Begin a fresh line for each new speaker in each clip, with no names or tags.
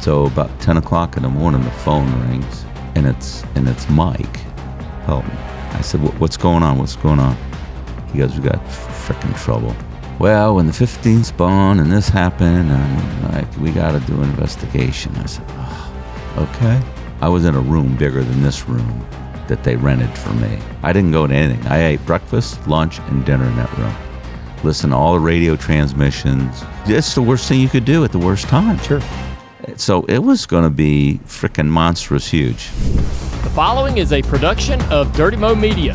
So about 10 o'clock in the morning, the phone rings, and it's Mike. Help me. I said, what's going on? What's going on? He goes, we got frickin' trouble. Well, when the 15 spun and this happened, and like, we got to do an investigation. I said, oh, okay. I was in a room bigger than this room that they rented for me. I didn't go to anything. I ate breakfast, lunch, and dinner in that room. Listen to all the radio transmissions. It's the worst thing you could do at the worst time.
Sure.
So it was going to be frickin' monstrous huge.
The following is a production of Dirty Mo Media.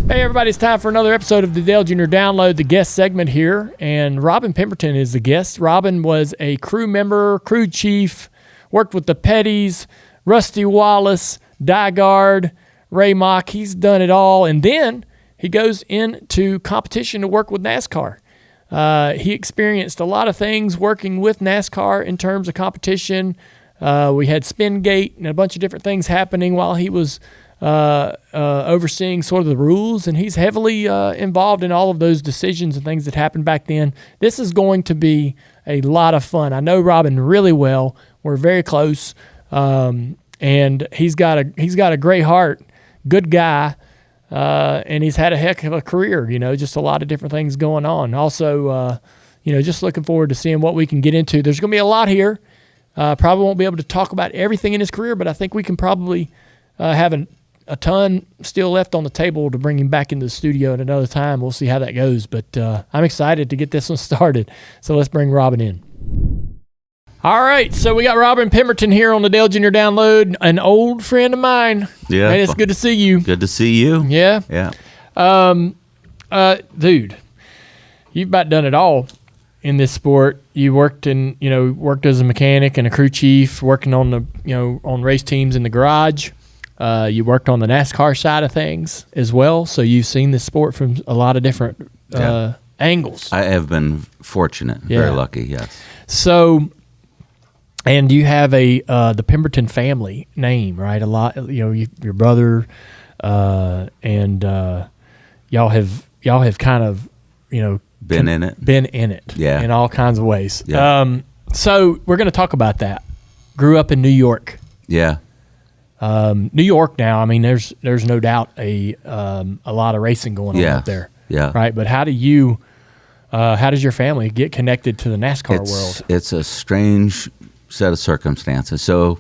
Hey everybody, it's time for another episode of the Dale Jr. Download, the guest segment here, and Robin Pemberton is the guest. Robin was a crew member, crew chief, worked with the Petties, Rusty Wallace, DiGard, RahMoc. He's done it all, and then he goes into competition to work with NASCAR. He experienced a lot of things working with NASCAR in terms of competition. We had Spingate and a bunch of different things happening while he was overseeing sort of the rules, and he's heavily involved in all of those decisions and things that happened back then. This is going to be a lot of fun. I know Robin really well. We're very close, and he's got a great heart, good guy, and he's had a heck of a career. Just a lot of different things going on. Also, just looking forward to seeing what we can get into. There's going to be a lot here. Probably won't be able to talk about everything in his career, but I think we can probably have a ton still left on the table to bring him back into the studio at another time. We'll see how that goes, but I'm excited to get this one started. So let's bring Robin in. All right, so we got Robin Pemberton here on the Dale Jr. Download, an old friend of mine.
Yeah.
Man, it's good to see you.
Good to see you.
Yeah?
Yeah.
Dude, you've about done it all in this sport. You worked as a mechanic and a crew chief, working on on race teams in the garage. You worked on the NASCAR side of things as well, so you've seen this sport from a lot of different angles.
I have been fortunate, very lucky, yes.
So, and you have the Pemberton family name, right? A lot, your brother, and y'all have kind of,
been in it.
Been in it,
yeah,
in all kinds of ways.
Yeah.
So we're going to talk about that. Grew up in New York.
Yeah.
New York now, I mean, there's no doubt a lot of racing going on up there.
Yeah.
Right. But how does your family get connected to the NASCAR world?
It's a strange set of circumstances. So,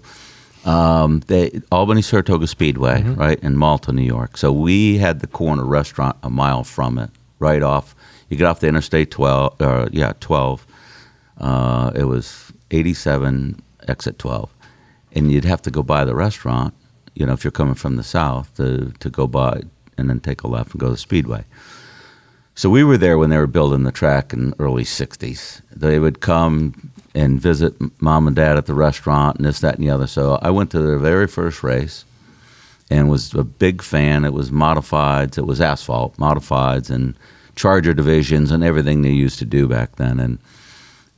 Albany Saratoga Speedway,
Mm-hmm.
right, in Malta, New York. So we had the corner restaurant a mile from it, right off. You get off the Interstate 12. It was 87, exit 12. And you'd have to go by the restaurant, if you're coming from the south, to go by and then take a left and go to the Speedway. So we were there when they were building the track in the early 60s. They would come and visit mom and dad at the restaurant and this, that, and the other. So I went to their very first race and was a big fan. It was modifieds. It was asphalt, modifieds, and Charger divisions and everything they used to do back then.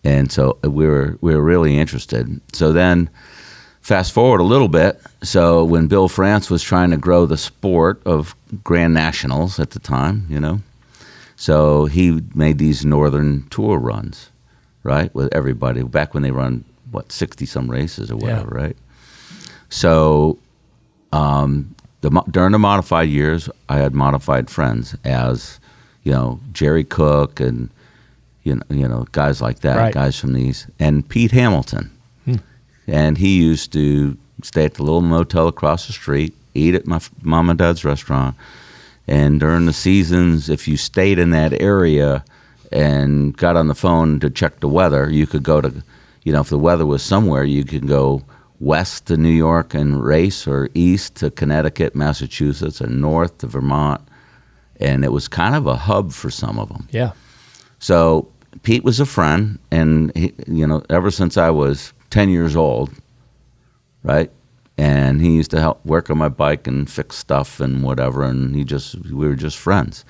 And so we were really interested. So then, fast forward a little bit. So when Bill France was trying to grow the sport of Grand Nationals at the time, so he made these Northern Tour runs, right, with everybody, back when they run, 60-some races or whatever, right? So during the modified years, I had modified friends as, Jerry Cook and, guys like that, right. Guys from these, and Pete Hamilton. And he used to stay at the little motel across the street, eat at my mom and dad's restaurant. And during the seasons, if you stayed in that area and got on the phone to check the weather, you could go to, if the weather was somewhere, you could go west to New York and race, or east to Connecticut, Massachusetts, or north to Vermont. And it was kind of a hub for some of them.
Yeah.
So Pete was a friend, and he, ever since I was 10 years old, right? And he used to help work on my bike and fix stuff and whatever, and we were just friends.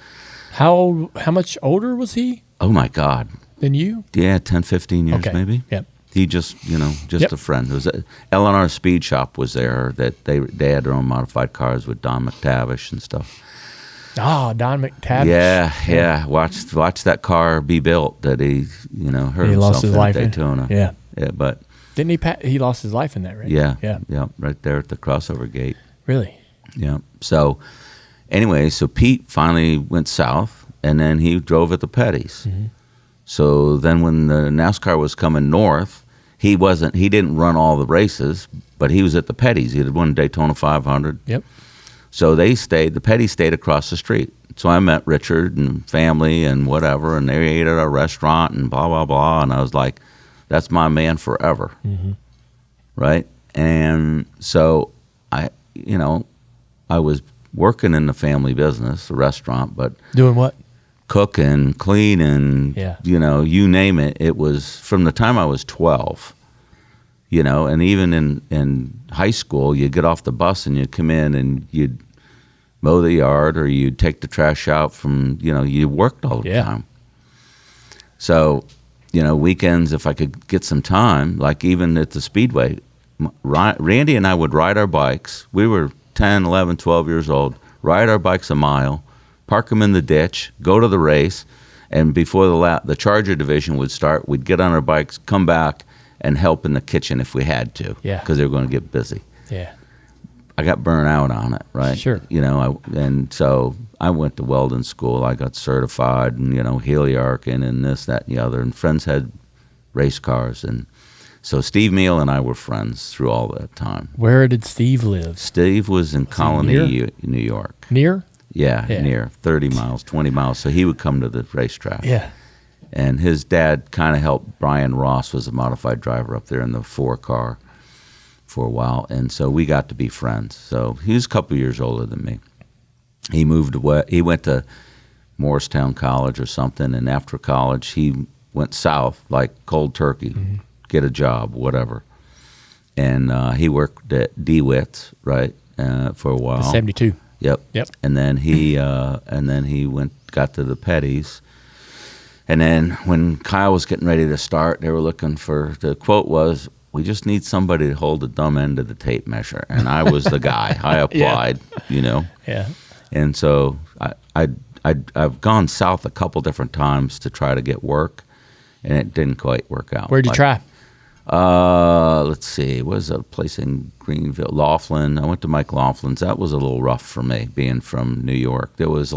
How much older was he?
Oh my God.
Than you?
Yeah, 10, 15 years maybe.
Yep.
He just, a friend. It was L&R Speed Shop was there, that they had their own modified cars with Don McTavish and stuff.
Oh, Don McTavish.
Yeah. Watch that car be built that he, hurt
He
himself
lost his
in
life
Daytona.
Yeah,
but
didn't he? He lost his life in that, right?
yeah,
yeah,
right there at the crossover gate.
Really?
Yeah. So anyway, so Pete finally went south, and then he drove at the Petties.
Mm-hmm.
So then when the NASCAR was coming north, he didn't run all the races, but he was at the Petties. He had won Daytona 500.
Yep.
So the Petties stayed across the street. So I met Richard and family and whatever, and they ate at our restaurant and blah, blah, blah. And I was like, that's my man forever.
Mm-hmm.
Right? And so I was working in the family business, the restaurant, but
Doing what?
cooking, cleaning, you name it. It was from the time I was 12, and even in high school, you'd get off the bus and you'd come in and you'd mow the yard or you'd take the trash out from, you worked all the time. So, weekends, if I could get some time, like even at the Speedway, Randy and I would ride our bikes. We were 10, 11, 12 years old, ride our bikes a mile, park them in the ditch, go to the race, and before the Charger division would start, we'd get on our bikes, come back, and help in the kitchen if we had to, because they were going to get busy.
Yeah.
I got burnt out on it, right?
Sure.
And so I went to welding school. I got certified, and heliarching and this, that, and the other. And friends had race cars, and so Steve Meal and I were friends through all that time.
Where did Steve live?
Steve was in Colony, New York.
Near?
Yeah, near 30 miles, 20 miles. So he would come to the racetrack.
Yeah.
And his dad kind of helped. Brian Ross was a modified driver up there in the 4-car for a while. And so we got to be friends. So he was a couple years older than me. He moved away. He went to Morristown College or something. And after college, he went south, like cold turkey, get a job, whatever. And he worked at DeWitt's, right, for a while.
72.
Yep. And then he got to the Petties. And then when Kyle was getting ready to start, they were looking for, the quote was, "We just need somebody to hold the dumb end of the tape measure." And I was the guy. I applied,
Yeah.
And so I've gone south a couple different times to try to get work, and it didn't quite work out.
Where'd you try?
Let's see. It was a place in Greenville, Laughlin. I went to Mike Laughlin's. That was a little rough for me, being from New York. There was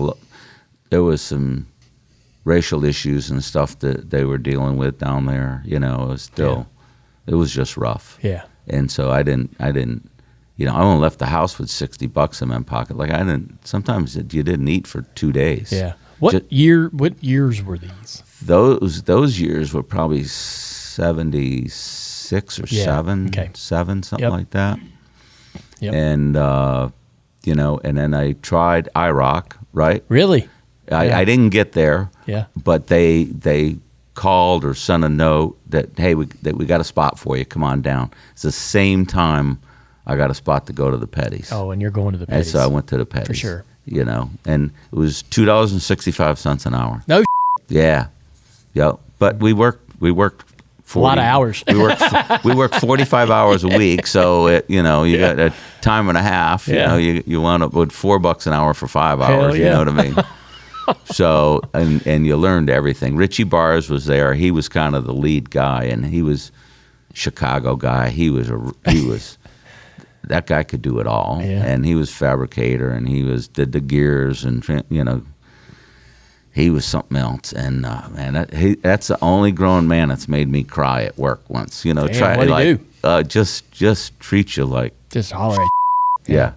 some racial issues and stuff that they were dealing with down there. It was it was just rough.
Yeah.
And so I didn't. I only left the house with $60 in my pocket. Like sometimes you didn't eat for 2 days.
Yeah. What years were these?
Those years were probably 76 or 7, something like that.
Yep.
And and then I tried IROC, right?
Really?
I didn't get there.
Yeah.
But they called or sent a note that, hey, we got a spot for you. Come on down. It's the same time I got a spot to go to the Petties.
Oh, and you're going to the Petties.
And so I went to the Petties.
For sure.
And it was $2.65 an hour.
No.
Yeah. Yep. But we worked 40,
a lot of hours.
we worked 45 hours a week, so you got a time and a half. You wound up with $4 an hour for 5 hours. You know what I mean? So and you learned everything. Richie Bars was there. He was kind of the lead guy, and he was Chicago guy. He was that guy could do it all, and he was fabricator, and did the gears, and he was something else. And that's the only grown man that's made me cry at work once.
Damn, what'd he do?
Just treat you like
just holler at
yeah.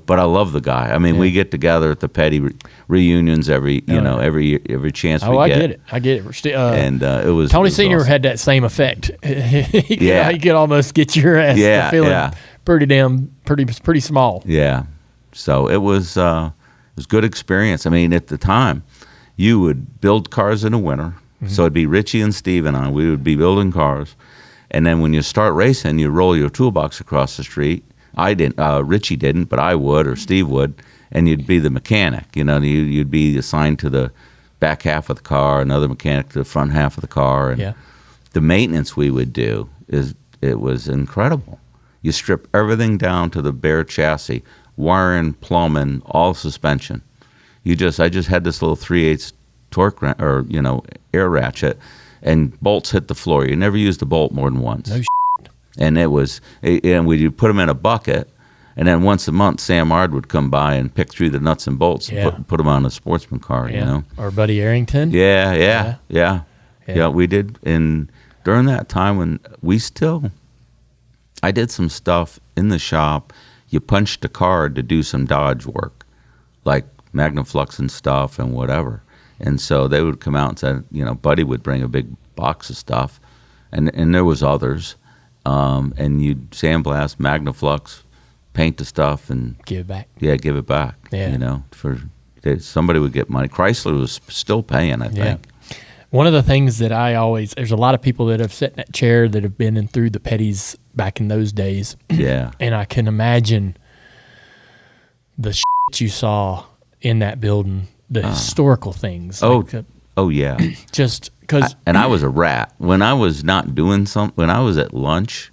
But I love the guy. I mean, we get together at the Petty reunions every chance we get.
I get it.
And it was
Tony Senior
awesome.
had that same effect. He could almost get your ass to feeling pretty small.
Yeah. So it was good experience. I mean, at the time, you would build cars in the winter. So it'd be Richie and Steve and I. We would be building cars, and then when you start racing, you roll your toolbox across the street. I didn't. Richie didn't, but I would, or Steve would, and you'd be the mechanic. You'd be assigned to the back half of the car, another mechanic to the front half of the car, and the maintenance we would do it was incredible. You strip everything down to the bare chassis, wiring, plumbing, all suspension. I just had this little 3/8 torque or air ratchet, and bolts hit the floor. You never used a bolt more than once.
No
and we put them in a bucket, and then once a month Sam Ard would come by and pick through the nuts and bolts and put them on a sportsman car.
Or Buddy Arrington.
Yeah. We did. And during that time when I did some stuff in the shop. You punched a card to do some Dodge work, like Magnaflux and stuff and whatever. And so they would come out and say, Buddy would bring a big box of stuff, and there was others. And you'd sandblast, Magnaflux, paint the stuff, and
give it back.
Yeah, give it back.
Yeah.
Somebody would get money. Chrysler was still paying, I think.
One of the things that there's a lot of people that have sat in that chair that have been in through the petties back in those days.
Yeah.
And I can imagine the shit you saw in that building, the historical things.
Yeah.
Just because.
And I was a rat. When I was not doing something, when I was at lunch,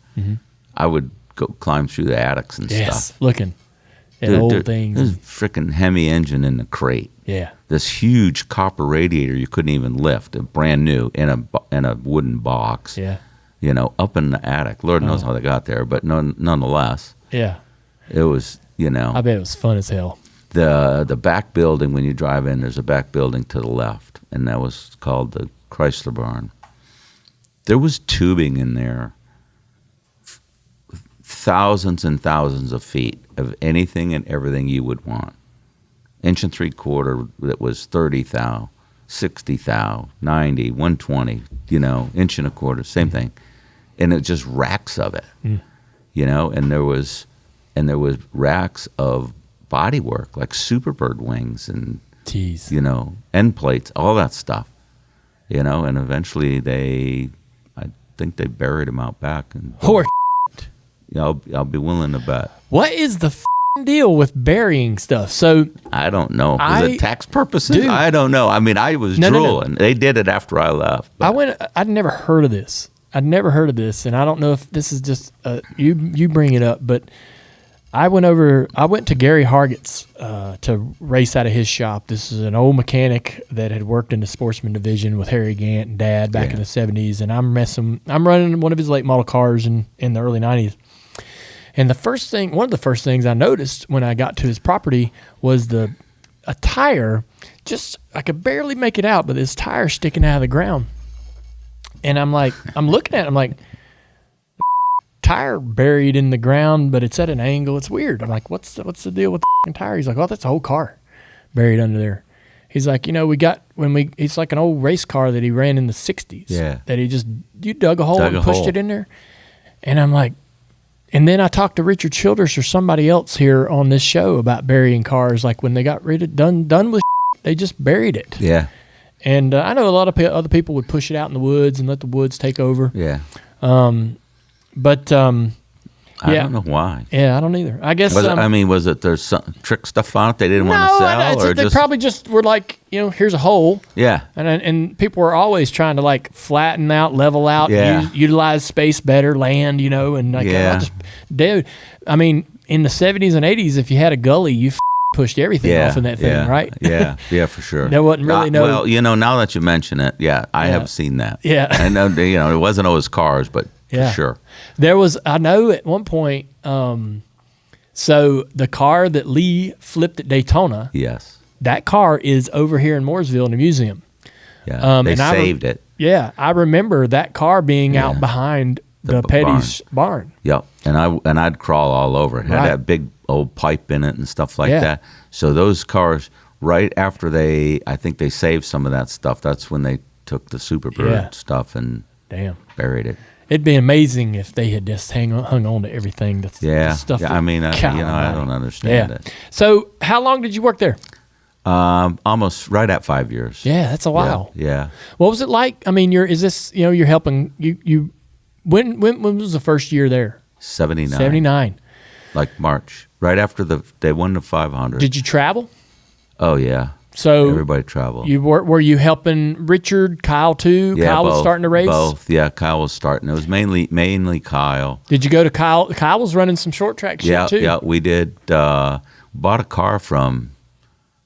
I would go climb through the attics and stuff.
Looking at old things.
There's a freaking Hemi engine in the crate.
Yeah.
This huge copper radiator you couldn't even lift, brand new, in a wooden box.
Yeah.
Up in the attic. Lord knows how they got there, but nonetheless.
Yeah.
It was,
I bet it was fun as hell.
The back building, when you drive in, there's a back building to the left, and that was called the Chrysler Barn. There was tubing in there, thousands and thousands of feet of anything and everything you would want. 1 3/4 that was 30 thou, 60 thou, 90, 120, 1 1/4, same thing. And it just racks of it, and there was racks of body work, like Superbird wings and, end plates, all that stuff, and eventually I think they buried them out back. And I'll be willing to bet.
What is the deal with burying stuff? So
I don't know. Was it tax purposes? Dude, I don't know. I mean, I was drooling. No. They did it after I left.
I'd never heard of this. And I don't know if this is just you bring it up, but I went to Gary Hargett's to race out of his shop. This is an old mechanic that had worked in the sportsman division with Harry Gant and Dad back in the 70s, and I'm running one of his late model cars in the early 90s. And one of the first things I noticed when I got to his property was a tire, just I could barely make it out, but this tire sticking out of the ground. And I'm looking at it, I'm like, tire buried in the ground, but it's at an angle. It's weird. I'm like, what's the deal with the tire? He's like, oh, that's a whole car buried under there. He's like, it's like an old race car that he ran in the 60s.
Yeah.
That you dug a hole and pushed it in there. And I'm like, and then I talked to Richard Childress or somebody else here on this show about burying cars. Like when they got done with they just buried it.
Yeah.
And I know a lot of other people would push it out in the woods and let the woods take over.
Yeah.
But
I don't know why.
Yeah, I don't either. I guess.
Was it there's some trick stuff on it they didn't want to sell, or
they probably just were like, here's a hole.
Yeah.
And people were always trying to like flatten out, level out, utilize space better, land, and like, dude. I mean, in the 70s and 80s, if you had a gully, you pushed everything off in that thing, right?
Yeah, for sure.
There wasn't really no.
Well, now that you mention it, I have seen that.
Yeah.
I know, it wasn't always cars, but. For sure.
There was, I know at one point, so the car that Lee flipped at Daytona,
yes,
that car is over here in Mooresville in the museum.
Yeah, they saved it.
Yeah, I remember that car being out behind the Petty's barn.
Yep, and I'd crawl all over it. It had that big old pipe in it and stuff like that. So those cars, right after I think they saved some of that stuff. That's when they took the Superbird stuff and buried it.
It'd be amazing if they had just hung on to everything. The stuff.
I mean, I don't understand it.
So, how long did you work there?
Almost right at 5 years.
Yeah, that's a while.
Yeah.
What was it like? I mean, you're helping you. When was the first year there?
79.
79.
Like March, right after they won the 500.
Did you travel?
Oh yeah.
So
everybody traveled.
Were you helping Richard, Kyle too?
Yeah,
Kyle was starting to race?
Both. Yeah, Kyle was starting. It was mainly Kyle.
Did you go to Kyle? Kyle was running some short track shit too.
Yeah, we did. Bought a car from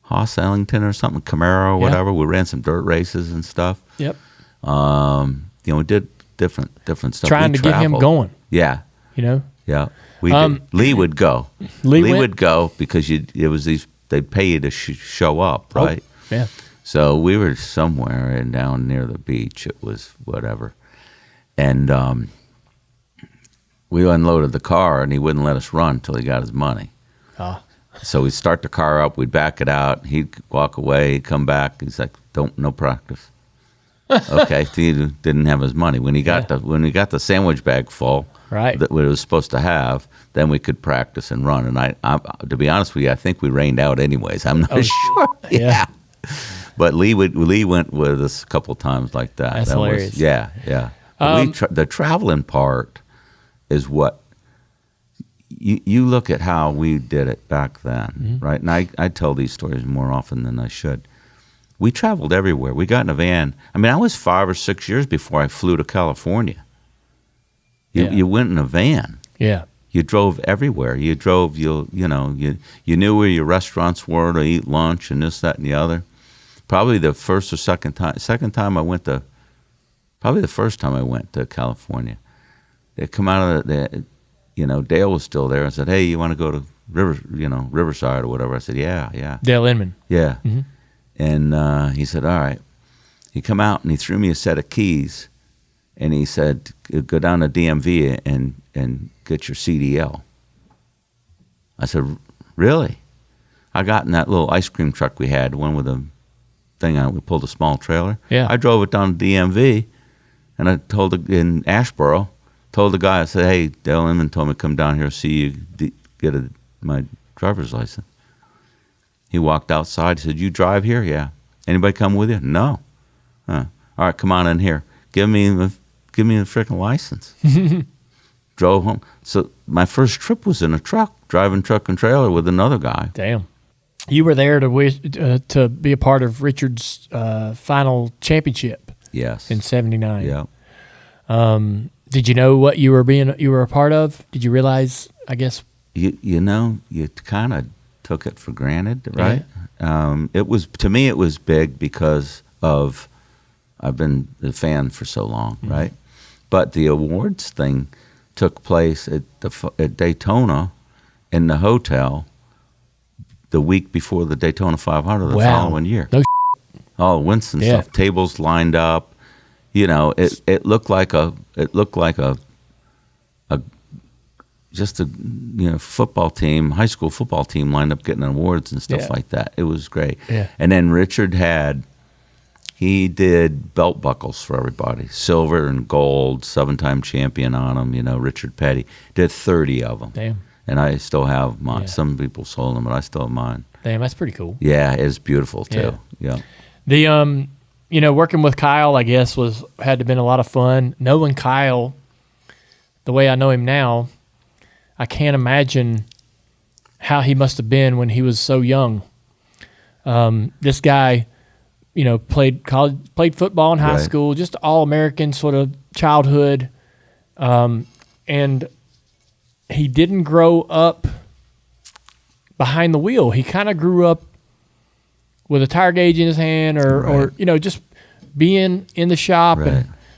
Haas Ellington or something, Camaro or whatever. We ran some dirt races and stuff.
Yep.
We did different stuff.
Trying to get him going.
Yeah. Yeah. We did. Lee would go. Lee would go because they'd pay you to show up, right?
Oh, yeah.
So we were somewhere and down near the beach. It was whatever. And we unloaded the car, and he wouldn't let us run until he got his money. So we'd start the car up, we'd back it out, he'd walk away, he'd come back, he's like, no practice. Okay, he didn't have his money. When he got the sandwich bag full,
right,
that we was supposed to have, then we could practice and run. And I to be honest with you, I think we rained out anyways. I'm not sure. Yeah. But Lee went with us a couple times like that.
That's hilarious.
Yeah. The traveling part is what you look at how we did it back then, right? And I tell these stories more often than I should. We traveled everywhere. We got in a van. I mean, I was 5 or 6 years before I flew to California. You went in a van. Yeah. You drove everywhere. You drove. You knew where your restaurants were to eat lunch and this, that, and the other. Probably the first or second time I went to. Probably the first time I went to California. They come out of Dale was still there and said, "Hey, you want to go to Riverside or whatever?" I said, "Yeah." Dale Inman. Yeah. Mm-hmm. And he said, "All right." He come out and he threw me a set of keys, and he said, "Go down to DMV and get your CDL." I said, "Really?" I got in that little ice cream truck we had, one with a thing on it. We pulled a small trailer. Yeah. I drove it down to DMV, and I in Ashboro. Told the guy, I said, "Hey, Dale Inman told me to come down here see you get my driver's license." He walked outside. He said, "You drive here?" "Yeah." "Anybody come with you?" "No." "Huh. All right, come on in here. Give me the freaking license." Drove home. So my first trip was in a truck, driving truck and trailer with another guy.
Damn. You were there to be a part of Richard's final championship.
Yes.
In '79.
Yeah.
Did you know what you were a part of? Did you realize, I guess?
You kind of took it for granted, right? Yeah. To me it was big because of I've been a fan for so long, right? But the awards thing took place at Daytona in the hotel the week before the Daytona 500 the following year.
No
all Winston stuff, tables lined up. It looked like a football team, high school football team lined up getting awards and stuff like that. It was great. Yeah. And then Richard he did belt buckles for everybody, silver and gold, 7-time champion on them. Richard Petty did 30 of them. Damn. And I still have mine. Yeah. Some people sold them, but I still have mine.
Damn, that's pretty cool.
Yeah, it's beautiful too. Yeah.
The working with Kyle, I guess, had to have been a lot of fun. Knowing Kyle, the way I know him now, I can't imagine how he must have been when he was so young. This guy, played football in high school, just all-American sort of childhood, and he didn't grow up behind the wheel. He kind of grew up with a tire gauge in his hand or just being in the shop,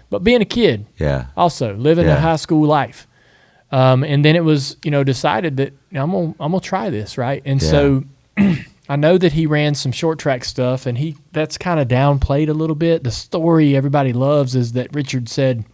but being a kid. Yeah. Also living a high school life. And then it was, decided that I'm gonna try this, right? And so I know that he ran some short track stuff, and that's kind of downplayed a little bit. The story everybody loves is that Richard said,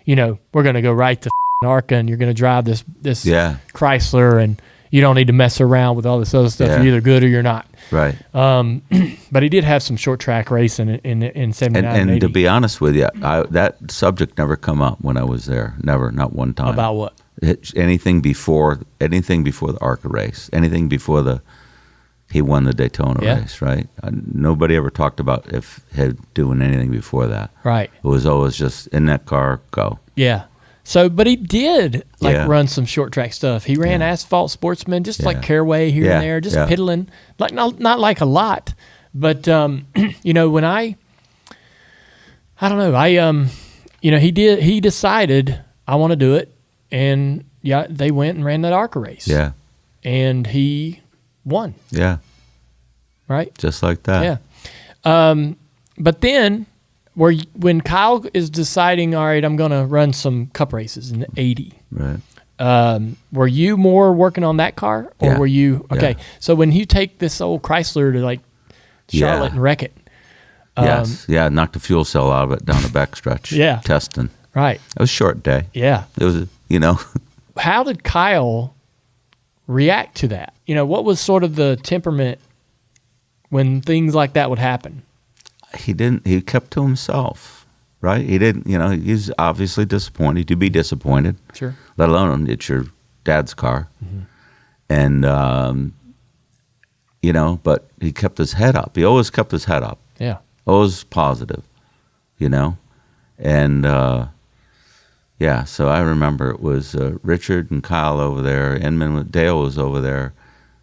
we're gonna go right to ARCA, and you're gonna drive this Chrysler, and you don't need to mess around with all this other stuff. You're either good or you're not. Right. But he did have some short track racing in '79 and 80.
To be honest with you, that subject never come up when I was there. Never, not one time.
About what?
Anything before the ARCA race. Anything before he won the Daytona race. Right. Nobody ever talked about doing anything before that. Right. It was always just in that car, go.
Yeah. So, but he did run some short track stuff. He ran Asphalt Sportsman, just like Caraway here and there, just piddling, like not like a lot, but when I don't know, he decided I want to do it, and they went and ran that ARCA race. Yeah, and he won. Yeah, right?
Just like that.
Yeah. But then when Kyle is deciding, all right, I'm going to run some cup races in the 80.
Right.
Were you more working on that car, or
Yeah.
were you okay?
Yeah.
So when you take this old Chrysler to like Charlotte
Yeah.
and wreck it,
Yes. Yeah. Knocked the fuel cell out of it down the backstretch.
Yeah.
Testing.
right?
It was a short day.
Yeah.
It was, you know.
How did Kyle react to that? You know, what was sort of the temperament when things like that would happen?
He kept to himself, right? He didn't, you know, he's obviously disappointed. You'd be disappointed.
Sure.
Let alone it's your dad's car.
Mm-hmm.
And, you know, but he kept his head up. He always kept his head up.
Yeah.
Always positive, you know? And, yeah, so I remember it was Richard and Kyle over there, Dale was over there,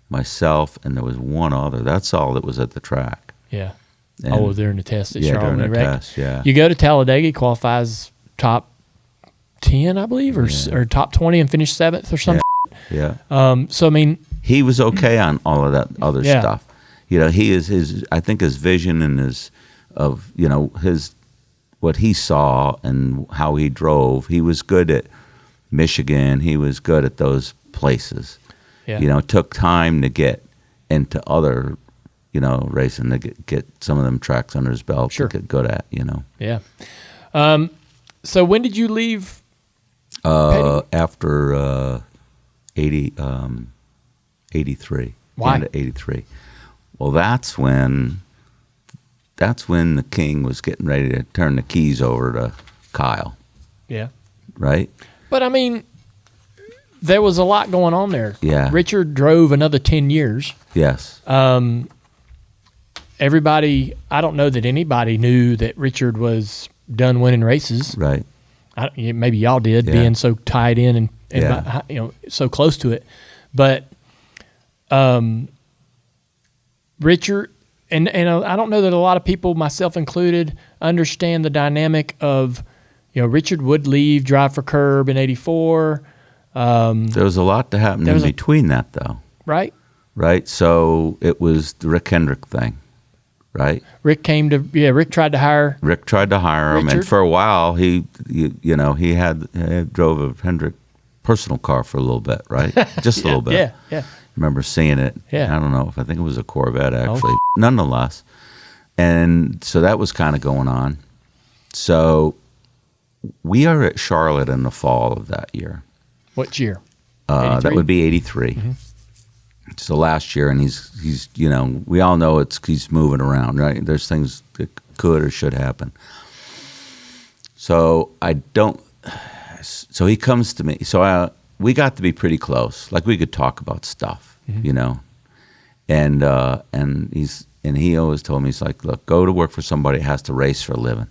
myself, and there was one other. That's all that was at the track.
Yeah.
And,
During the test at
yeah,
Charlotte.
during the
wrecked.
test, yeah.
You go to Talladega, he qualifies top 10, I believe, or top 20 and finish 7th or something.
Yeah.
So, I mean,
He was okay on all of that other
Yeah.
stuff. You know, I think his vision and what he saw and how he drove, he was good at Michigan. He was good at those places.
yeah.
You know, it took time to get into other, you know, racing to get some of them tracks under his belt
Sure.
to get good at, you know.
Yeah. So when did you leave?
After 83.
Why?
End of 83. Well, that's when the king was getting ready to turn the keys over to Kyle,
Yeah.
right?
But, I mean, there was a lot going on there.
Yeah.
Richard drove another 10 years.
Yes.
Everybody, I don't know that anybody knew that Richard was done winning races.
Right.
Maybe y'all did,
Yeah.
being so tied in and
Yeah.
you know, so close to it. But Richard, and I don't know that a lot of people, myself included, understand the dynamic of, you know, Richard would leave, drive for Curb in 84.
There was a lot to happen in between that, though.
Right?
Right? So it was the Rick Hendrick thing, right?
Rick tried to hire.
Rick tried to hire him,
Richard.
and for a while, he drove a Hendrick personal car for a little bit, right? Just a little bit.
Yeah, yeah.
Remember seeing it.
Yeah.
I don't know I think it was a Corvette, actually. Nonetheless. And so that was kind of going on. So we are at Charlotte in the fall of that year.
What year?
That
83?
would be 83.
Mm-hmm.
It's the last year, and he's you know, we all know he's moving around, right? There's things that could or should happen. So he comes to me. So we got to be pretty close. Like, we could talk about stuff,
Mm-hmm.
you know. And he always told me, he's like, look, go to work for somebody that has to race for a living,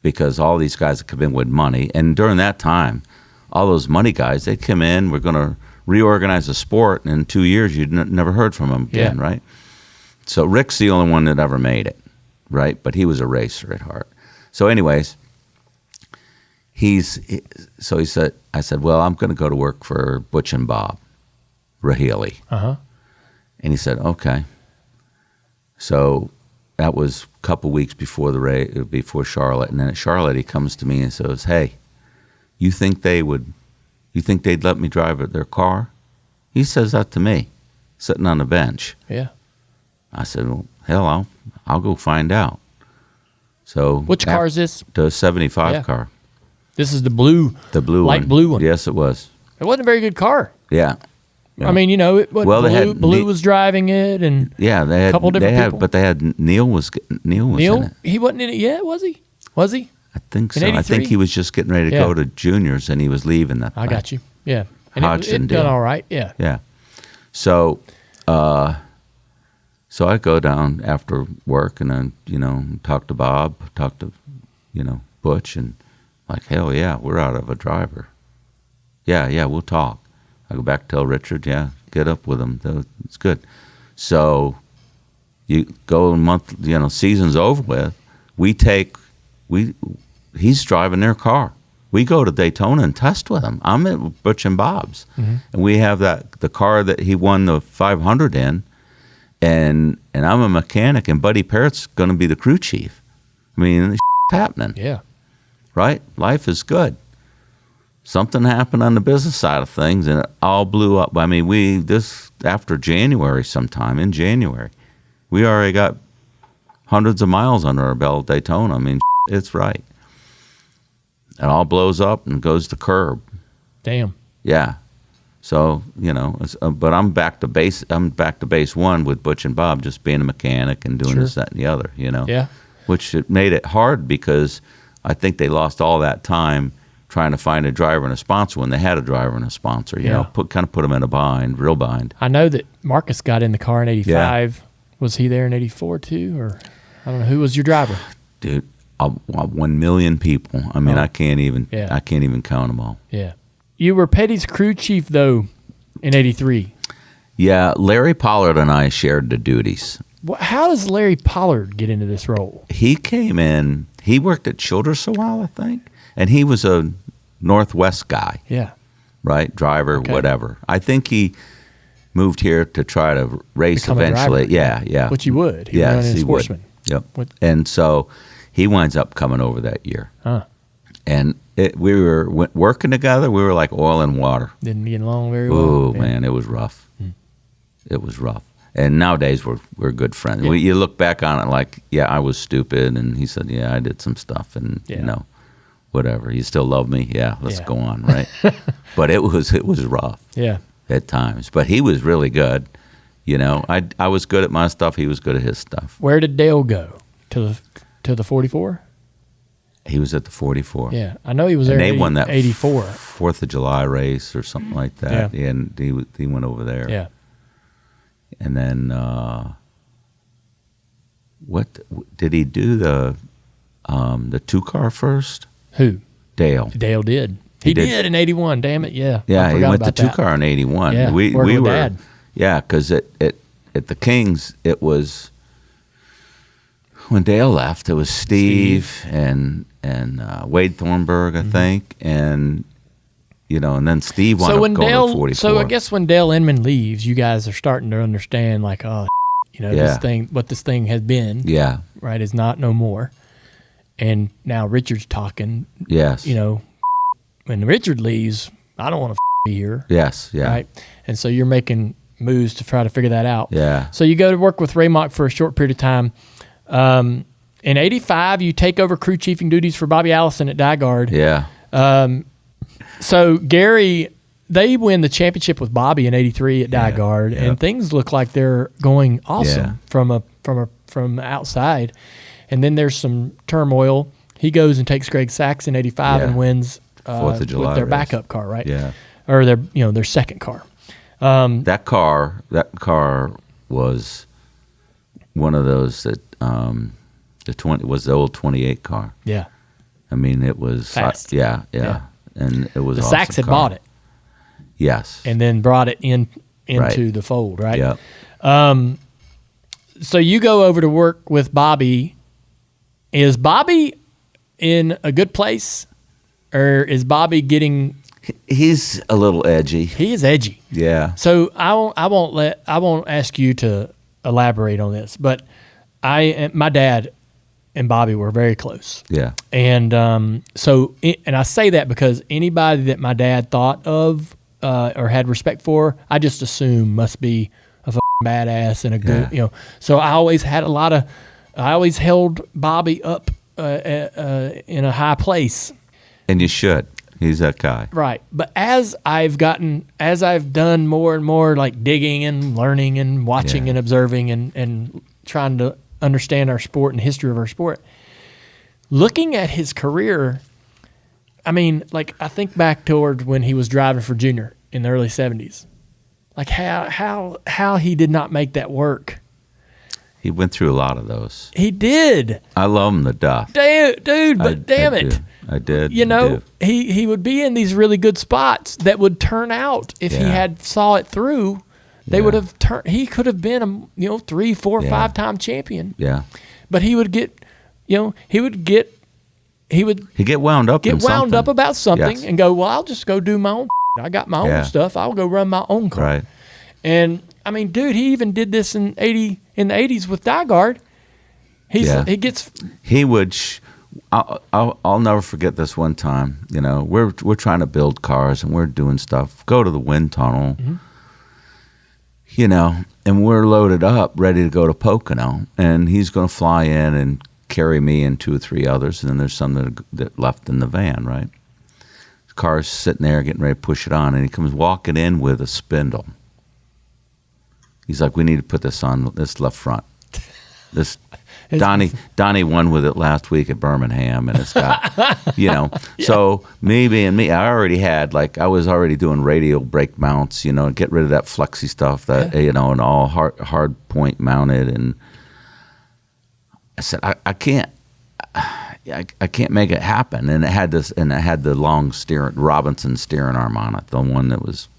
because all these guys that come in with money, and during that time, all those money guys, they'd come in, we're going to reorganize the sport, and in 2 years you'd never heard from them again, right? So Rick's the only one that ever made it, right? But he was a racer at heart. So anyways, I said, well, I'm going to go to work for Butch and Bob Rahili.
Uh-huh.
And he said, okay. So that was a couple weeks before before Charlotte. And then at Charlotte, he comes to me and says, hey, you think they'd let me drive their car? He says that to me, sitting on the bench.
Yeah.
I said, well, hell, I'll go find out. So
Which car is this?
The 75
Yeah.
car.
This is the blue.
The blue
light
one.
blue one.
Yes, it was.
It wasn't a very good car.
Yeah. Yeah.
I mean, you know, it wasn't
they had
blue was driving it, and
yeah, they had
a couple different people.
But they had Neil was in it.
He wasn't in it yet, was he? Was he?
I think
In
so. I
83?
think he was just getting ready to
Yeah.
go to juniors, and he was leaving that.
I got you. Yeah. And
Hodgson
it done
deal.
all right. Yeah.
Yeah. So, so I go down after work, and then, you know, talk to Bob, talk to, you know, Butch, and like, hell yeah, we're out of a driver. Yeah, we'll talk. I go back, tell Richard, yeah, get up with him. It's good. So you go a month, you know, season's over with. He's driving their car. We go to Daytona and test with him. I'm at Butch and Bob's. Mm-hmm. And we have the car that he won the 500 in. and I'm a mechanic, and Buddy Parrott's going to be the crew chief. I mean, this happening.
Yeah.
Right? Life is good. Something happened on the business side of things, and it all blew up. I mean, after January sometime, in January, we already got hundreds of miles under our belt at Daytona. I mean, it's right. It all blows up and goes to curb.
Damn.
Yeah. So, but I'm back to base. I'm back to base one with Butch and Bob, just being a mechanic and doing this, that, and the other,
Yeah.
Which it made it hard because I think they lost all that time trying to find a driver and a sponsor when they had a driver and a sponsor, put them in a bind, real bind.
I know that Marcus got in the car in 85. Yeah. Was he there in 84 too? Or I don't know. Who was your driver?
Dude, 1 million people. I mean, I can't even count them all.
Yeah. You were Petty's crew chief, though, in 83.
Yeah, Larry Pollard and I shared the duties.
How does Larry Pollard get into this role?
He came in, he worked at Childress a while, I think, and he was a Northwest guy.
Yeah.
Right? Driver, whatever. I think he moved here to try to race
Become
eventually.
A driver.
Yeah.
Which he would. He
yes,
was
he
sportsman.
Would. Yep. And so he winds up coming over that year.
Huh.
And we were working together. We were like oil and water.
Didn't get along very well.
Oh, man, it was rough. It was rough. And nowadays we're good friends.
Yeah.
You look back on it like, yeah, I was stupid, and he said, yeah, I did some stuff, and whatever. You still love me? Yeah, let's go on, right? But it was rough.
Yeah.
At times, but he was really good. I was good at my stuff. He was good at his stuff.
Where did Dale go? To the 44?
He was at the 44.
Yeah, I know he was there.
And they won that
84
4th of July race or something like that.
Yeah.
And he went over there.
Yeah.
And then what did he do the 2-car first?
Who?
Dale.
Dale did. He did in 81. Damn it, yeah.
Yeah, he went to 2-car in 81.
Yeah,
we were
Dad.
Yeah, because at the Kings it was when Dale left. It was Steve. and Wade Thornburg, I think, and and then Steve wound up going to 44.
So I guess when Dale Inman leaves, you guys are starting to understand, like, this thing, what this thing has been.
Yeah.
Right, is not no more. And now Richard's talking.
Yes.
When Richard leaves, I don't want to be here.
Yes. Yeah.
Right. And so you're making moves to try to figure that out.
Yeah.
So you go to work with RahMoc for a short period of time. In 85, you take over crew chiefing duties for Bobby Allison at DiGard.
Yeah.
So Gary, they win the championship with Bobby in 83 at DiGard, and things look like they're going awesome from outside. And then there's some turmoil. He goes and takes Greg Sachs in 85 and wins
4th of July
with their
race.
backup car, right?
Yeah.
Or their second car.
That car was one of those that was the old 28 car.
Yeah.
I mean, it was
fast.
Yeah. And it was
the
awesome
Sachs had
car.
bought it.
Yes.
And then brought it into the fold, right?
Yeah.
So you go over to work with Bobby. Is Bobby in a good place, or is Bobby getting?
He's a little edgy.
He is edgy.
Yeah.
So I won't ask you to elaborate on this, but my dad and Bobby were very close.
Yeah.
And and I say that because anybody that my dad thought of or had respect for, I just assume must be a badass and a good, So I always held Bobby up in a high place.
And you should. He's that guy.
Right. But as I've done more and more like digging and learning and watching and observing and trying to understand our sport and history of our sport, looking at his career, I mean, like I think back toward when he was driving for Junior in the early 70s. Like how he did not make that work.
He went through a lot of those.
He did.
I love him to death.
Dude, but damn it.
I did.
He would be in these really good spots that would turn out if he had saw it through. They would have turned. He could have been a 3, 4, 5-time champion.
Yeah.
But he would get
wound up
about something and go, well, I'll just go do my own. I got my own stuff. I'll go run my own car.
Right.
And I mean, dude, he even did this in the 80s with DiGard.
He would. I'll never forget this one time. You know, we're trying to build cars and we're doing stuff. Go to the wind tunnel. Mm-hmm. You know, and we're loaded up, ready to go to Pocono, and he's going to fly in and carry me and 2 or 3 others, and then there's some that left in the van, right? The car's sitting there getting ready to push it on, and he comes walking in with a spindle. He's like, we need to put this on this left front. This Donnie won with it last week at Birmingham, and it's got, you know. Yeah. So me being me, I was already doing radial brake mounts, you know, get rid of that flexi stuff that, you know, and all hard point mounted. And I said, I can't make it happen. And it had the long Robinson steering arm on it, the one that was,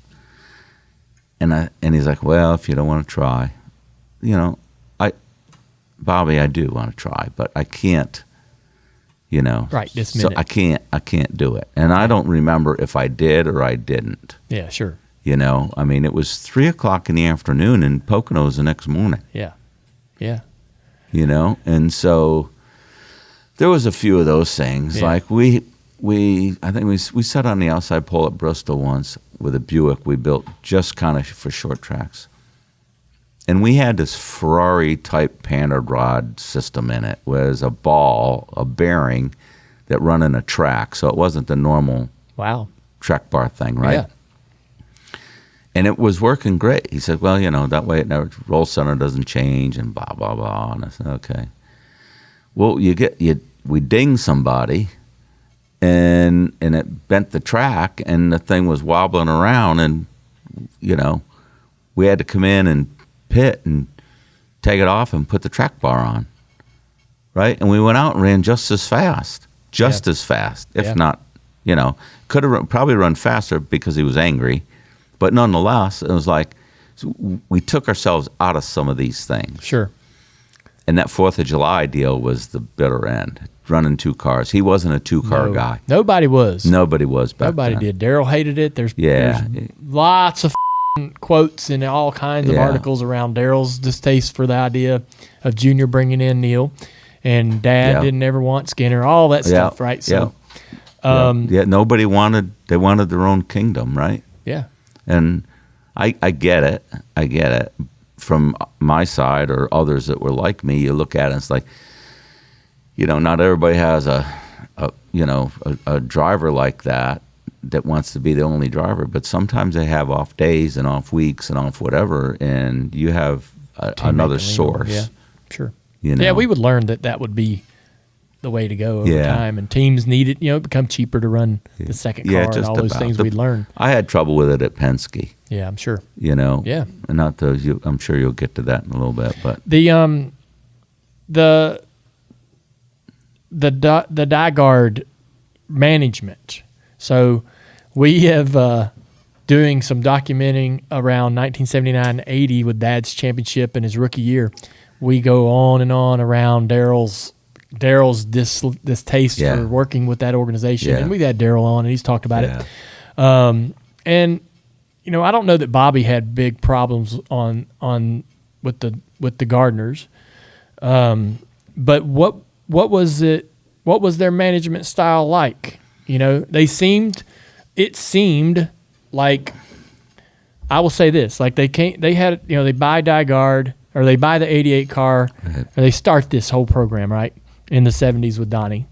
and he's like, well, if you don't want to try, you know, Bobby, I do want to try, but I can't, you know.
Right, this minute.
So I can't do it. And I don't remember if I did or I didn't.
Yeah, sure.
You know, I mean, it was 3:00 in the afternoon and Pocono's the next morning.
Yeah, yeah.
You know, and so there was a few of those things. Yeah. Like I think we sat on the outside pole at Bristol once with a Buick we built just kind of for short tracks. And we had this Ferrari-type panda rod system in it, was a bearing that run in a track, so it wasn't the normal track bar thing, right? Yeah. And it was working great. He said, well, you know, that way roll center doesn't change and blah, blah, blah. And I said, okay. Well, we dinged somebody, and it bent the track, and the thing was wobbling around, and, you know, we had to come in and pit and take it off and put the track bar on, right? And we went out and ran just as fast, if not, you know, could have probably run faster because he was angry, but nonetheless, it was like we took ourselves out of some of these things.
Sure.
And that 4th of July deal was the bitter end. Running 2 cars, he wasn't a 2-car guy.
Nobody was.
Nobody was back
Nobody
then.
did. Daryl hated it. There's lots of quotes and all kinds of articles around Daryl's distaste for the idea of Junior bringing in Neil, and Dad didn't ever want Skinner, all that stuff, right? So,
nobody they wanted their own kingdom, right?
Yeah.
And I get it from my side or others that were like me. You look at it and it's like, you know, not everybody has a driver like that wants to be the only driver, but sometimes they have off days and off weeks and off whatever, and you have another source.
Yeah, sure.
You know?
Yeah, we would learn that would be the way to go over time, and teams need it. You know, it become cheaper to run the second car and all those things we'd learn.
I had trouble with it at Penske.
Yeah, I'm sure.
You know, and not those. I'm sure you'll get to that in a little bit, but
the DiGard management. So we have doing some documenting around 1979-80 with Dad's championship in his rookie year. We go on and on around Daryl's distaste for working with that organization, and we've had Daryl on, and he's talked about it. And you know, I don't know that Bobby had big problems with the Gardners, but what was it? What was their management style like? You know, it seemed like, I will say this, like they buy DiGard, or they buy the 88 car, or they start this whole program, right, in the 70s with Donnie.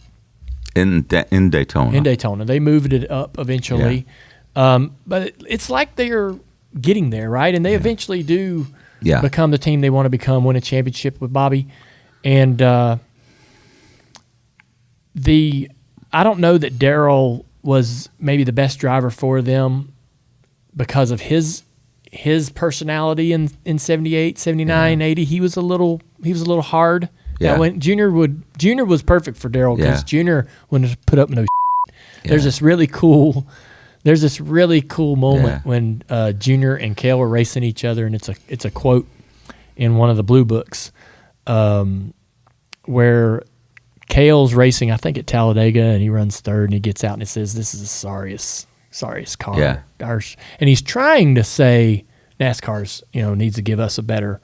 In Daytona.
In Daytona. They moved it up eventually. Yeah. But it's like they're getting there, right? And they eventually do become the team they want to become, win a championship with Bobby. And I don't know that Daryl was maybe the best driver for them because of his personality in 78, 79, 80. He was a little hard. Yeah. When Junior was perfect for Daryl because Junior wouldn't put up no shit. There's this really cool moment when Junior and Cale were racing each other, and it's a quote in one of the blue books where Cale's racing, I think, at Talladega, and he runs third, and he gets out and he says, "This is the sorriest car." Yeah. And he's trying to say, NASCAR's, needs to give us a better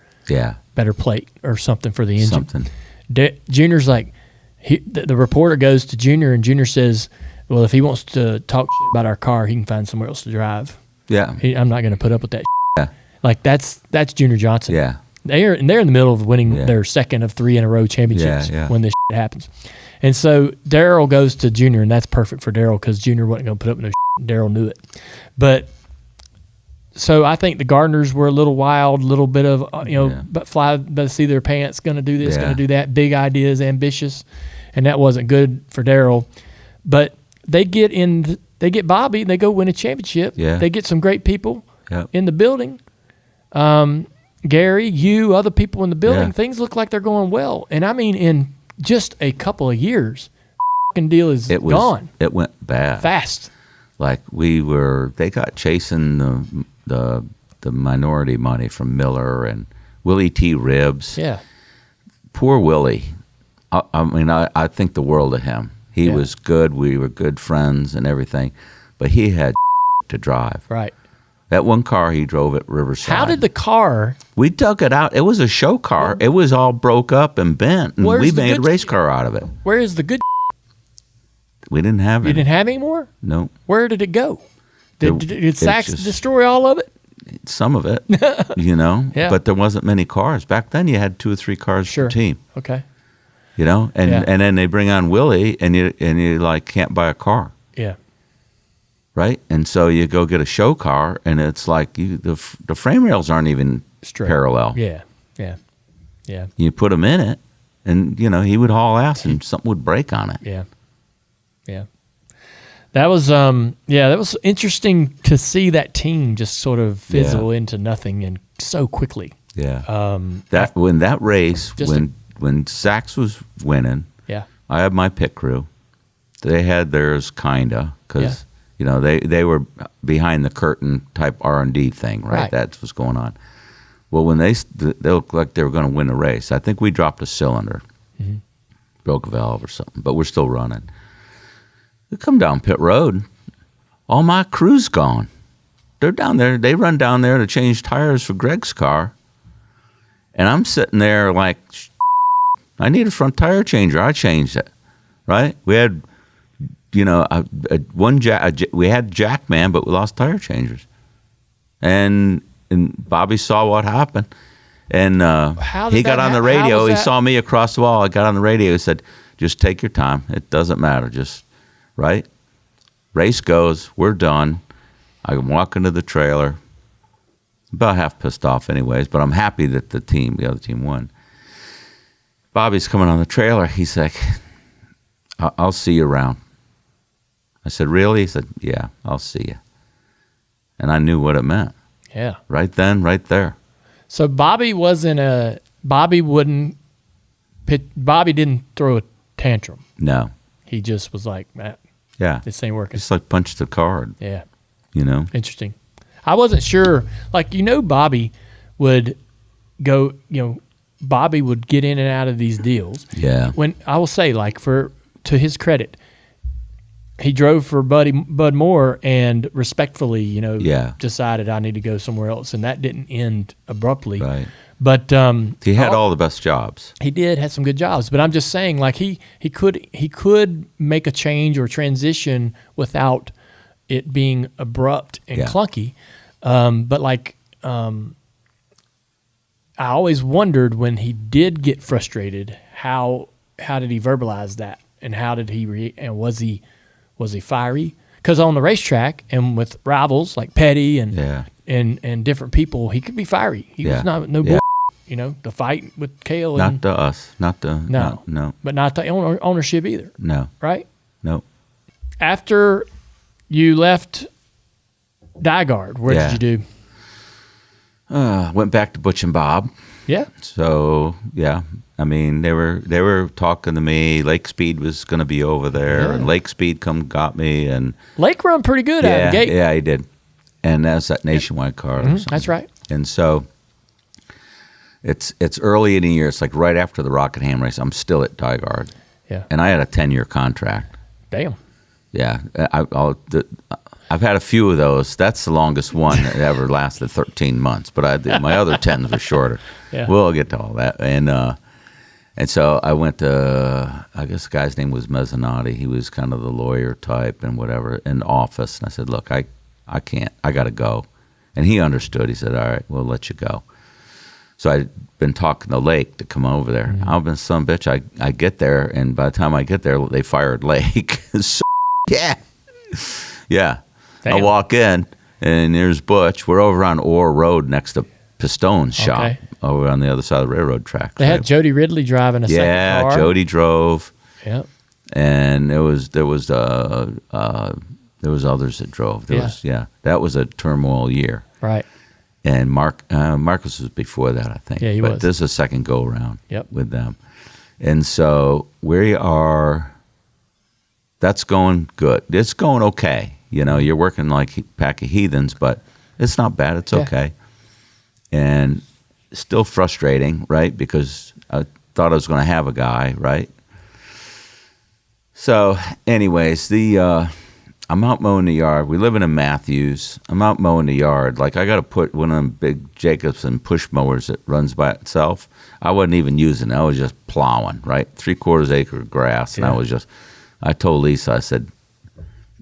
plate or something for the engine.
Something.
Junior's like, the reporter goes to Junior, and Junior says, well, if he wants to talk shit about our car, he can find somewhere else to drive.
Yeah.
I'm not going to put up with that shit.
Yeah.
Like, that's Junior Johnson.
Yeah.
They're in the middle of winning their second of 3 in a row championships when this shit happens. And so Darrell goes to Junior, and that's perfect for Darrell because Junior wasn't going to put up with no shit. Darrell knew it. But so I think the Gardners were a little wild, a little bit of, but fly by the seat of their pants, going to do this, going to do that, big ideas, ambitious. And that wasn't good for Darrell. But they get Bobby, and they go win a championship.
Yeah.
They get some great people in the building. Gary, other people in the building, things look like they're going well. And I mean, in just a couple of years, fucking deal is gone.
It went bad.
Fast.
Like they got chasing the minority money from Miller and Willie T. Ribbs.
Yeah.
Poor Willie. I mean, I think the world of him. He was good. We were good friends and everything, but he had to drive.
Right.
That one car he drove at Riverside.
How did the car?
We dug it out. It was a show car. It was all broke up and bent, and we made a race car out of it.
Where is the good?
We didn't have it.
You didn't have any more?
No.
Where did it go? Did Sachs destroy all of it?
Some of it, Yeah. But there wasn't many cars. Back then you had 2 or 3 cars per team.
Okay.
And then they bring on Willie, and you like can't buy a car.
Yeah.
Right? And so you go get a show car, and it's like the frame rails aren't even straight. Parallel.
Yeah. Yeah. Yeah.
You put him in it, and, he would haul ass, and something would break on it.
Yeah. Yeah. That was interesting to see that team just sort of fizzle into nothing and so quickly.
Yeah. When that race, when Sachs was winning, I had my pit crew. They had theirs kinda because they were behind the curtain type R&D thing, right? That's what's going on. Well, when they looked like they were going to win the race, I think we dropped a cylinder, broke a valve or something, but we're still running. We come down pit road, all my crew's gone. They're down there. They run down there to change tires for Greg's car, and I'm sitting there like, I need a front tire changer. I changed it, right? We had, we had Jackman, but we lost tire changers, and Bobby saw what happened, and he got on the radio. He saw me across the wall. I got on the radio. He said, "Just take your time. It doesn't matter. Just." Right? Race goes. We're done. I walk into the trailer. About half pissed off anyways, but I'm happy that the other team won. Bobby's coming on the trailer. He's like, I'll see you around. I said, really? He said, yeah, I'll see you. And I knew what it meant.
Yeah.
Right then, right there.
So Bobby didn't throw a tantrum.
No.
He just was like, Matt.
Yeah.
This ain't working.
Just like punched the card.
Yeah.
Interesting.
I wasn't sure. Like, Bobby would go, Bobby would get in and out of these deals.
Yeah.
When I will say, like, to his credit, he drove for Bud Moore and respectfully, decided I need to go somewhere else. And that didn't end abruptly.
Right.
But
he had all the best jobs.
He did, had some good jobs. But I'm just saying, like, he could make a change or transition without it being abrupt and clunky. But like, I always wondered when he did get frustrated, how did he verbalize that, and how did he and was he fiery? Because on the racetrack and with rivals like Petty and different people, he could be fiery. He was not bull. The fight with Cale.
Not to us. Not to
no. But not to ownership either.
No.
Right?
No.
After you left DiGard, where did you do?
Went back to Butch and Bob.
Yeah.
So I mean, they were talking to me. Lake Speed was going to be over there, and Lake Speed got me, and
Lake run pretty good out of the gate.
Yeah, he did, and that's that Nationwide car.
That's right.
And so it's early in the year. It's like right after the Rockingham race. I'm still at DiGard.
Yeah.
And I had a 10-year contract.
Damn.
Yeah. I've had a few of those. That's the longest one that ever lasted 13 months. But my other 10s were shorter.
Yeah.
We'll get to all that. And so I went to, I guess the guy's name was Mezzanotte. He was kind of the lawyer type and whatever in the office. And I said, look, I can't. I got to go. And he understood. He said, all right, we'll let you go. So I'd been talking to Lake to come over there.
Mm-hmm.
I've been some bitch. I get there, and by the time I get there, they fired Lake. So, yeah.
Damn.
I walk in, and there's Butch. We're over on Orr Road next to Pistone's shop, over on the other side of the railroad track.
They had Jody Ridley driving a second car.
Yeah, Jody drove.
Yep.
And there was others that drove. That was a turmoil year.
Right.
And Marcus was before that, I think.
Yeah, he
was.
But
this is a second go around with them. And so we are. That's going good. It's going okay. You're working like a pack of heathens, but it's not bad. It's okay. And still frustrating, right? Because I thought I was going to have a guy, right? So, anyways, I'm out mowing the yard. We live in Matthews. I'm out mowing the yard. Like, I got to put one of them big Jacobson push mowers that runs by itself. I wasn't even using it. I was just plowing, right? 3/4 acre of grass. And I told Lisa, I said,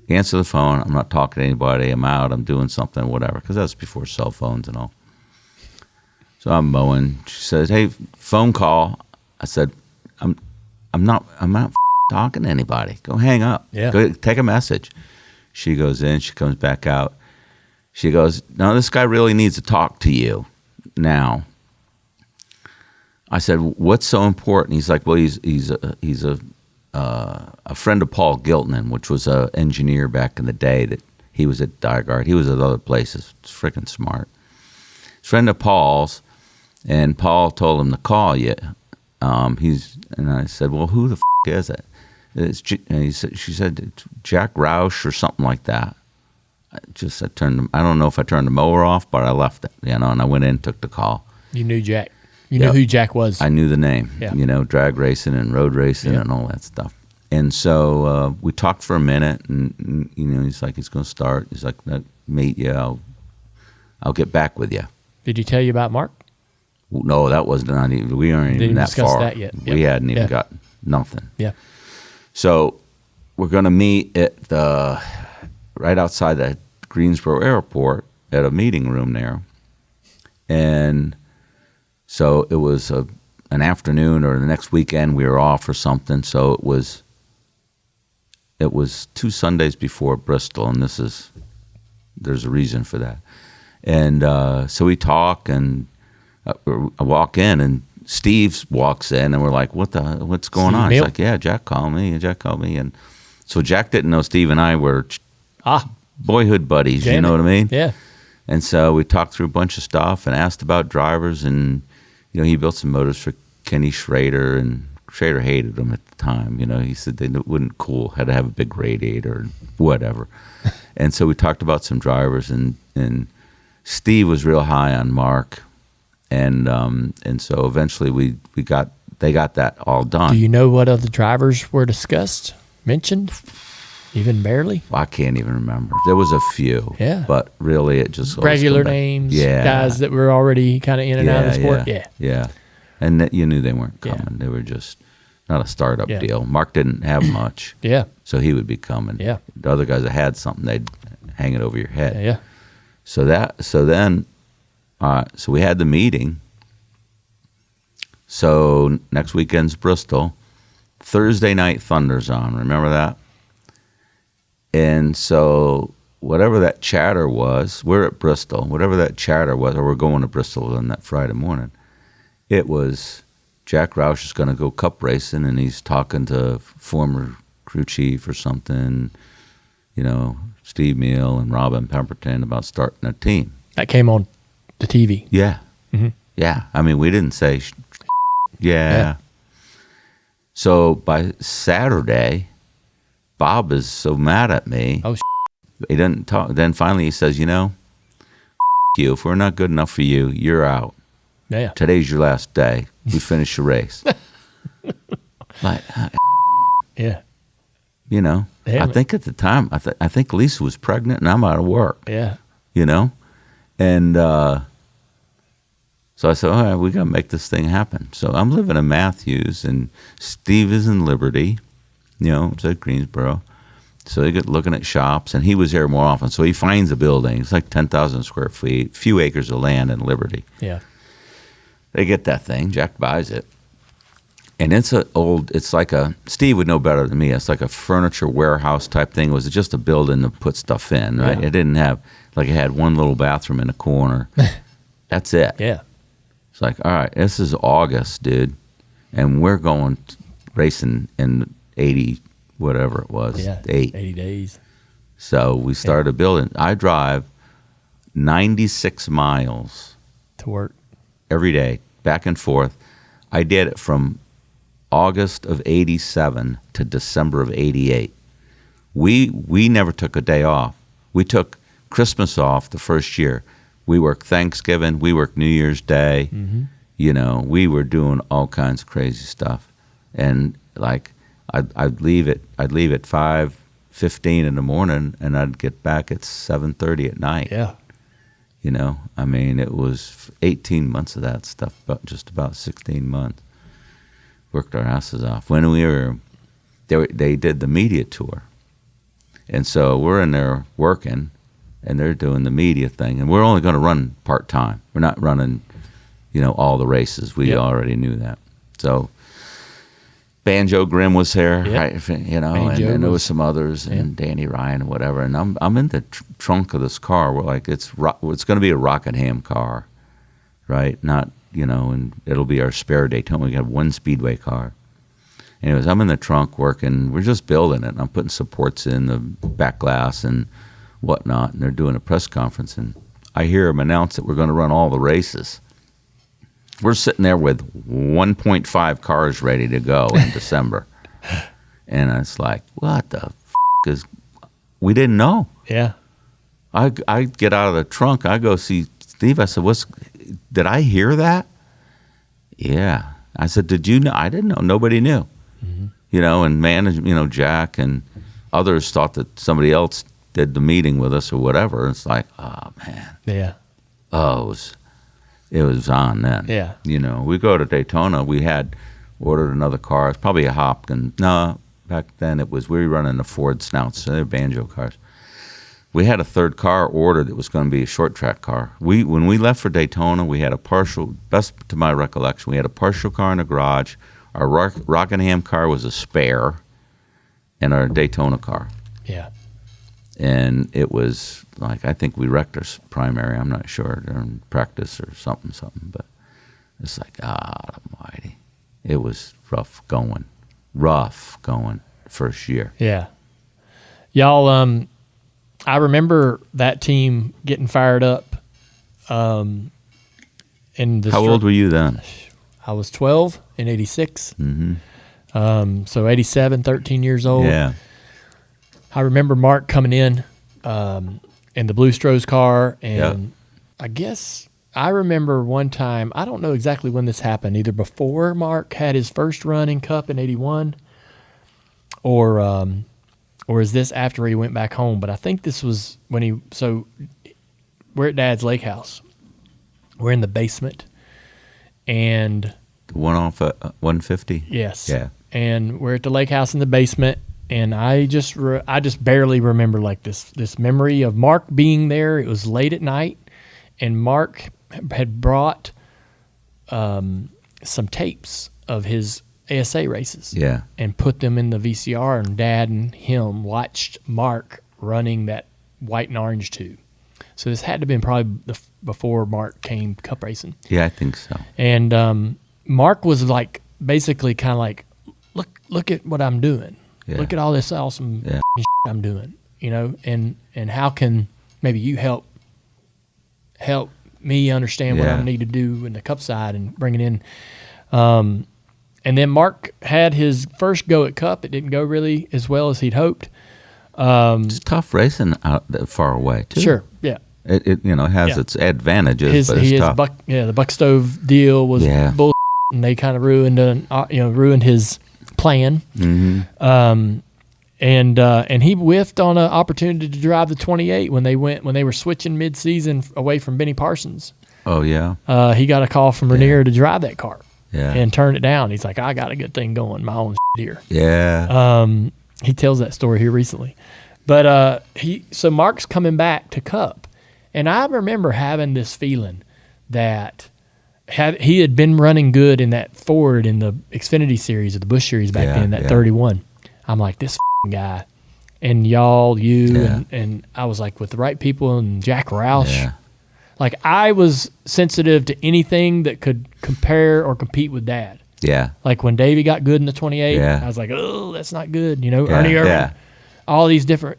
answer the phone. I'm not talking to anybody. I'm out. I'm doing something, whatever. Because that's before cell phones and all. So I'm mowing. She says, hey, phone call. I said, I'm not talking to anybody. Go hang up.
Yeah.
Go take a message. She goes in. She comes back out. She goes, no, this guy really needs to talk to you now. I said, what's so important? He's like, well, he's a friend of Paul Giltnan, which was an engineer back in the day. That he was at DiGard. He was at other places. It's freaking smart. Friend of Paul's, and Paul told him to call you. And I said, well, who the is it? She said it's Jack Roush or something like that. I don't know if I turned the mower off, but I left it, and I went in and took the call.
You knew Jack. You knew who Jack was.
I knew the name,
Yeah.
Drag racing and road racing and all that stuff. And so we talked for a minute, and he's like, he's going to start. He's like, mate, I'll get back with you.
Did he tell you about Mark?
No, that was not even. We weren't even that
discuss
far.
That yet.
We hadn't even got nothing.
Yeah.
So we're going to meet at right outside the Greensboro Airport at a meeting room there, and so it was an afternoon, or the next weekend we were off or something. So it was 2 Sundays before Bristol, and there's a reason for that. And so we talk, and I walk in, and Steve walks in, and we're like, what's going on? He's like, yeah, Jack called me. And so Jack didn't know Steve and I were boyhood buddies, you know what I mean?
Yeah. And
so we talked through a bunch of stuff and asked about drivers, and he built some motors for Kenny Schrader, and Schrader hated them at the time. He said they wouldn't cool, had to have a big radiator and whatever. And so we talked about some drivers, and Steve was real high on Mark, and so eventually they got that all done.
Do you know what other drivers were discussed, mentioned, even barely?
I can't even remember. There was a few, but really it just
regular names, guys that were already kind of in and out of the sport.
Yeah. And you knew they weren't coming. They were just not a startup deal. Mark didn't have much, so he would be coming.
Yeah,
the other guys that had something, they'd hang it over your head.
Yeah.
So we had the meeting. So next weekend's Bristol. Thursday night Thunder's on. Remember that? And so whatever that chatter was, we're at Bristol. Whatever that chatter was, or we're going to Bristol on that Friday morning, it was Jack Roush is going to go cup racing, and he's talking to former crew chief or something, Steve Meal and Robin Pemberton about starting a team.
That came on the TV.
Yeah.
Mm-hmm.
Yeah. I mean, we didn't say, yeah. So by Saturday, Bob is so mad at me.
Oh,
he doesn't talk. Then finally he says, you, if we're not good enough for you, you're out.
Yeah.
Today's your last day. We finish your race. Like,
yeah.
You know, I think at the time, I think Lisa was pregnant and I'm out of work.
Yeah.
You know? And so I said, all right, we got to make this thing happen. So I'm living in Matthews and Steve is in Liberty, you know, it's at Greensboro. So they get looking at shops and he was there more often. So he finds a building. It's like 10,000 square feet, few acres of land in Liberty.
Yeah.
They get that thing. Jack buys it. And it's like Steve would know better than me. It's like a furniture warehouse type thing. It was just a building to put stuff in, right?
Yeah.
It didn't have, like it had one little bathroom in the corner. That's it.
Yeah.
It's like, all right, this is August, dude. And we're going racing in 80, whatever it was,
80 days.
So we started building. I drive 96 miles
to work
every day, back and forth. I did it from August of 87 to December of 88. We never took a day off. We took Christmas off the first year. We worked Thanksgiving. We worked New Year's Day.
Mm-hmm.
You know, we were doing all kinds of crazy stuff. And like, I'd leave at 5:15 in the morning, and I'd get back at 7:30 at night.
Yeah.
You know, I mean, it was 18 months of that stuff, but just about 16 months. Worked our asses off. When we were, they did the media tour. And so we're in there working, and they're doing the media thing. And we're only going to run part-time. We're not running, you know, all the races. We already knew that. So Banjo Grimm was there, right? You know, and there was some others, and Danny Ryan and whatever. And I'm in the trunk of this car. We're like, it's going to be a Rockingham car, right? Not, you know, and it'll be our spare Daytona. We got one Speedway car. Anyways, I'm in the trunk working. We're just building it. And I'm putting supports in the back glass and whatnot. And they're doing a press conference, and I hear them announce that we're going to run all the races. We're sitting there with 1.5 cars ready to go in December. And it's like, what the is, we didn't know.
Yeah.
I get out of the trunk. I go see Steve. I said, did I hear that? Yeah. I said, did you know? I didn't know. Nobody knew. Mm-hmm. You know, and you know, Jack and others thought that somebody else did the meeting with us or whatever. It's like, oh, man.
Yeah.
Oh, it was on then.
Yeah.
You know, we go to Daytona. We had ordered another car. It's probably a Hopkins. No, back then we were running the Ford Snouts. So they're Banjo cars. We had a third car ordered that was going to be a short track car. When we left for Daytona, we had a partial, best to my recollection, we had a partial car in the garage. Our Rockingham car was a spare, and our Daytona car.
Yeah. And
it was like, I think we wrecked our primary. I'm not sure, during practice or something. But it's like, God almighty. It was rough going first year.
Yeah. Y'all, I remember that team getting fired up. How
old were you then?
I was 12 in 86.
Mm-hmm.
So 87, 13 years old.
Yeah.
I remember Mark coming in the Blue Stroh's car, and I guess I remember one time, I don't know exactly when this happened, either before Mark had his first run in Cup in 81, or is this after he went back home? But I think this was when we're at Dad's lake house. We're in the basement, and
the one off at 150?
Yes.
Yeah.
And we're at the lake house in the basement, and I just barely remember like this memory of Mark being there. It was late at night, and Mark had brought some tapes of his ASA races.
Yeah.
And put them in the VCR, and Dad and him watched Mark running that white and orange tube. So this had to have been probably before Mark came Cup racing.
Yeah, I think so.
And Mark was like basically kind of like, look at what I'm doing.
Yeah.
Look at all this awesome shit I'm doing, you know, and how can maybe you help me understand what I need to do in the Cup side and bring it in. And then Mark had his first go at Cup. It didn't go really as well as he'd hoped.
It's tough racing out that far away too.
Sure, yeah.
It has its advantages, but it's tough.
The buck stove deal was bull, and they kind of ruined his plan.
Mm-hmm.
And he whiffed on an opportunity to drive the 28 when they were switching mid-season away from Benny Parsons.
Oh yeah.
He got a call from Ranier to drive that car.
Yeah.
And turned it down. He's like, I got a good thing going, my own here.
Yeah.
He tells that story here recently. But so Mark's coming back to Cup. And I remember having this feeling that he had been running good in that Ford in the Xfinity series or the Busch series back then, that 31. I'm like, this guy. And and I was like, with the right people and Jack Roush.
Yeah.
Like, I was sensitive to anything that could compare or compete with Dad.
Yeah.
Like, when Davey got good in the 28,
Yeah.
I was like, oh, that's not good. You know,
Yeah,
Ernie Irvin,
yeah.
all these different,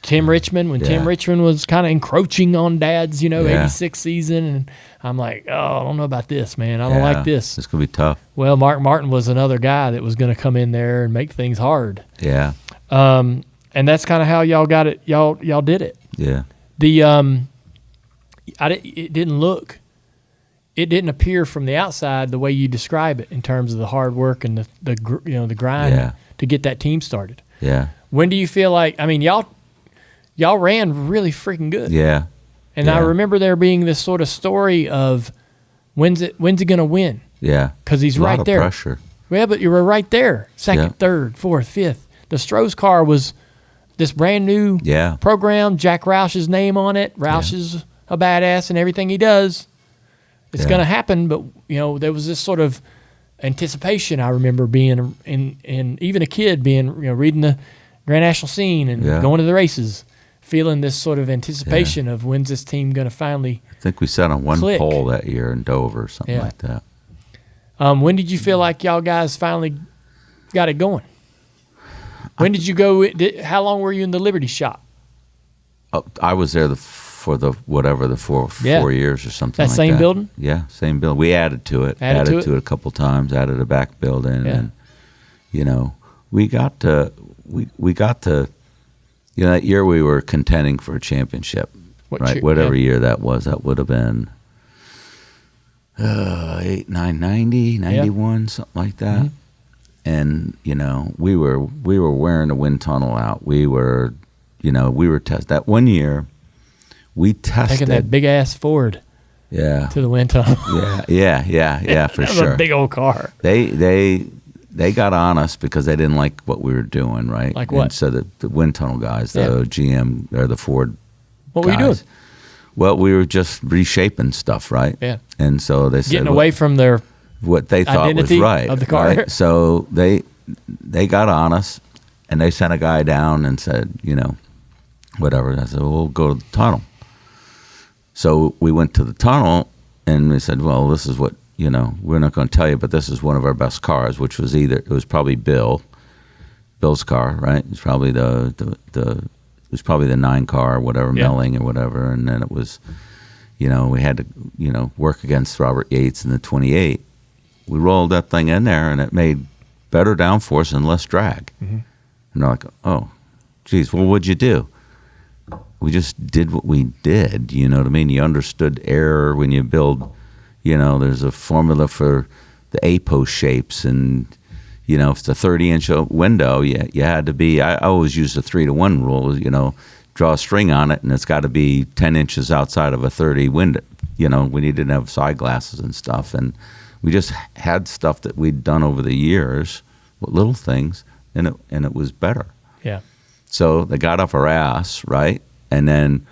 Tim Richmond, when Tim Richmond was kind of encroaching on Dad's, 86 season. And I'm like, oh, I don't know about this, man. I don't like this.
It's going to be tough.
Well, Mark Martin was another guy that was going to come in there and make things hard.
Yeah.
And that's kind of how y'all got it. Y'all did it.
Yeah.
It didn't appear from the outside the way you describe it in terms of the hard work and the grind to get that team started.
Yeah.
When do you feel like, I mean, y'all ran really freaking good.
Yeah.
And I remember there being this sort of story of when's it going to win?
Yeah.
Because he's
a
right
lot
there.
Of pressure.
Yeah, but you were right there. Second,
Yeah.
third, fourth, fifth. The Stroh's car was this brand new program, Jack Roush's name on it. Roush is a badass in everything he does. It's going to happen, but there was this sort of anticipation. I remember being in even a kid being reading the Grand National Scene and going to the races, feeling this sort of anticipation of when's this team going to finally.
I think we sat on one
click.
pole that year in Dover or something like that.
When did you feel like y'all guys finally got it going? When did you go? How long were you in the Liberty shop?
I was there for the 4 years or something
that
like
same
that.
building?
Yeah, same building. We added to it. Added to it a couple times. Added a back building, and we got to that year we were contending for a championship. Whatever year that was, that would have been 90, 91, something like that.
Mm-hmm.
And we were wearing the wind tunnel out. We were tested that one year. We tested
taking that big ass Ford.
Yeah.
To the wind tunnel.
Yeah, for
that was
sure.
a big old car.
They got on us because they didn't like what we were doing, right?
Like what?
And so the wind tunnel guys, the GM or the Ford
What were you doing?
Well, we were just reshaping stuff, right?
Yeah.
And so they said
Getting away from their
what they thought was
identity
right
of the car.
Right? So they got on us, and they sent a guy down and said, whatever. And I said, well, we'll go to the tunnel. So we went to the tunnel, and we said, well, this is what we're not going to tell you, but this is one of our best cars, which was it was probably Bill's car, right? It was probably the 9 car, whatever, Melling or whatever, and then it was, we had to, work against Robert Yates in the 28. We rolled that thing in there, and it made better downforce and less drag. Mm-hmm. And they're like, oh, geez, well, what'd you do? We just did what we did, you know what I mean? You understood error when you build, there's a formula for the A-post shapes, and, if it's a 30-inch window, you had to be, I always use the 3-to-1 rule, draw a string on it, and it's got to be 10 inches outside of a 30 window, when you didn't have side glasses and stuff. And we just had stuff that we'd done over the years, with little things, and it was better.
Yeah. So
they got off our ass, right? And then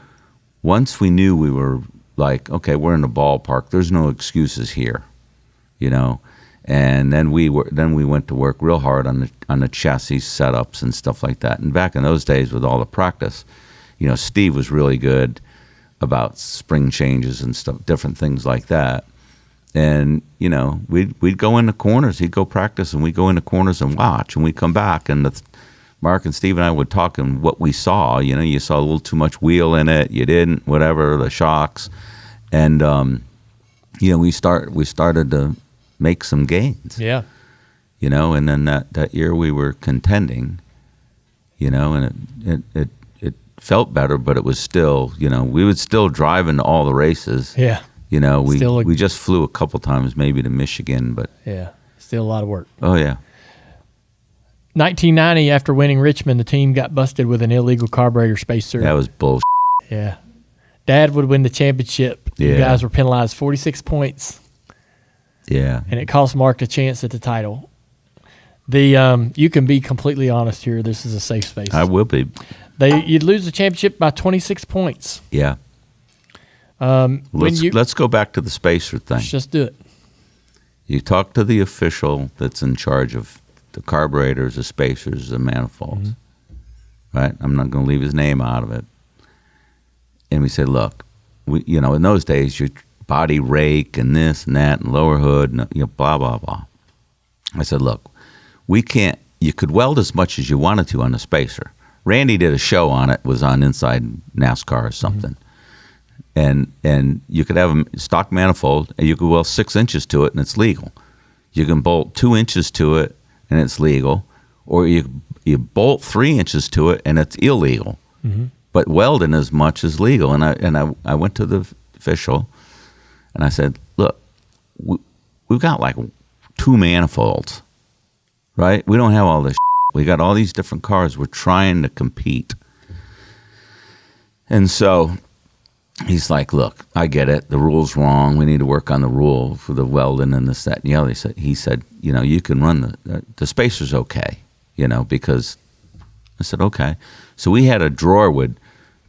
once we knew we were like, okay, we're in the ballpark, there's no excuses here, And then we went to work real hard on the chassis setups and stuff like that. And back in those days, with all the practice, Steve was really good about spring changes and stuff, different things like that. And we'd go in the corners. He'd go practice, and we'd go in the corners and watch. And we'd come back, and Mark and Steve and I would talk, and what we saw. You saw a little too much wheel in it. You didn't, whatever, the shocks, and we started to make some gains.
Yeah.
And then that year we were contending. And it felt better, but it was still, we would still drive into all the races.
Yeah.
We just flew a couple times maybe to Michigan, but
yeah, still a lot of work.
Oh yeah.
1990, after winning Richmond, the team got busted with an illegal carburetor spacer.
That was bullshit.
Yeah. Dad would win the championship.
Yeah.
You guys were penalized 46 points.
Yeah.
And it cost Mark a chance at the title. You can be completely honest here. This is a safe space.
I will be.
You'd lose the championship by 26 points.
Yeah. Let's go back to the spacer thing.
Let's just do it.
You talk to the official that's in charge of the carburetors, the spacers, the manifolds, right? I'm not going to leave his name out of it. And we say, look, in those days, your body rake and this and that and lower hood and blah, blah, blah. I said, look, we can't, you could weld as much as you wanted to on the spacer. Randy did a show on it, was on Inside NASCAR or something. And you could have a stock manifold and you could weld 6 inches to it and it's legal. You can bolt 2 inches to it and it's legal. Or you bolt 3 inches to it and it's illegal. But welding as much is legal. And I went to the official and I said, look, we've got like 2 manifolds, right? We don't have all this shit. We got all these different cars. We're trying to compete. And so he's like, look, I get it. The rule's wrong. We need to work on the rule for the welding and this, that, and the other. He said, you can run the spacer's okay, because I said, okay. So we had a drawer with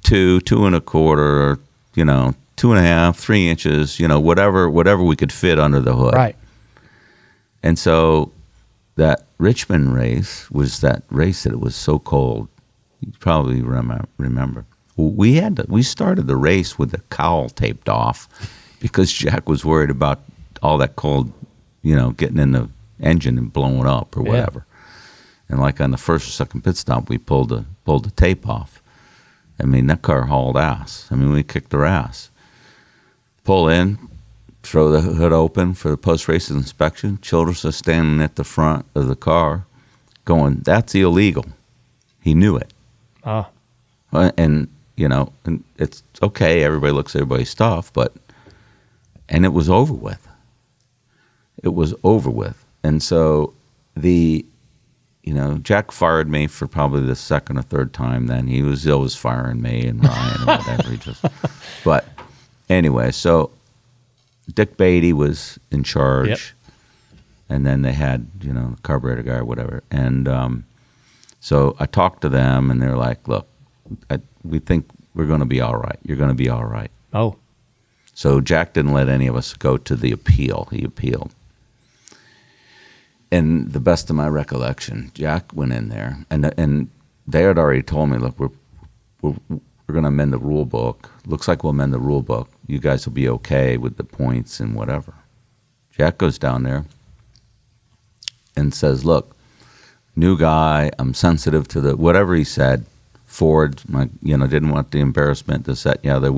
2, 2.25, 2.5, 3 inches, whatever we could fit under the hood.
Right.
And so that Richmond race was that race that it was so cold. You probably remember. We started the race with the cowl taped off because Jack was worried about all that cold, getting in the engine and blowing up or whatever. Yeah. And like on the first or second pit stop, we pulled the tape off. I mean, that car hauled ass. I mean, we kicked their ass. Pull in, throw the hood open for the post-race inspection. Childress is standing at the front of the car going, that's illegal. He knew it.
Ah.
And it's okay. Everybody looks at everybody's stuff, and it was over with. It was over with. And so Jack fired me for probably the second or third time then. He was always firing me and Ryan and whatever. But anyway, so Dick Beatty was in charge. Yep. And then they had, the carburetor guy or whatever. And so I talked to them, and they're like, look, we think we're going to be all right. You're going to be all right.
Oh.
So Jack didn't let any of us go to the appeal. He appealed. And the best of my recollection, Jack went in there, and they had already told me, look, we're going to amend the rule book. Looks like we'll amend the rule book. You guys will be okay with the points and whatever. Jack goes down there and says, look, new guy, I'm sensitive to whatever he said. Ford, didn't want the embarrassment, this, that, that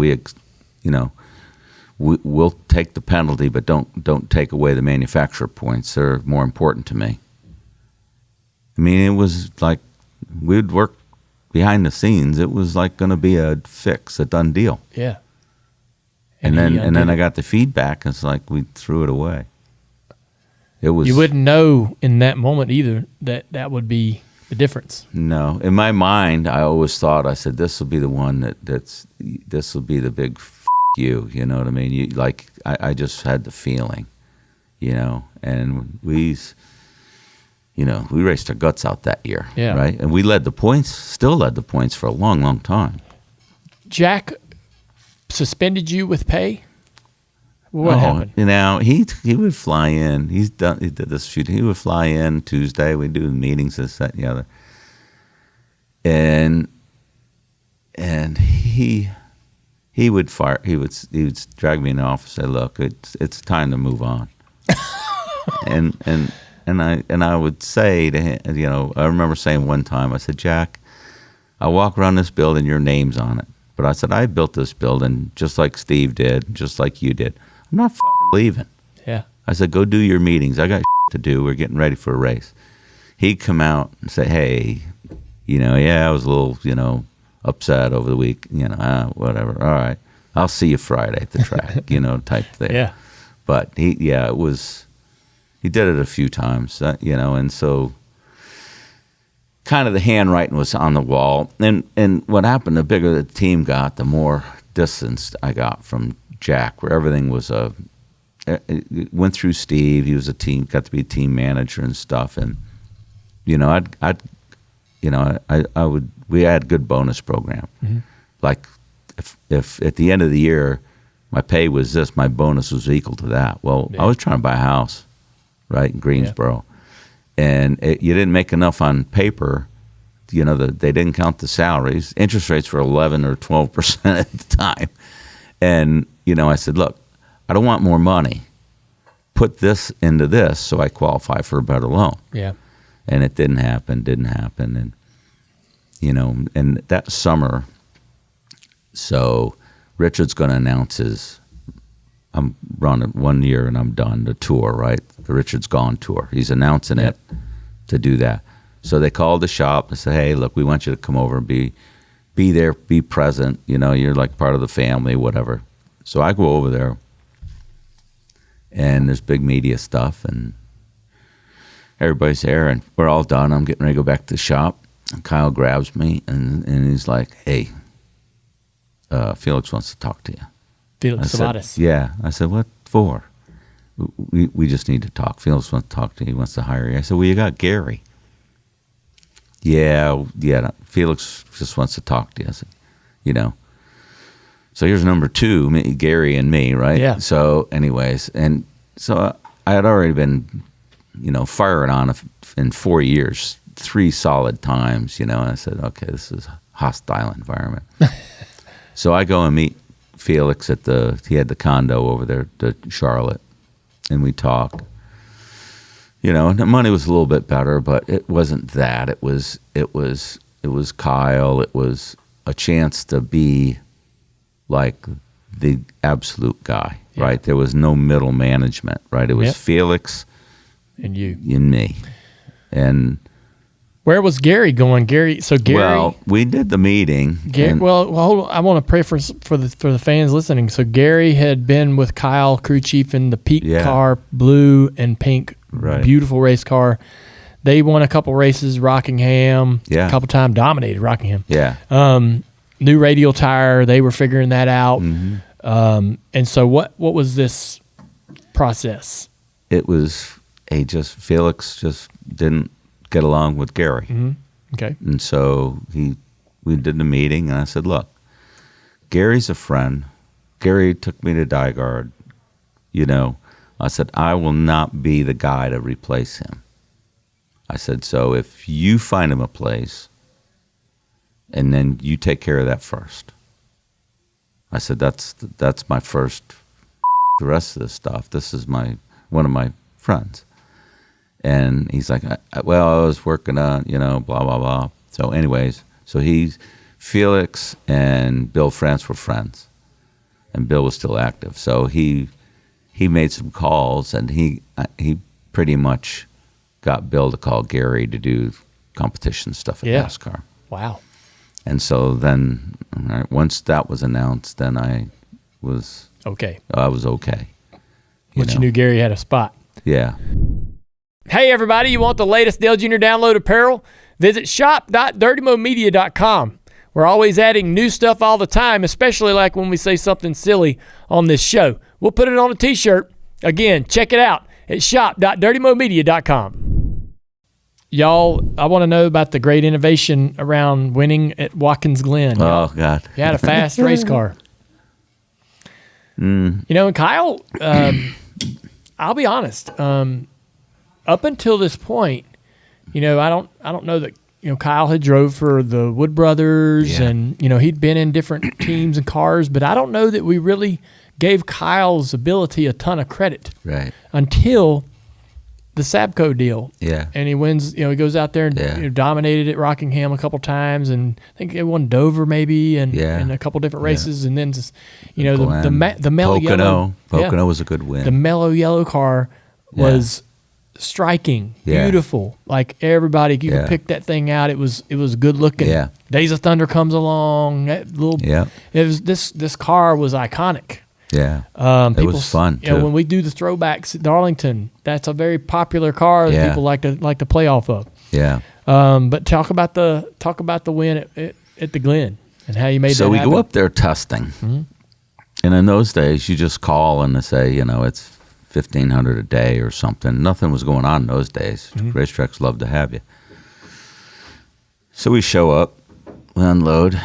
we'll take the penalty, but don't take away the manufacturer points. They're more important to me. I mean, it was like we'd work behind the scenes. It was like going to be a fix, a done deal.
Yeah.
And then I got the feedback. It's like we threw it away. It was.
You wouldn't know in that moment either that would be the difference.
No, in my mind, I always thought, I said, this will be the one this will be the big you. You know what I mean? I just had the feeling, and we raced our guts out that year.
Yeah.
Right. And we still led the points for a long, long time.
Jack suspended you with pay? What happened?
He would fly in. He did this shooting. He would fly in Tuesday. We'd do meetings, this, that, and the other. And he would fire. He would drag me in the office and say, "Look, it's time to move on." and I would say to him, I remember saying one time, I said, "Jack, I walk around this building, your name's on it." But I said, I built this building just like Steve did, just like you did. I'm not leaving.
Yeah.
I said, go do your meetings. I got to do. We're getting ready for a race. He'd come out and say, hey, I was a little, upset over the week, whatever. All right. I'll see you Friday at the track, type thing.
Yeah.
But he did it a few times, and so kind of the handwriting was on the wall. And what happened, the bigger the team got, the more distance I got from Jack, where everything was it went through Steve. He was got to be a team manager and stuff. And, we had a good bonus program. Mm-hmm. Like if at the end of the year, my pay was this, my bonus was equal to that. Well, I was trying to buy a house, right, in Greensboro. Yeah. And you didn't make enough on paper. They didn't count the salaries. Interest rates were 11 or 12% at the time. And, I said, look, I don't want more money. Put this into this so I qualify for a better loan. Yeah. And it didn't happen. And, and that summer, so Richard's going to announce I'm running 1 year and I'm done, the tour, right? The Richard's Gone tour. He's announcing it to do that. So they called the shop and said, hey, look, we want you to come over and be there, be present. You're like part of the family, whatever. So I go over there and there's big media stuff and everybody's there and we're all done. I'm getting ready to go back to the shop. And Kyle grabs me and he's like, hey, Felix wants to talk to you.
Felix Sebates.
Yeah. I said, what for? We just need to talk. Felix wants to talk to you. He wants to hire you. I said, well, you got Gary. Yeah. Felix just wants to talk to you. I said, So here's number two, Gary and me, right? Yeah. So anyways, and so I had already been, firing on in 4 years, 3 solid times, and I said, okay, this is a hostile environment. So I go and meet Felix he had the condo over there to Charlotte, and we talk. And the money was a little bit better, but it wasn't that. It was Kyle. It was a chance to be like the absolute guy, right? There was no middle management, right? It was Felix
and you
and me. And
where was Gary going? Gary.
Well, we did the meeting.
Hold on. I want to pray for the fans listening. So Gary had been with Kyle, crew chief, in the Peak car, blue and pink, beautiful race car. They won a couple races, Rockingham, a couple times, dominated Rockingham. Yeah. New radial tire. They were figuring that out. Mm-hmm. And so what was this process?
It was Felix just didn't get along with Gary.
Mm-hmm. Okay.
And so we did the meeting, and I said, look, Gary's a friend. Gary took me to DiGard. I said, I will not be the guy to replace him. I said, so if you find him a place, and then you take care of that first. I said, that's my first. The rest of this stuff, this is one of my friends. And he's like, I was working on, blah, blah, blah. So anyways, Felix and Bill France were friends. And Bill was still active. So he made some calls, and he pretty much got Bill to call Gary to do competition stuff at NASCAR.
Wow.
And so then, once that was announced, then I was
okay.
Once
you knew Gary had a spot.
Yeah.
Hey, everybody, you want the latest Dale Jr. download apparel? Visit shop.dirtymomedia.com. We're always adding new stuff all the time, especially like when we say something silly on this show. We'll put it on a t-shirt. Again, check it out at shop.dirtymomedia.com. Y'all, I want to know about the great innovation around winning at Watkins Glen.
Oh, God.
You had a fast race car. And Kyle, I'll be honest, up until this point, I don't know that, Kyle had drove for the Wood Brothers and, he'd been in different teams and cars, but I don't know that we really gave Kyle's ability a ton of credit.
Right.
Until the Sabco deal.
Yeah.
And he wins, he goes out there and dominated at Rockingham a couple times, and I think he won Dover maybe and a couple different races, and then just,
Glen,
the mellow yellow.
Pocono was a good win.
The mellow yellow car was striking, beautiful. Like everybody, you could pick that thing out. It was good looking. Yeah. Days of Thunder comes along. That little. Yeah. It was this car was iconic.
Yeah. It was fun too.
When we do the throwbacks at Darlington, that's a very popular car that people like to play off of.
Yeah.
But talk about the win at the Glen and how you made
so
that
we
happen.
go up there testing. Mm-hmm. And in those days, you just call and they say, it's $1,500 a day or something. Nothing was going on in those days. Mm-hmm. Racetracks love to have you. So we show up, we unload.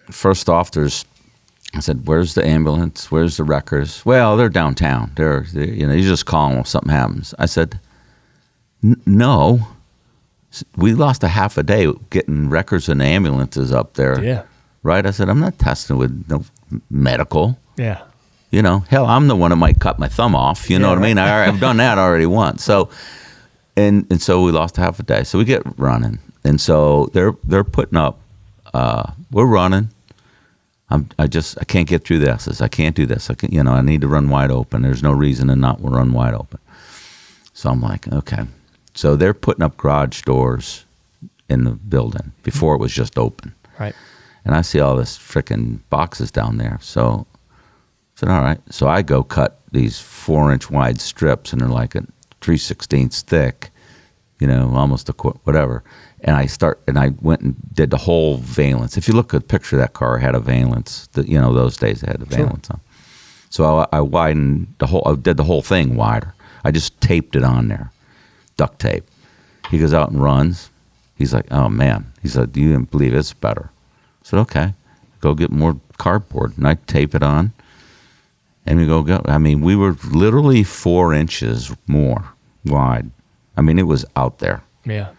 First off, I said, where's the ambulance? Where's the wreckers? Well, they're downtown. They're you just call them if something happens. I said, no. We lost a half a day getting wreckers and ambulances up there.
Yeah.
Right? I said, I'm not testing with no medical.
Yeah.
Hell, I'm the one that might cut my thumb off. You know what I mean? I've done that already once. So, and so we lost half a day. So we get running. And so they're putting up, we're running. I can't get through this. I can't do this. I need to run wide open. There's no reason to not run wide open. So I'm like, okay. So they're putting up garage doors in the building before it was just open.
Right.
And I see all this freaking boxes down there. So I said, all right. So I go cut these 4-inch wide strips, and they're like a 3/16 thick, almost a quarter, whatever. And I went and did the whole valence. If you look at the picture of that car, it had a valence. Those days it had a valence on. So I widened I did the whole thing wider. I just taped it on there, duct tape. He goes out and runs. He's like, oh man. He said, you didn't believe it's better. I said, okay, go get more cardboard. And I tape it on. And we go. I mean, we were literally 4 inches more wide. I mean, it was out there.
Yeah.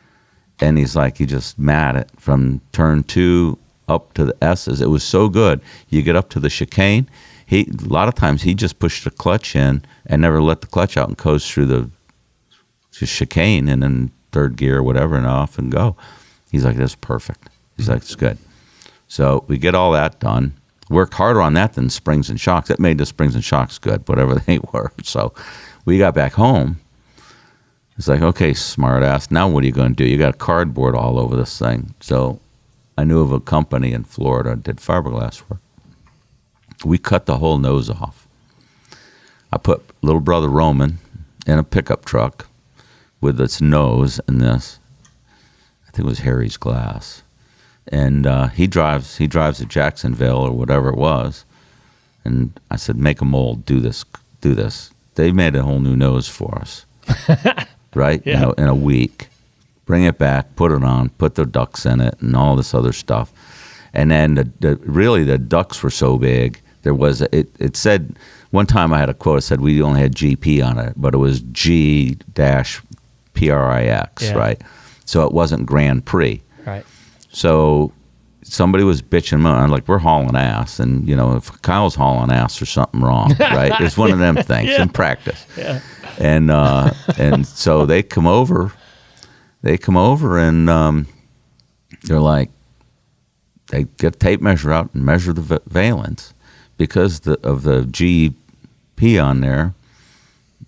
And he's like, he just mad it from turn 2 up to the S's. It was so good. You get up to the chicane. A lot of times he just pushed the clutch in and never let the clutch out and coast through the chicane and then third gear or whatever and off and go. He's like, that's perfect. He's like, it's good. So we get all that done. Worked harder on that than springs and shocks. That made the springs and shocks good, whatever they were. So we got back home. It's like, okay, smart ass. Now what are you going to do? You got cardboard all over this thing. So I knew of a company in Florida that did fiberglass work. We cut the whole nose off. I put little brother Roman in a pickup truck with its nose and this. I think it was Harry's glass. And he drives to Jacksonville or whatever it was. And I said, make a mold, do this. They made a whole new nose for us. Right?
Yeah.
In a week. Bring it back, put it on, put the ducks in it and all this other stuff. And then the ducts were so big. There was it said one time I had a quote. It said we only had GP on it, but it was G-PRIX, right? So it wasn't Grand Prix.
Right.
So somebody was bitching. I'm like, we're hauling ass, and if Kyle's hauling ass, there's something wrong, right? It's one of them things in practice.
Yeah.
And so they come over, and they're like, they get a tape measure out and measure the valence. Because of the GP on there,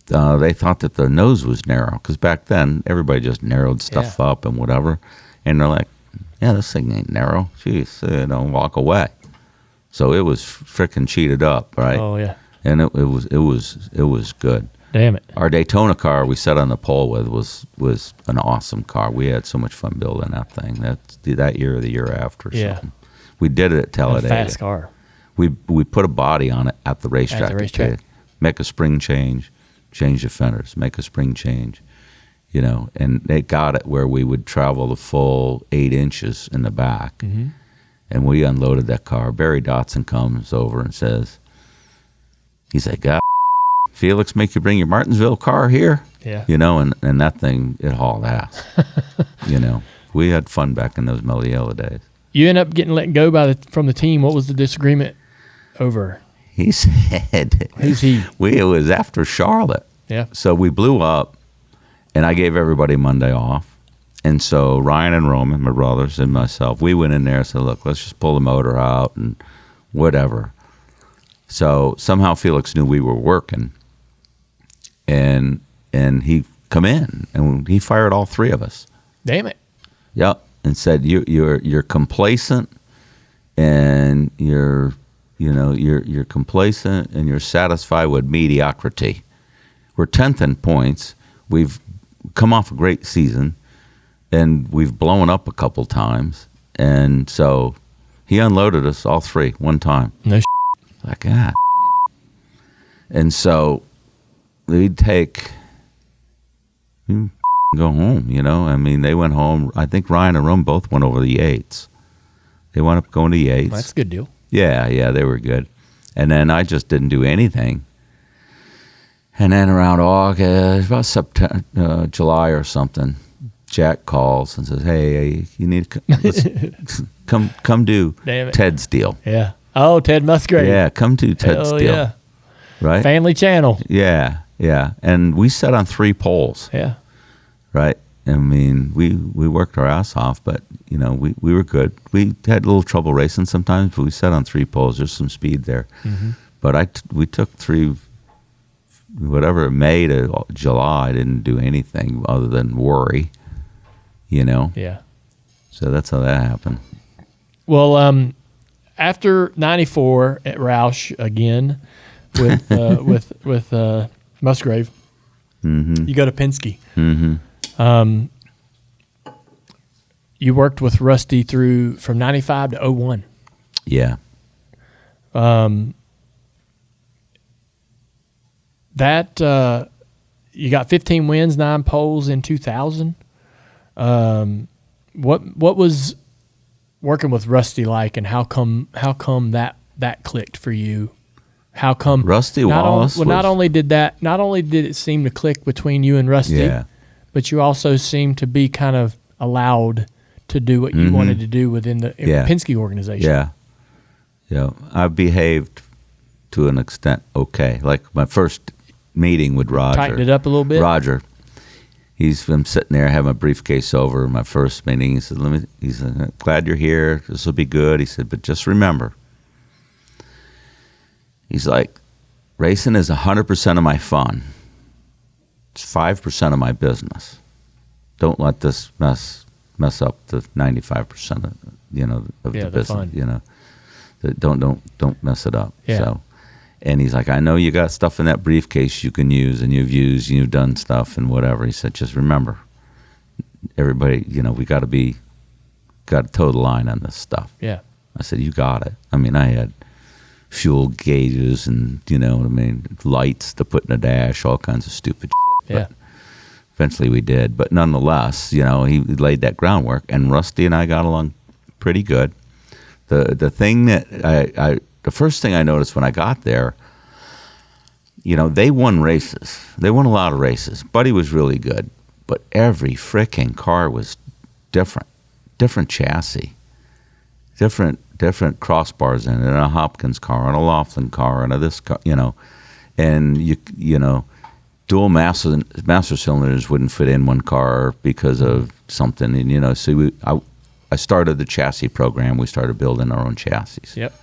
they thought that the nose was narrow. Because back then, everybody just narrowed stuff up and whatever. And they're like, yeah, this thing ain't narrow. Jeez, walk away. So it was freaking cheated up, right?
Oh, yeah.
And it was good.
Damn it.
Our Daytona car we sat on the pole with was an awesome car. We had so much fun building that thing. That year or the year after.
Yeah.
Something. We did it at Talladega.
A fast car.
We put a body on it at the racetrack. Make a spring change the fenders, make a spring change, and they got it where we would travel the full 8 inches in the back. Mm-hmm. And we unloaded that car. Barry Dotson comes over and says, he's like, God, Felix make you bring your Martinsville car here?
Yeah.
And that thing, it hauled ass. We had fun back in those Meliella days.
You end up getting let go from the team. What was the disagreement over?
He said,
who's he?
It was after Charlotte.
Yeah.
So we blew up, and I gave everybody Monday off. And so Ryan and Roman, my brothers, and myself, we went in there and said, look, let's just pull the motor out and whatever. So somehow Felix knew we were working, and he come in, and he fired all 3 of us.
Damn it.
Yep. And said, you're complacent, and you're complacent, and you're satisfied with mediocrity. We're 10th in points. We've come off a great season, and we've blown up a couple times. And so he unloaded us all three one time.
No
Like, ah. And so we'd go home, you know. I mean, they went home. I think Ryan and Rum both went over the Yates. They wound up going to Yates.
That's a good deal.
Yeah, they were good. And then I just didn't do anything. And then around August, about September, July or something, Jack calls and says, "Hey, you need to come do Ted's deal."
Yeah. Oh, Ted Musgrave.
Yeah, come do Ted's deal.
Yeah.
Right.
Family channel.
Yeah. And we sat on 3 poles.
Yeah.
Right. I mean, we worked our ass off, but you know, we were good. We had a little trouble racing sometimes, but we sat on 3 poles. There's some speed there. Mm-hmm. But we took 3. Whatever, May to July, I didn't do anything other than worry, you know?
Yeah.
So that's how that happened.
Well, after 94 at Roush again with Musgrave,
Mm-hmm.
you go to Penske.
Mm-hmm.
You worked with Rusty from 95 to 01.
Yeah.
That you got 15 wins, 9 poles in 2000. What was working with Rusty like, and how come that clicked for you? How come
Rusty Wallace?
Not only did it seem to click between you and Rusty,
yeah.
but you also seemed to be kind of allowed to do what you wanted to do within the Penske organization.
Yeah. Yeah. I behaved to an extent okay. Like my first meeting with Roger.
Tightened it up a little bit?
Roger. I'm sitting there, having a briefcase over my first meeting. He said, "Glad you're here. This will be good." He said, "But just remember," he's like, "racing is 100% of my fun. It's 5% of my business. Don't let this mess up the 95% of the business.
Fun.
You know, don't mess it up."
Yeah.
So, and he's like, "I know you got stuff in that briefcase you can use, and you've used, and you've done stuff and whatever." He said, "Just remember, everybody, we got to toe the line on this stuff."
Yeah.
I said, "You got it." I mean, I had fuel gauges and, lights to put in a dash, all kinds of stupid shit.
Yeah.
But eventually we did. But nonetheless, he laid that groundwork, and Rusty and I got along pretty good. The thing that the first thing I noticed when I got there, they won races. They won a lot of races. Buddy was really good, but every fricking car was different chassis, different crossbars in it, and a Hopkins car, and a Laughlin car, and a this car, and dual master cylinders wouldn't fit in one car because of something, and so I started the chassis program. We started building our own chassis.
Yep.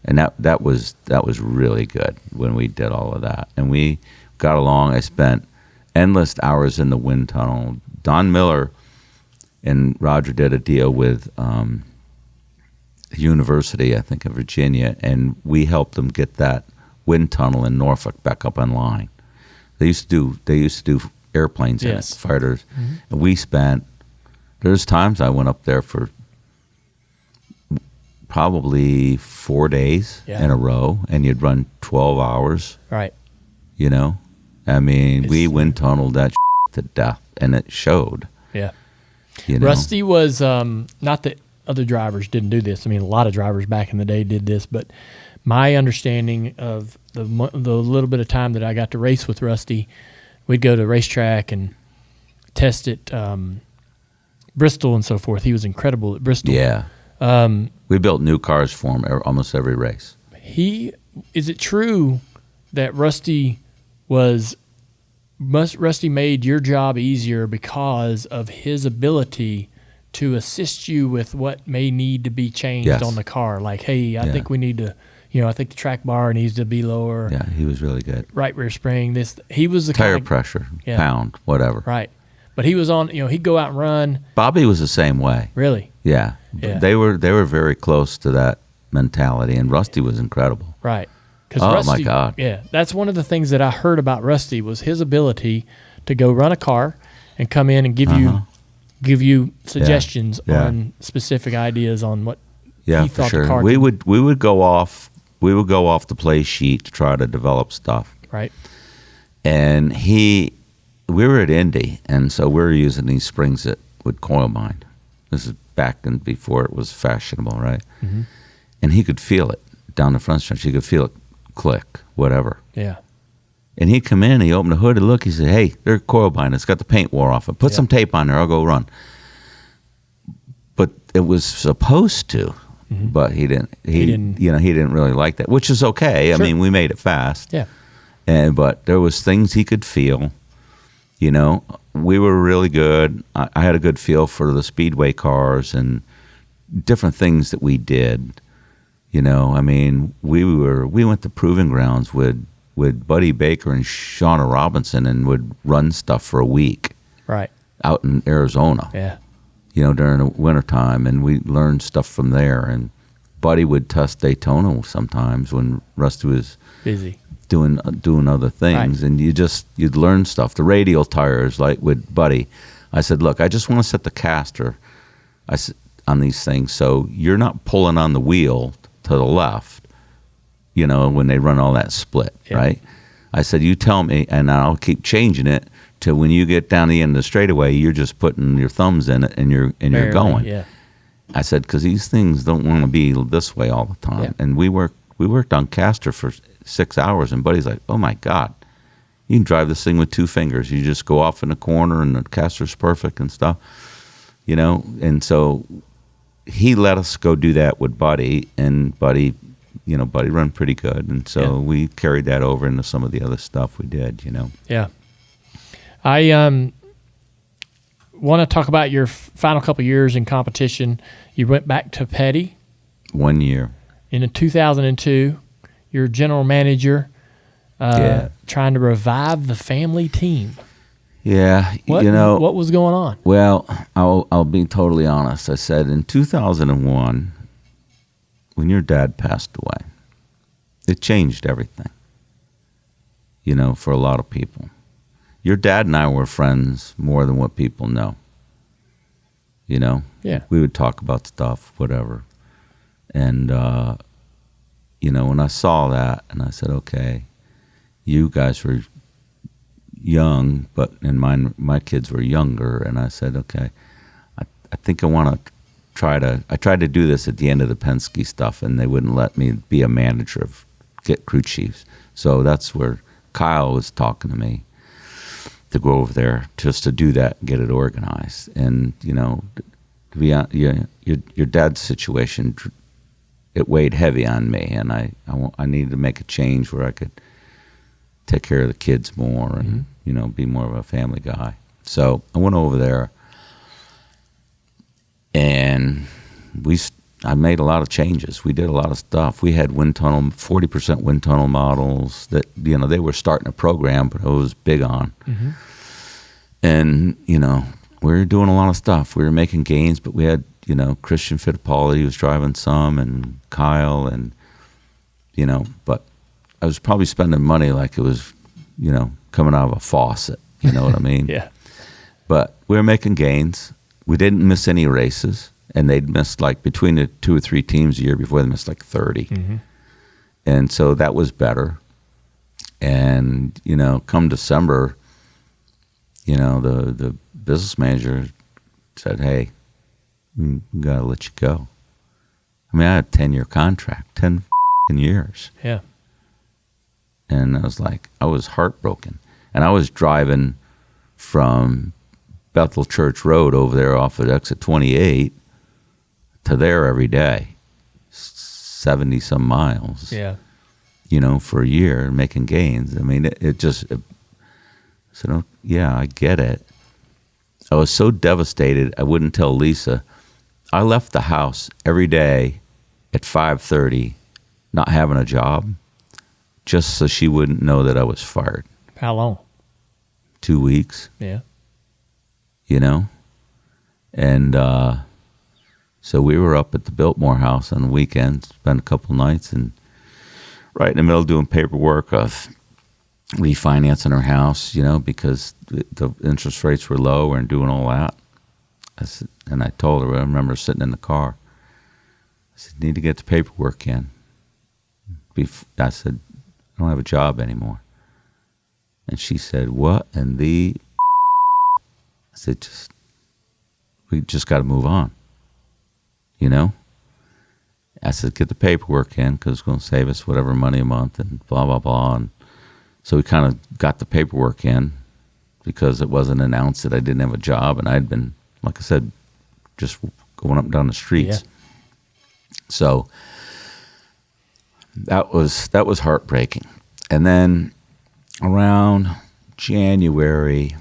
And that was really good when we did all of that. And we got along. I spent endless hours in the wind tunnel. Don Miller and Roger did a deal with University, I think, of Virginia, and we helped them get that wind tunnel in Norfolk back up online. They used to do airplanes in it, fighters. Mm-hmm. And there's times I went up there for probably 4 days in a row, and you'd run 12 hours.
Right.
I mean, we wind tunneled that to death, and it showed.
Yeah. Rusty was, not that other drivers didn't do this. I mean, a lot of drivers back in the day did this, but my understanding of the little bit of time that I got to race with Rusty, we'd go to racetrack and test at Bristol and so forth. He was incredible at Bristol. Yeah.
We built new cars for him almost every race.
Is it true that Rusty made your job easier because of his ability to assist you with what may need to be changed on the car? Like, hey, I think we need to, I think the track bar needs to be lower.
Yeah, he was really good.
Right rear spring. He was the
tire pressure, pound, whatever.
Right. But he was on, he'd go out and run.
Bobby was the same way.
Really?
Yeah. They were very close to that mentality, and Rusty was incredible.
Right.
Rusty, my God.
Yeah. That's one of the things that I heard about Rusty was his ability to go run a car and come in and give you give you suggestions
Yeah.
on specific ideas on what
Yeah,
he
for
thought the
sure.
car
We
could,
would go off the play sheet to try to develop stuff.
right?
And we were at Indy, and so we were using these springs that would coil bind. This is back before it was fashionable, right?
Mm-hmm.
And he could feel it down the front stretch. He could feel it click, whatever.
Yeah.
And he'd come in, he opened the hood and look, he said, "Hey, they're coil bind. It's got the paint wore off it. Put some tape on there, I'll go run." But it was supposed to, but he didn't. He didn't really like that, which is okay.
Sure.
I mean, we made it fast.
Yeah.
But there was things he could feel. We were really good. I had a good feel for the speedway cars and different things that we did. I mean, we went to proving grounds with Buddy Baker and Shauna Robinson and would run stuff for a week.
Right.
Out in Arizona.
Yeah.
During the wintertime, and we learned stuff from there. And Buddy would test Daytona sometimes when Rusty was
busy
doing other things,
right.
And you'd learn stuff. The radial tires, like with Buddy, I said, "Look, I just want to set the caster on these things, so you're not pulling on the wheel to the left, when they run all that split, right?" I said, "You tell me, and I'll keep changing it to when you get down the end of the straightaway, you're just putting your thumbs in it and you're going."
Yeah.
I said, because these things don't want to be this way all the time.
Yeah.
And we worked on caster for 6 hours, and Buddy's like, "Oh my God, you can drive this thing with 2 fingers. You just go off in the corner and the caster's perfect and stuff." And so he let us go do that with Buddy, and Buddy run pretty good. And so we carried that over into some of the other stuff we did,
Yeah. I want to talk about your final couple years in competition. You went back to Petty.
1 year.
In 2002, you're general manager, trying to revive the family team.
Yeah,
what was going on?
Well, I'll be totally honest. I said in 2001, when your dad passed away, it changed everything. For a lot of people. Your dad and I were friends more than what people know.
Yeah.
We would talk about stuff, whatever. And, when I saw that, and I said, okay, you guys were young, and my kids were younger, and I said, okay, I think I want to I tried to do this at the end of the Penske stuff, and they wouldn't let me be a manager get crew chiefs. So that's where Kyle was talking to me to go over there just to do that and get it organized. And, to be honest, your dad's situation, it weighed heavy on me, and I needed to make a change where I could take care of the kids more and, be more of a family guy. So I went over there, and I made a lot of changes. We did a lot of stuff. We had 40% wind tunnel models that, they were starting a program, but I was big on. Mm-hmm. And, we were doing a lot of stuff. We were making gains, but we had, Christian Fittipaldi was driving some, and Kyle, and, but I was probably spending money like it was, coming out of a faucet. You know what I mean?
Yeah.
But we were making gains. We didn't miss any races, and they'd missed between the 2 or 3 teams a year before they missed 30. Mm-hmm. And so that was better. And, come December, the business manager said, "Hey, we got to let you go." I mean, I had a 10-year contract, 10 years.
Yeah.
And I was heartbroken. And I was driving from Bethel Church Road over there off of exit 28 to there every day, 70 some miles.
Yeah.
For a year, making gains. I mean, so yeah, I get it. I was so devastated, I wouldn't tell Lisa. I left the house every day at 5:30, not having a job, just so she wouldn't know that I was fired.
How long?
2 weeks.
Yeah.
And so we were up at the Biltmore house on the weekend, spent a couple nights, and right in the middle doing paperwork of refinancing our house, because the interest rates were low and doing all that. I said, and I told her, I remember sitting in the car. I said, need to get the paperwork in. I said, I don't have a job anymore. And she said, what? And I said, we just got to move on. You know? I said, get the paperwork in because it's going to save us whatever money a month and blah, blah, blah. And so we kind of got the paperwork in because it wasn't announced that I didn't have a job. And I'd been, like I said, just going up and down the streets. Yeah. So that was heartbreaking. And then around January,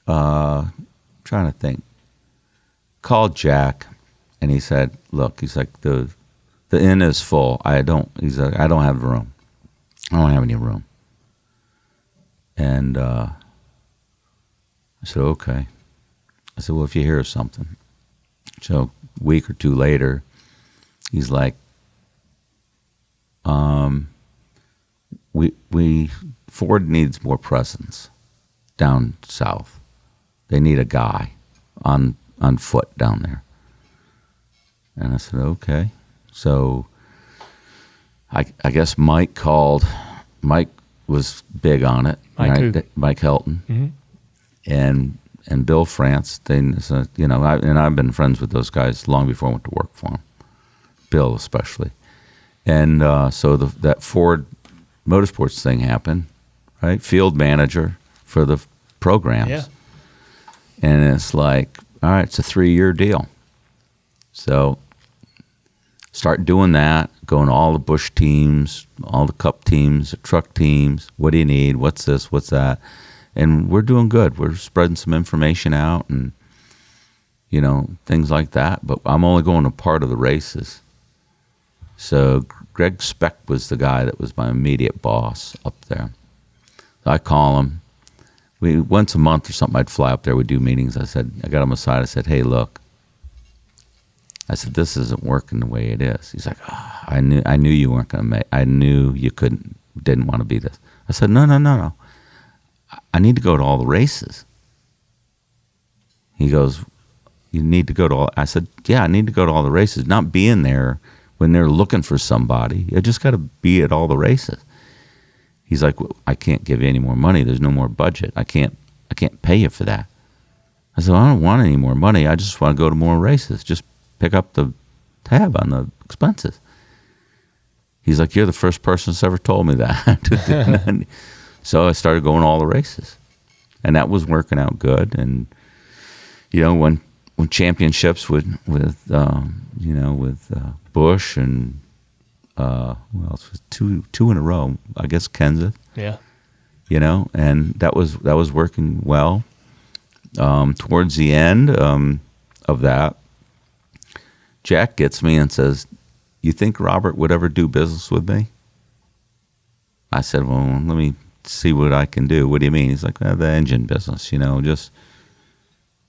trying to think, called Jack, and he said, "Look," he's like, the inn is full. He's like, I don't have room. I don't have any room. And I said, okay. I said, well, if you hear something. So a week or two later, he's like, Ford needs more presence down south. They need a guy on foot down there. And I said, okay. So I guess Mike called. Mike was big on it. Mike Helton. Mm-hmm. And Bill France. I've been friends with those guys long before I went to work for them. Bill especially. And so that Ford Motorsports thing happened, right? Field manager for the programs.
Yeah.
And it's like, all right, it's a 3-year deal. So start doing that, going to all the Busch teams, all the Cup teams, the truck teams. What do you need? What's this? What's that? And we're doing good. We're spreading some information out and, things like that. But I'm only going to part of the races. So Greg Speck was the guy that was my immediate boss up there. I call him. Once a month or something, I'd fly up there. We'd do meetings. I got him aside. I said, hey, look. I said, this isn't working the way it is. He's like, I knew you weren't going to make. I knew you didn't want to be this. I said, no. I need to go to all the races. He goes, you need to go to all. I said, yeah, I need to go to all the races. Not being there when they're looking for somebody. I just got to be at all the races. He's like, well, I can't give you any more money. There's no more budget. I can't pay you for that. I said, well, I don't want any more money. I just want to go to more races. Just pick up the tab on the expenses. He's like, you're the first person that's ever told me that. So I started going to all the races, and that was working out good. And when championships with Busch and who else was two in a row? I guess Kenseth.
Yeah.
And that was working well. Towards the end of that, Jack gets me and says, you think Robert would ever do business with me? I said, well, let me see what I can do. What do you mean? He's like, the engine business, just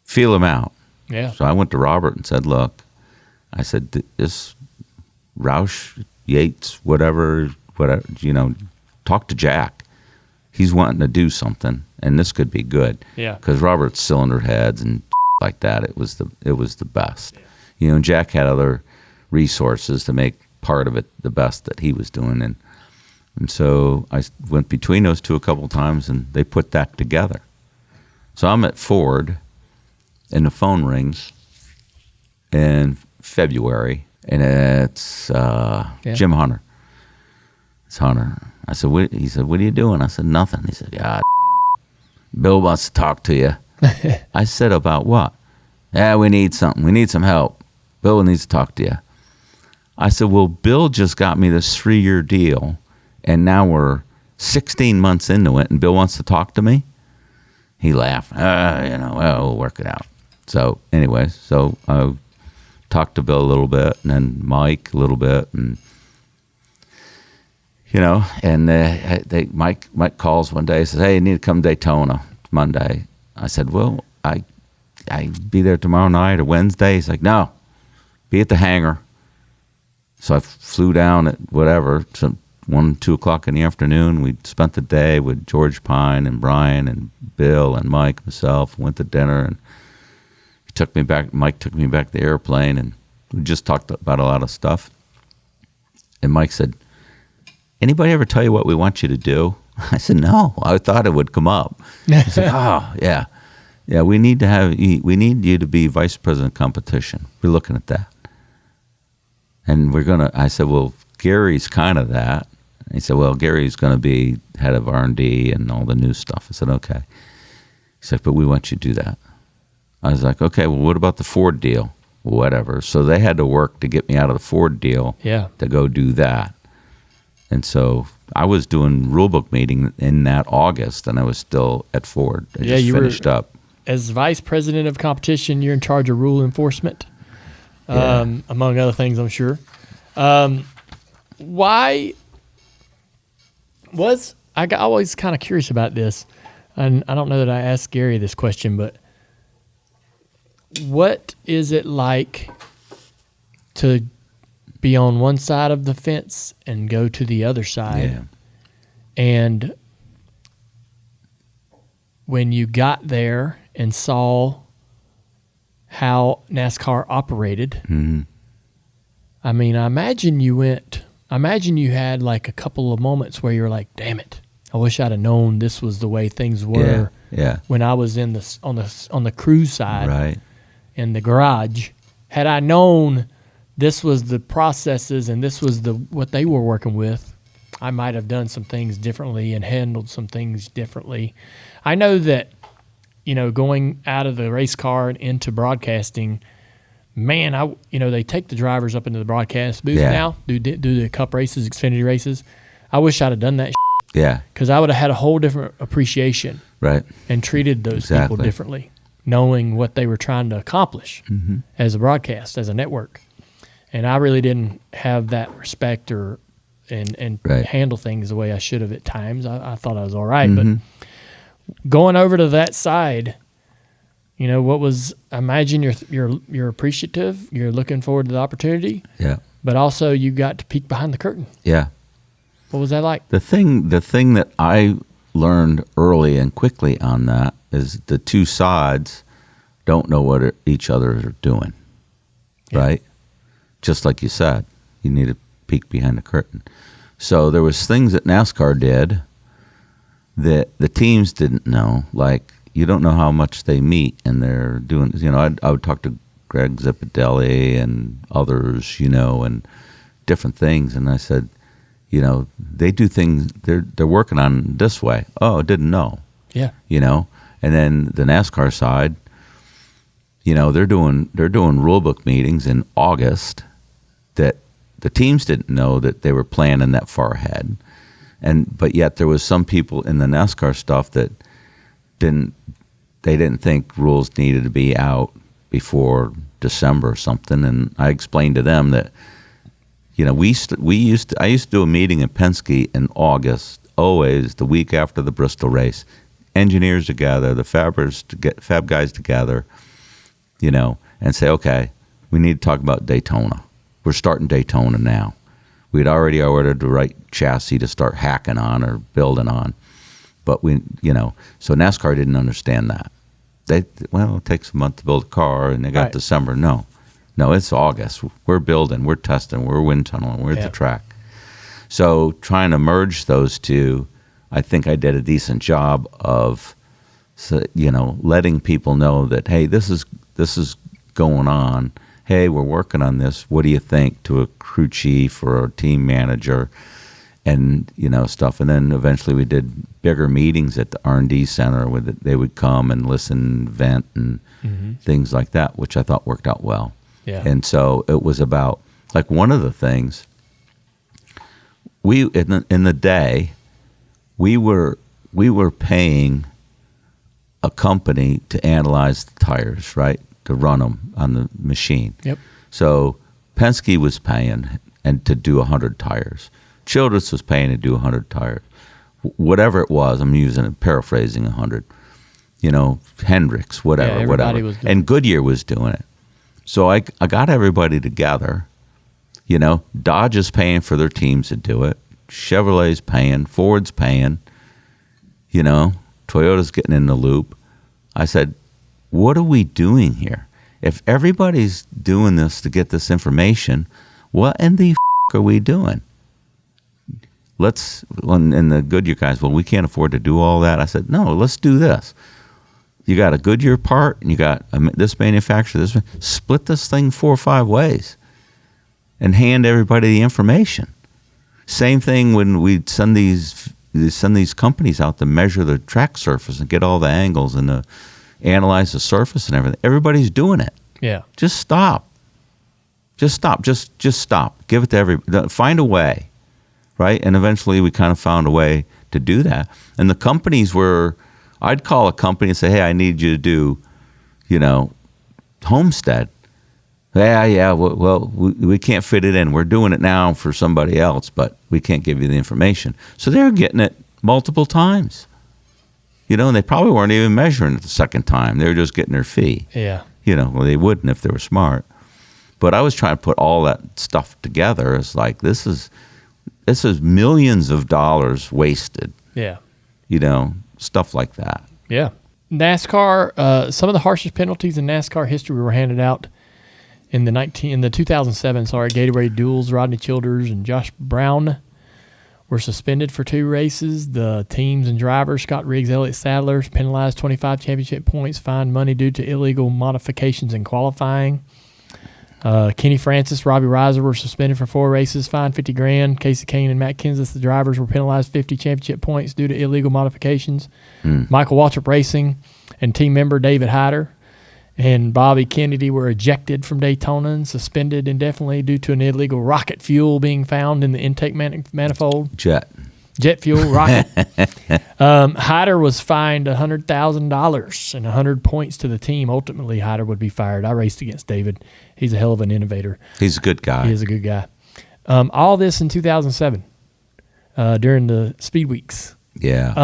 feel him out.
Yeah.
So I went to Robert and said, look, I said, this Roush, Yates, whatever, talk to Jack. He's wanting to do something, and this could be good.
Yeah.
Because Robert's cylinder heads and like that, it was the best. Yeah. And Jack had other resources to make part of it the best that he was doing, and so I went between those two a couple of times, and they put that together. So I'm at Ford, and the phone rings in February, and it's Jim Hunter. It's Hunter. I said, he said, what are you doing? I said, nothing. He said, God, Bill wants to talk to you. I said, about what? Yeah, we need something. We need some help. Bill needs to talk to you. I said, well, Bill just got me this 3-year deal, and now we're 16 months into it, and Bill wants to talk to me? He laughed. We'll work it out. So anyway, I talked to Bill a little bit, and then Mike a little bit, and Mike calls one day and says, hey, you need to come to Daytona Monday. I said, well, I be there tomorrow night or Wednesday. He's like, no, be at the hangar. So I flew down at whatever, 1, 2 o'clock in the afternoon. We spent the day with George Pine and Brian and Bill and Mike, myself, went to dinner, and Mike took me back to the airplane, and we just talked about a lot of stuff. And Mike said, anybody ever tell you what we want you to do? I said, no, I thought it would come up. He said, oh, yeah. Yeah, we need you to be vice president of competition. We're looking at that. And I said, well, Gary's kind of that. And he said, well, Gary's going to be head of R&D and all the new stuff. I said, okay. He said, but we want you to do that. I was like, okay, well, what about the Ford deal? Whatever. So they had to work to get me out of the Ford deal to go do that. And so I was doing rulebook meeting in that August, and I was still at Ford. I just finished up.
As vice president of competition, you're in charge of rule enforcement, among other things, I'm sure. Why was I always kind of curious about this, and I don't know that I asked Gary this question, but what is it like to be on one side of the fence and go to the other side?
Yeah.
And when you got there and saw how NASCAR operated, I mean, I imagine you had like a couple of moments where you were like, damn it, I wish I'd have known this was the way things were when I was on the crew side,
right,
in the garage. Had I known this was the processes and this was what they were working with, I might have done some things differently and handled some things differently. I know that, going out of the race car and into broadcasting, man, they take the drivers up into the broadcast booth now, do the Cup races, Xfinity races. I wish I'd have done that.
Yeah,
because I would have had a whole different appreciation,
right,
and treated those people differently, knowing what they were trying to accomplish as a broadcast, as a network. And I really didn't have that respect and handle things the way I should have at times. I thought I was all right, but going over to that side, I imagine you're appreciative, you're looking forward to the opportunity.
Yeah.
But also you got to peek behind the curtain.
Yeah.
What was that like?
The thing that I learned early and quickly on that is the two sides don't know what each other are doing. Right? Just like you said, you need to peek behind the curtain. So there was things that NASCAR did that the teams didn't know. Like, you don't know how much they meet, and they're doing. I would talk to Greg Zipadelli and others, and different things, and I said, they do things. They're working on this way. Oh, didn't know.
Yeah.
And then the NASCAR side, they're doing rulebook meetings in August that the teams didn't know that they were planning that far ahead, but yet there was some people in the NASCAR stuff that didn't think rules needed to be out before December or something. And I explained to them that I used to do a meeting in Penske in August, always the week after the Bristol race, engineers together, the fab guys together, and say, okay, we need to talk about Daytona. We're starting Daytona now. We'd already ordered the right chassis to start hacking on or building on. But so NASCAR didn't understand that. It takes a month to build a car, and they got December. No, it's August. We're building, we're testing, we're wind tunneling, we're at the track. So trying to merge those two, I think I did a decent job of, letting people know that, hey, this is going on. Hey, we're working on this. What do you think, to a crew chief or a team manager, and stuff. And then eventually we did bigger meetings at the R&D center where they would come and listen, vent, and things like that, which I thought worked out well. Yeah. And so it was about, like, one of the things in the day we were paying a company to analyze the tires, right? To run them on the machine. Yep. So Penske was paying and to do 100 tires. Childress was paying to do 100 tires. Whatever it was, I'm paraphrasing 100. Hendricks, whatever. And Goodyear was doing it. So I got everybody together. Dodge is paying for their teams to do it. Chevrolet's paying, Ford's paying, Toyota's getting in the loop. I said, what are we doing here? If everybody's doing this to get this information, what in the are we doing? And the Goodyear guys, well, we can't afford to do all that. I said, no, let's do this. You got a Goodyear part, and you got this manufacturer, split this thing 4 or 5 ways and hand everybody the information. Same thing when we send these companies out to measure the track surface and get all the angles and to analyze the surface and everything. Everybody's doing it.
Yeah.
Just stop. Just stop. Just stop. Give it to everybody. Find a way. Right? And eventually we kind of found a way to do that. And the companies I'd call a company and say, hey, I need you to do, homestead. Yeah, well, we can't fit it in. We're doing it now for somebody else, but we can't give you the information. So they're getting it multiple times. And they probably weren't even measuring it the second time. They were just getting their fee.
Yeah.
Well, they wouldn't if they were smart. But I was trying to put all that stuff together. It's like, this is millions of dollars wasted.
Yeah.
Stuff like that.
Yeah. NASCAR, some of the harshest penalties in NASCAR history were handed out in the 2007, Gatorade duels. Rodney Childers and Josh Brown were suspended for 2 races. The teams and drivers, Scott Riggs, Elliott Sadler, penalized 25 championship points, fined money due to illegal modifications in qualifying. Kenny Francis, Robbie Reiser were suspended for 4 races, fined $50,000. Casey Kane and Matt Kenseth, the drivers, were penalized 50 championship points due to illegal modifications. Michael Waltrip Racing and team member David Hyder and Bobby Kennedy were ejected from Daytona and suspended indefinitely due to an illegal rocket fuel being found in the intake manifold. Jet fuel, rocket. Hyder was fined $100,000 and 100 points to the team. Ultimately, Hyder would be fired. I raced against David. He's a hell of an innovator.
He's a good guy.
He is a good guy. All this in 2007 during the speed weeks.
Yeah.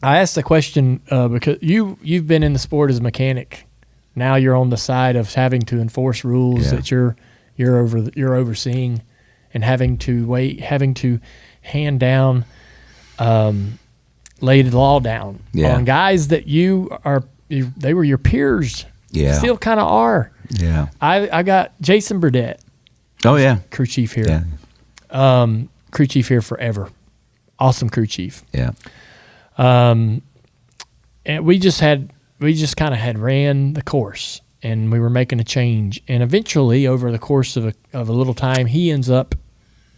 I asked the question because you've been in the sport as a mechanic. Now you're on the side of having to enforce rules that you're overseeing, and having to hand down, lay the law down on guys that they were your peers.
Yeah.
Still kind of are.
Yeah.
I got Jason Burdett.
Oh yeah.
Crew chief here. Yeah. Crew chief here forever. Awesome crew chief.
Yeah.
And we just kind of had ran the course, and we were making a change. And eventually, over the course of a little time, he ends up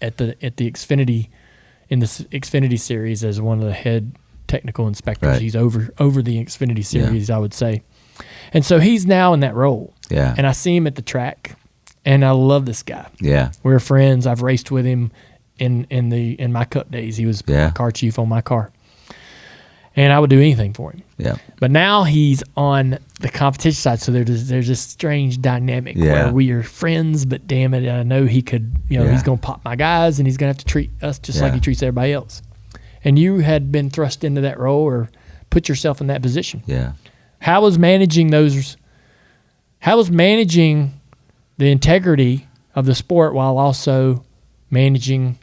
at the Xfinity, in the Xfinity series, as one of the head technical inspectors.
Right.
He's over the Xfinity series, I would say. And so he's now in that role.
Yeah.
And I see him at the track, and I love this guy.
Yeah.
We're friends. I've raced with him in my Cup days. He was car chief on my car. And I would do anything for him.
Yeah.
But now he's on the competition side, so there's this strange dynamic where we are friends, but damn it, I know he could, he's going to pop my guys, and he's going to have to treat us just like he treats everybody else. And you had been thrust into that role or put yourself in that position.
Yeah.
How was managing the integrity of the sport while also managing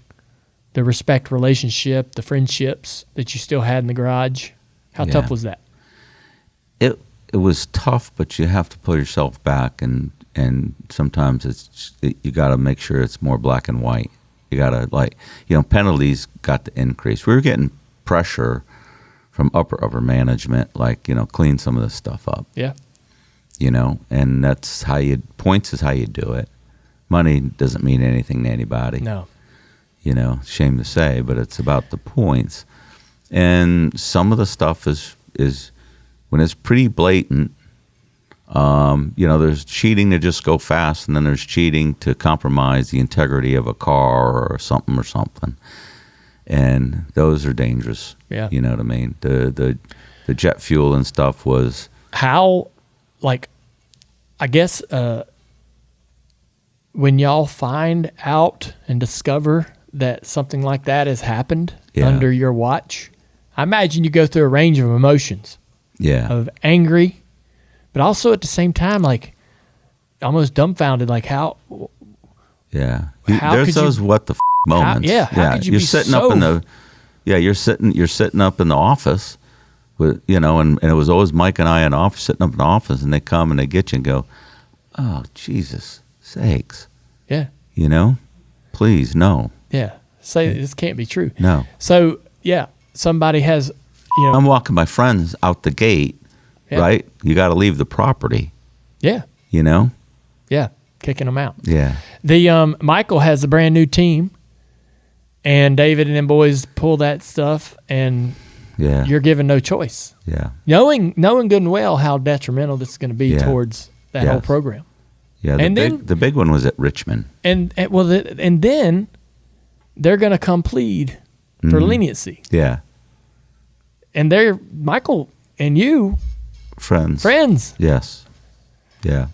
the respect relationship, the friendships that you still had in the garage? How tough was that?
It was tough, but you have to pull yourself back, and sometimes you got to make sure it's more black and white. You got to penalties got to increase. We were getting pressure from upper management, clean some of this stuff up.
Yeah.
And that's points is how you do it. Money doesn't mean anything to anybody.
No.
Shame to say, but it's about the points. And some of the stuff is when it's pretty blatant, there's cheating to just go fast, and then there's cheating to compromise the integrity of a car or something. And those are dangerous.
Yeah.
You know what I mean? The jet fuel and stuff was...
How, I guess, when y'all find out and discover that something like that has happened under your watch, I imagine you go through a range of emotions.
Yeah.
Of angry, but also at the same time, almost dumbfounded,
Yeah.
How
There's
could you-
those what the moments.
How could you
you're
be
sitting
so-
up in the you're sitting up in the office with and it was always Mike and I in the office, sitting up in the office, and they come and they get you and go, "Oh, Jesus sakes."
Yeah.
Please, no.
Yeah. Say this can't be true.
No.
So, yeah, somebody has,
I'm walking my friends out the gate,
Yeah.
right? You got to leave the property,
yeah, yeah, kicking them out.
Yeah.
The Michael has a brand new team, and David and them boys pull that stuff, and
Yeah.
you're given no choice.
Yeah.
Knowing good and well how detrimental this is going to be
Yeah.
towards that
Yes.
whole program.
Yeah.
And then-
The big one was at Richmond.
And then they're going to come plead for leniency.
Yeah.
And they're Michael and you
Friends.
friends,
Yeah.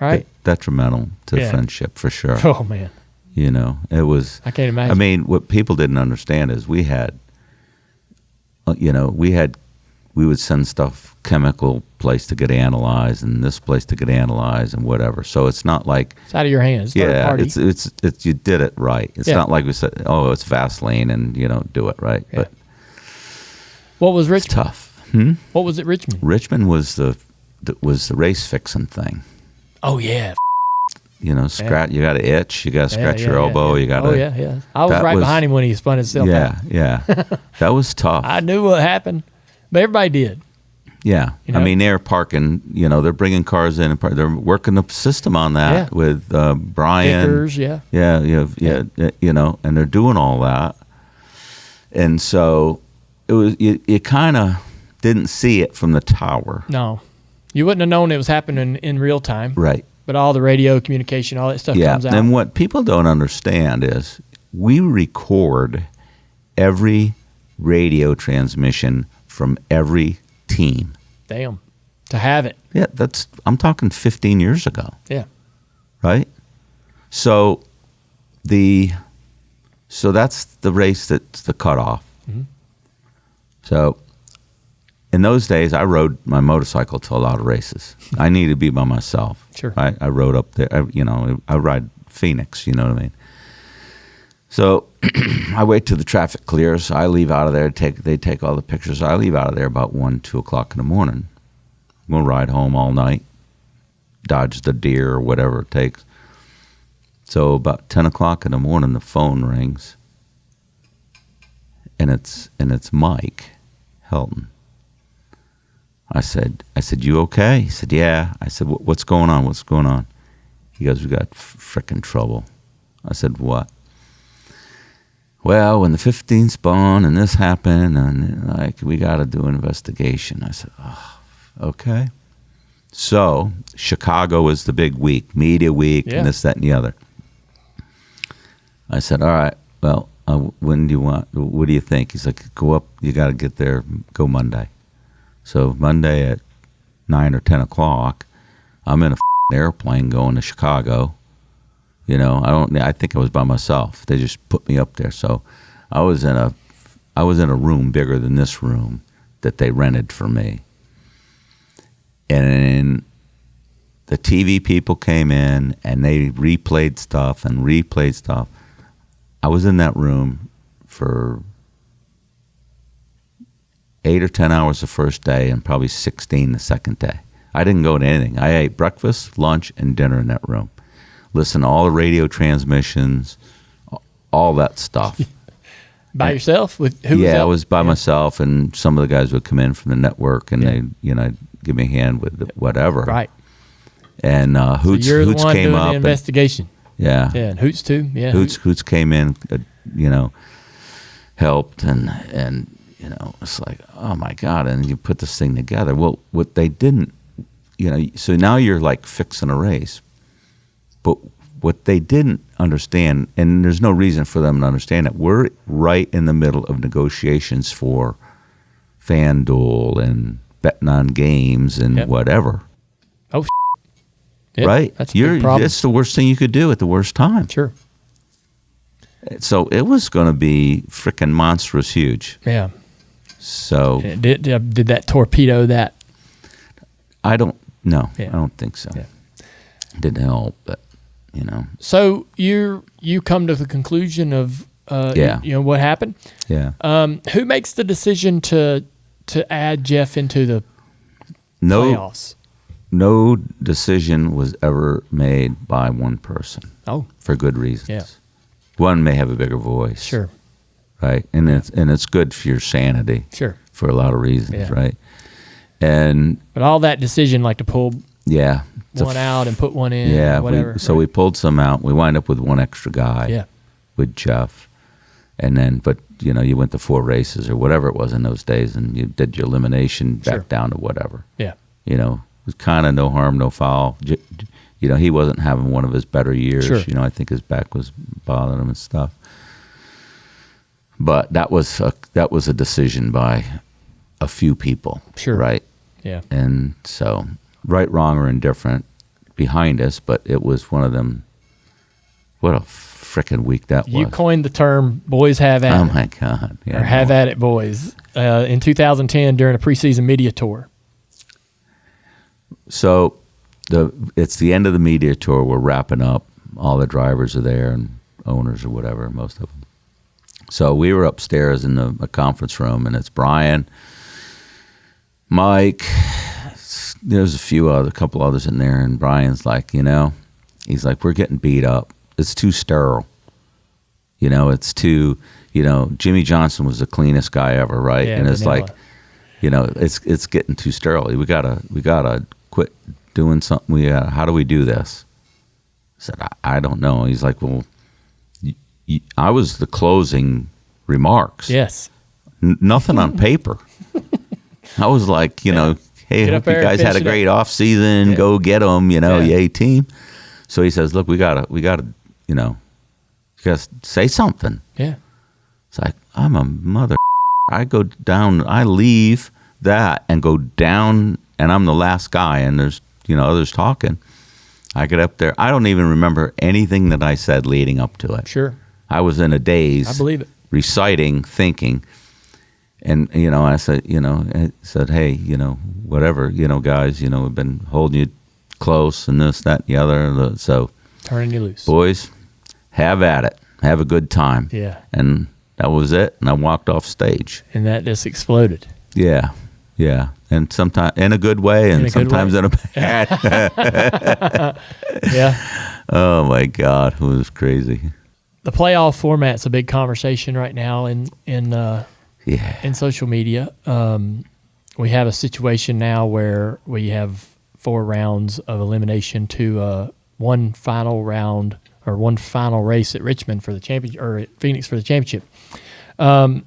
right?
Detrimental to
Yeah.
friendship for sure.
Oh man,
It was.
I can't imagine.
I mean, what people didn't understand is we would send stuff chemical place to get analyzed and this place to get analyzed and whatever. So it's not like
it's out of your hands. Third party.
it's you did it right. It's
Yeah.
not like we said, oh, it's Vaseline and do it right.
Yeah.
But
What was
it's
Richmond?
tough.
What was it, Richmond?
Richmond was the race fixing thing.
Oh yeah,
Scratch. You got to itch. You got to scratch
yeah,
your elbow.
yeah.
You got to.
Oh yeah. I was
that
right
was-
behind him when he spun himself out.
Yeah. That was tough.
I knew what happened, but everybody did.
Yeah.
You know?
I mean, they're parking, they're bringing cars in and they're working the system on that
Yeah.
with Brian.
Vickers, yeah.
Yeah, and they're doing all that. And so it was, you kind of didn't see it from the tower.
No, you wouldn't have known it was happening in real time.
Right.
But all the radio communication, all that stuff
Yeah.
comes out.
And what people don't understand is we record every radio transmission from every team.
Damn, to have it.
Yeah, I'm talking 15 years ago.
Yeah.
Right? So that's the race that's the cutoff.
Mm-hmm.
So in those days, I rode my motorcycle to a lot of races. I needed to be by myself.
Sure.
I rode up there. I ride Phoenix. You know what I mean? So I wait till the traffic clears. I leave out of there. They take all the pictures. I leave out of there about 1, 2 o'clock in the morning. I'm going to ride home all night, dodge the deer or whatever it takes. So about 10 o'clock in the morning, the phone rings, and it's Mike Helton. I said, you okay? He said, yeah. I said, what's going on? What's going on? He goes, we got frickin' trouble. I said, what? Well, when the 15 spun and this happened, and we got to do an investigation. I said, oh, okay. So Chicago was the big week, media week,
Yeah.
and this, that, and the other. I said, all right, well, when do you want, what do you think? He's like, go up, you got to get there, go Monday. So Monday at 9 or 10 o'clock, I'm in a airplane going to Chicago. I think I was by myself. They just put me up there. So I was in a room bigger than this room that they rented for me. And the TV people came in and they replayed stuff. I was in that room for 8 or 10 hours the first day and probably 16 the second day. I didn't go to anything. I ate breakfast, lunch, and dinner in that room. Listened to all the radio transmissions, all that stuff.
By yourself? With who?
Yeah,
was
I was by myself, and some of the guys would come in from the network, and they, give me a hand with whatever.
Right.
And Hoots,
So you're the
Hoots
one
came
doing
up.
the investigation.
Yeah,
and Hoots too. Yeah,
Hoots came in, helped, and it's like, oh my God, and you put this thing together. Well, what they didn't, so now you're like fixing a race, but what they didn't understand, and there's no reason for them to understand it, we're right in the middle of negotiations for FanDuel and betting on games and whatever.
Oh, yep,
right?
That's a big problem.
It's the worst thing you could do at the worst time.
Sure.
So it was going to be freaking monstrous huge.
Yeah.
So
Did that torpedo that?
I don't know.
Yeah.
I don't think so.
Yeah.
Didn't help, but
So you come to the conclusion of what happened.
Yeah.
Who makes the decision to add Jeff into the playoffs?
No decision was ever made by one person.
Oh,
for good reasons.
Yeah.
One may have a bigger voice.
Sure.
Right, and it's good for your sanity.
Sure.
For a lot of reasons,
Yeah.
right?
But all that decision, like to pull one out and put one in, whatever.
We pulled some out. We wind up with one extra guy. With Jeff, and then you went to 4 races or whatever it was in those days, and you did your elimination back down to whatever.
Yeah.
It was kind of no harm, no foul. He wasn't having one of his better years.
Sure.
I think his back was bothering him and stuff. But that was a decision by a few people.
Sure.
Right.
Yeah.
And so, right, wrong, or indifferent, behind us. But it was one of them. What a frickin' week that was.
You coined the term "boys have at it."
Oh my God! Yeah,
or have at it, boys. In 2010 during a preseason media tour.
So it's the end of the media tour. We're wrapping up. All the drivers are there and owners or whatever, most of them. So we were upstairs in a conference room, and it's Brian, Mike. There's a couple others in there, and Brian's like, he's like, we're getting beat up. It's too sterile. It's too, Jimmy Johnson was the cleanest guy ever, right?
Yeah,
and it's
vanilla.
like, it's getting too sterile. We gotta quit doing something. How do we do this? I said, I don't know. He's like, well, I was the closing remarks.
Yes.
Nothing on paper. I was like, hey, I hope you guys had a great off season.
Yeah.
Go get them, yay team. So he says, look, we gotta, you gotta say something.
Yeah.
It's like, I'm a mother. I go down, I leave that and go down, and I'm the last guy, and there's, others talking. I get up there. I don't even remember anything that I said leading up to it.
Sure.
I was in a daze.
I believe it.
Reciting, thinking. And, I said, hey, whatever, guys, we've been holding you close and this, that, and the other. So,
turning you loose.
Boys, have at it. Have a good time.
Yeah.
And that was it. And I walked off stage.
And that just exploded.
Yeah. Yeah. And sometimes in a good way and sometimes in a bad.
Yeah.
Oh, my God. It was crazy.
The playoff format's a big conversation right now in social media. We have a situation now where we have 4 rounds of elimination to one final round or one final race at Richmond for the championship, or at Phoenix for the championship. Do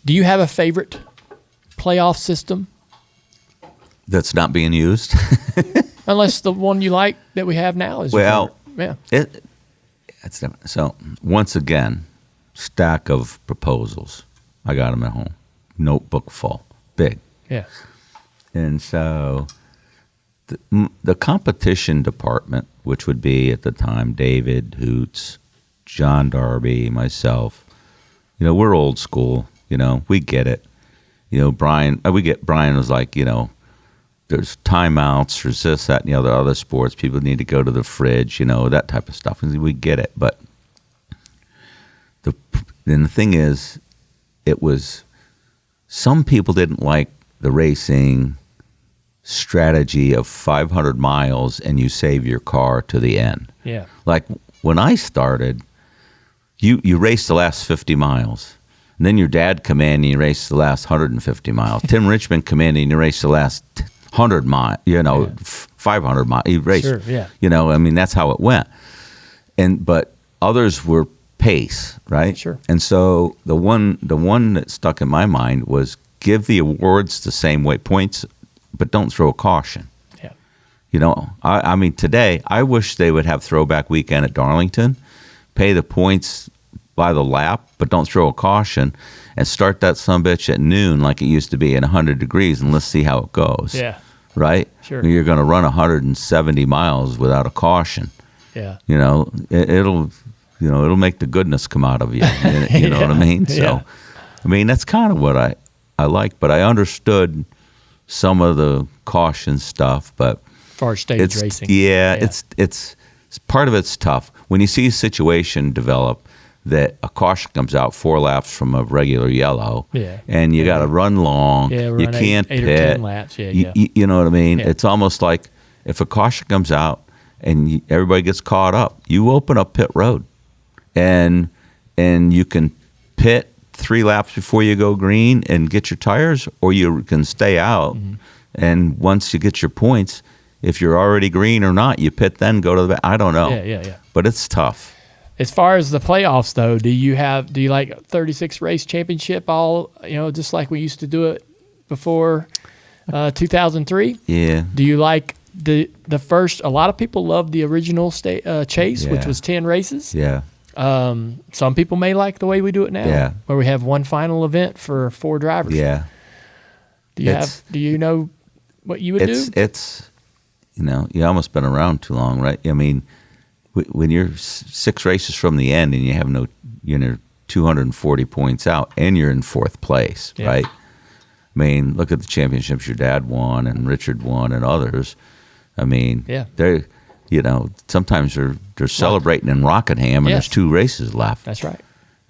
you have a favorite playoff system?
That's not being used?
Unless the one you like that we have now is your favorite. Yeah.
It's different. So, once again, stack of proposals. I got them at home. Notebook full. Big.
Yeah.
And so, the competition department, which would be at the time David, Hoots, John Darby, myself, we're old school. We get it. Brian was like, there's timeouts, there's this, that, and the other sports. People need to go to the fridge, that type of stuff. And we get it. But the thing is, it was, some people didn't like the racing strategy of 500 miles and you save your car to the end.
Yeah.
Like when I started, you race the last 50 miles. And then your dad come in and you race the last 150 miles. Tim Richmond come in and you race the last 100 miles, 500 miles. You race,
sure, yeah.
That's how it went. But others were pace, right?
Sure.
And so the one that stuck in my mind was give the awards the same way, points, but don't throw a caution.
Yeah.
Today, I wish they would have throwback weekend at Darlington, pay the points by the lap, but don't throw a caution, and start that sumbitch at noon like it used to be in 100 degrees, and let's see how it goes.
Yeah.
Right?
Sure.
You're going to run 170 miles without a caution.
Yeah.
It'll make the goodness come out of you. You know what I mean? So,
yeah.
That's kind of what I like, but I understood some of the caution stuff, but
as far as stage racing.
Yeah, part of it's tough. When you see a situation develop that a caution comes out 4 laps from a regular yellow, and you got to run long, you can't
eight
pit.
or 10 laps.
You know what I mean?
Yeah.
It's almost like if a caution comes out and everybody gets caught up, you open up pit road, and you can pit 3 laps before you go green and get your tires, or you can stay out. And once you get your points, if you're already green or not, you pit then go to the back. I don't know.
Yeah.
But it's tough.
As far as the playoffs, though, do you like 36 race championship all, just like we used to do it before 2003?
Yeah.
Do you like the first? A lot of people love the original chase, which was 10 races.
Yeah.
Some people may like the way we do it now, where we have one final event for 4 drivers.
Yeah.
Do you know what you would do?
It's you almost been around too long, right? I mean, when you're 6 races from the end and you have 240 points out and you're in 4th place, right? I mean, look at the championships your dad won and Richard won and others. I mean, they're sometimes they're celebrating in Rockingham and there's 2 races left.
That's right.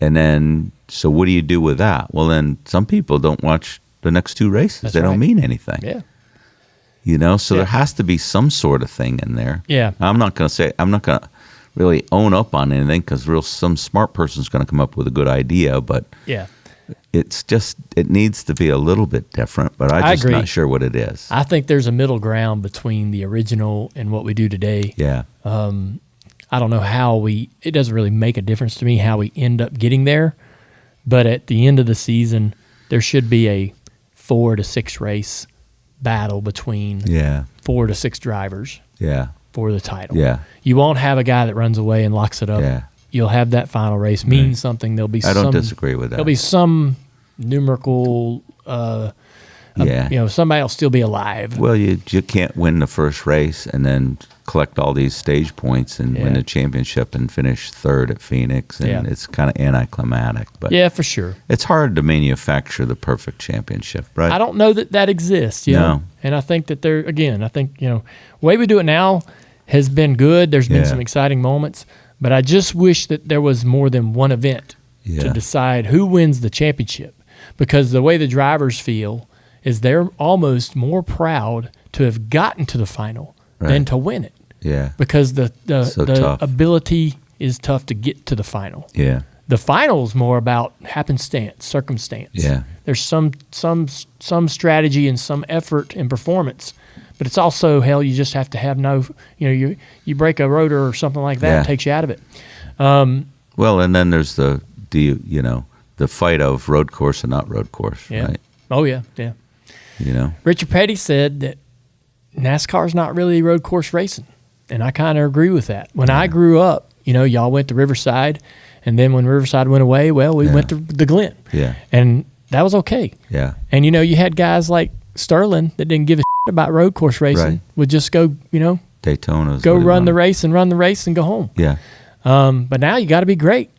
And then, so what do you do with that? Well, then some people don't watch the next 2 races. They don't mean anything.
Yeah.
So there has to be some sort of thing in there.
Yeah.
I'm not going to really own up on anything because some smart person's going to come up with a good idea, but it's just, it needs to be a little bit different, but I'm just
agree.
not sure what it is.
I think there's a middle ground between the original and what we do today.
Yeah.
I don't know how it doesn't really make a difference to me how we end up getting there, but at the end of the season, there should be a 4 to 6 race battle between 4 to 6 drivers for the title.
Yeah.
You won't have a guy that runs away and locks it up.
Yeah.
You'll have that final race mean something. There'll be
I don't disagree with that.
There'll be some numerical somebody will still be alive.
Well, you can't win the first race and then collect all these stage points and win the championship and finish 3rd at Phoenix, and it's kind of anticlimactic. But
yeah, for sure.
It's hard to manufacture the perfect championship, right?
I don't know that exists.
No.
And I think that the way we do it now has been good. There's been some exciting moments, but I just wish that there was more than one event to decide who wins the championship, because the way the drivers feel is they're almost more proud to have gotten to the final than to win it.
Yeah.
Because the
tough.
ability is tough to get to the final.
Yeah.
The final is more about happenstance, circumstance.
Yeah.
There's some strategy and some effort and performance, but it's also, hell, you just have to have you break a rotor or something like that, it takes you out of it.
Well, and then there's the fight of road course and not road course, right?
Oh, yeah. Richard Petty said that NASCAR is not really road course racing, and I kind of agree with that. When I grew up, y'all went to Riverside, and then when Riverside went away, we went to the Glen.
Yeah.
And that was okay.
Yeah.
And, you had guys like Sterling that didn't give a shit about road course racing, would just go,
Daytona's
go run the race and go home.
Yeah.
But now you got to be great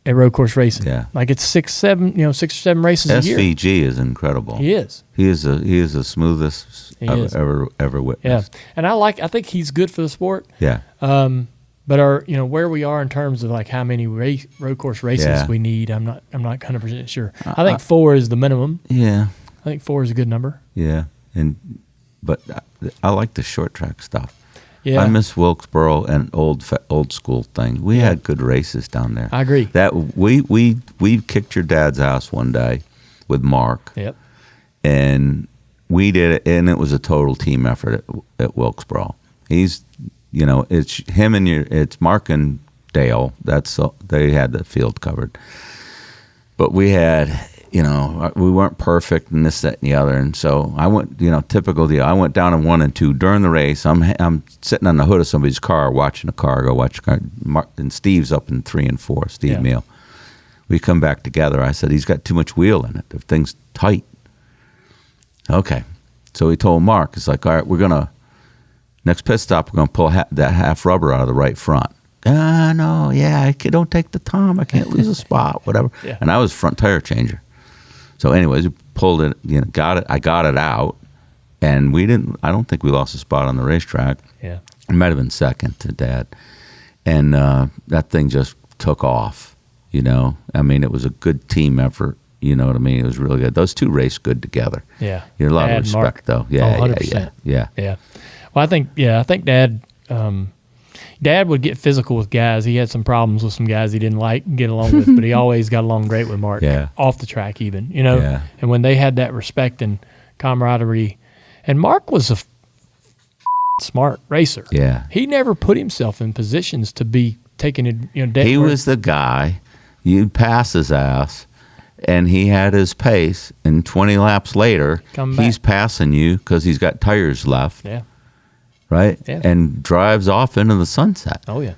at road course racing.
Yeah.
Like it's 6 or 7 races a year.
SVG is incredible.
He is.
He is the smoothest I've ever witnessed.
Yeah. And I think he's good for the sport.
Yeah.
But where we are in terms of like how many road course races we need, I'm not 100% sure. I think 4 is the minimum.
Yeah.
I think 4 is a good number.
Yeah. But I like the short track stuff.
Yeah.
I miss Wilkesboro and old school thing. We had good races down there.
I agree.
That we kicked your dad's ass one day with Mark.
Yep.
And we did it, and it was a total team effort at Wilkesboro. He's, it's him and it's Mark and Dale. They had the field covered. But we had, we weren't perfect and this, that, and the other. And so I went, typical deal. I went down in 1 and 2 during the race. I'm sitting on the hood of somebody's car, watching a car, go watch a car. And Steve's up in 3 and 4, Steve Meal. We come back together. I said, he's got too much wheel in it. The thing's tight. Okay. So he told Mark, it's like, all right, next pit stop, we're going to pull that half rubber out of the right front. No, I don't take the time. I can't lose a spot, whatever. Yeah. And I was front tire changer. So anyways, we pulled it, got it. I got it out, and I don't think we lost a spot on the racetrack.
Yeah.
It might have been second to Dad. And that thing just took off, you know. I mean, it was a good team effort. You know what I mean? It was really good. Those two raced good together.
Yeah.
You had a lot of respect, though. Yeah,
100%.
Yeah.
Well, I think Dad would get physical with guys. He had some problems with some guys he didn't get along with, but he always got along great with Mark. Off the track even, you know.
Yeah.
And when they had that respect and camaraderie, and Mark was a smart racer.
Yeah.
He never put himself in positions to be taken,
He was the guy, you'd pass his ass, and he had his pace, and 20 laps later, he's passing you because he's got tires left.
Yeah.
Right?
Yeah.
And drives off into the sunset.
Oh, yeah.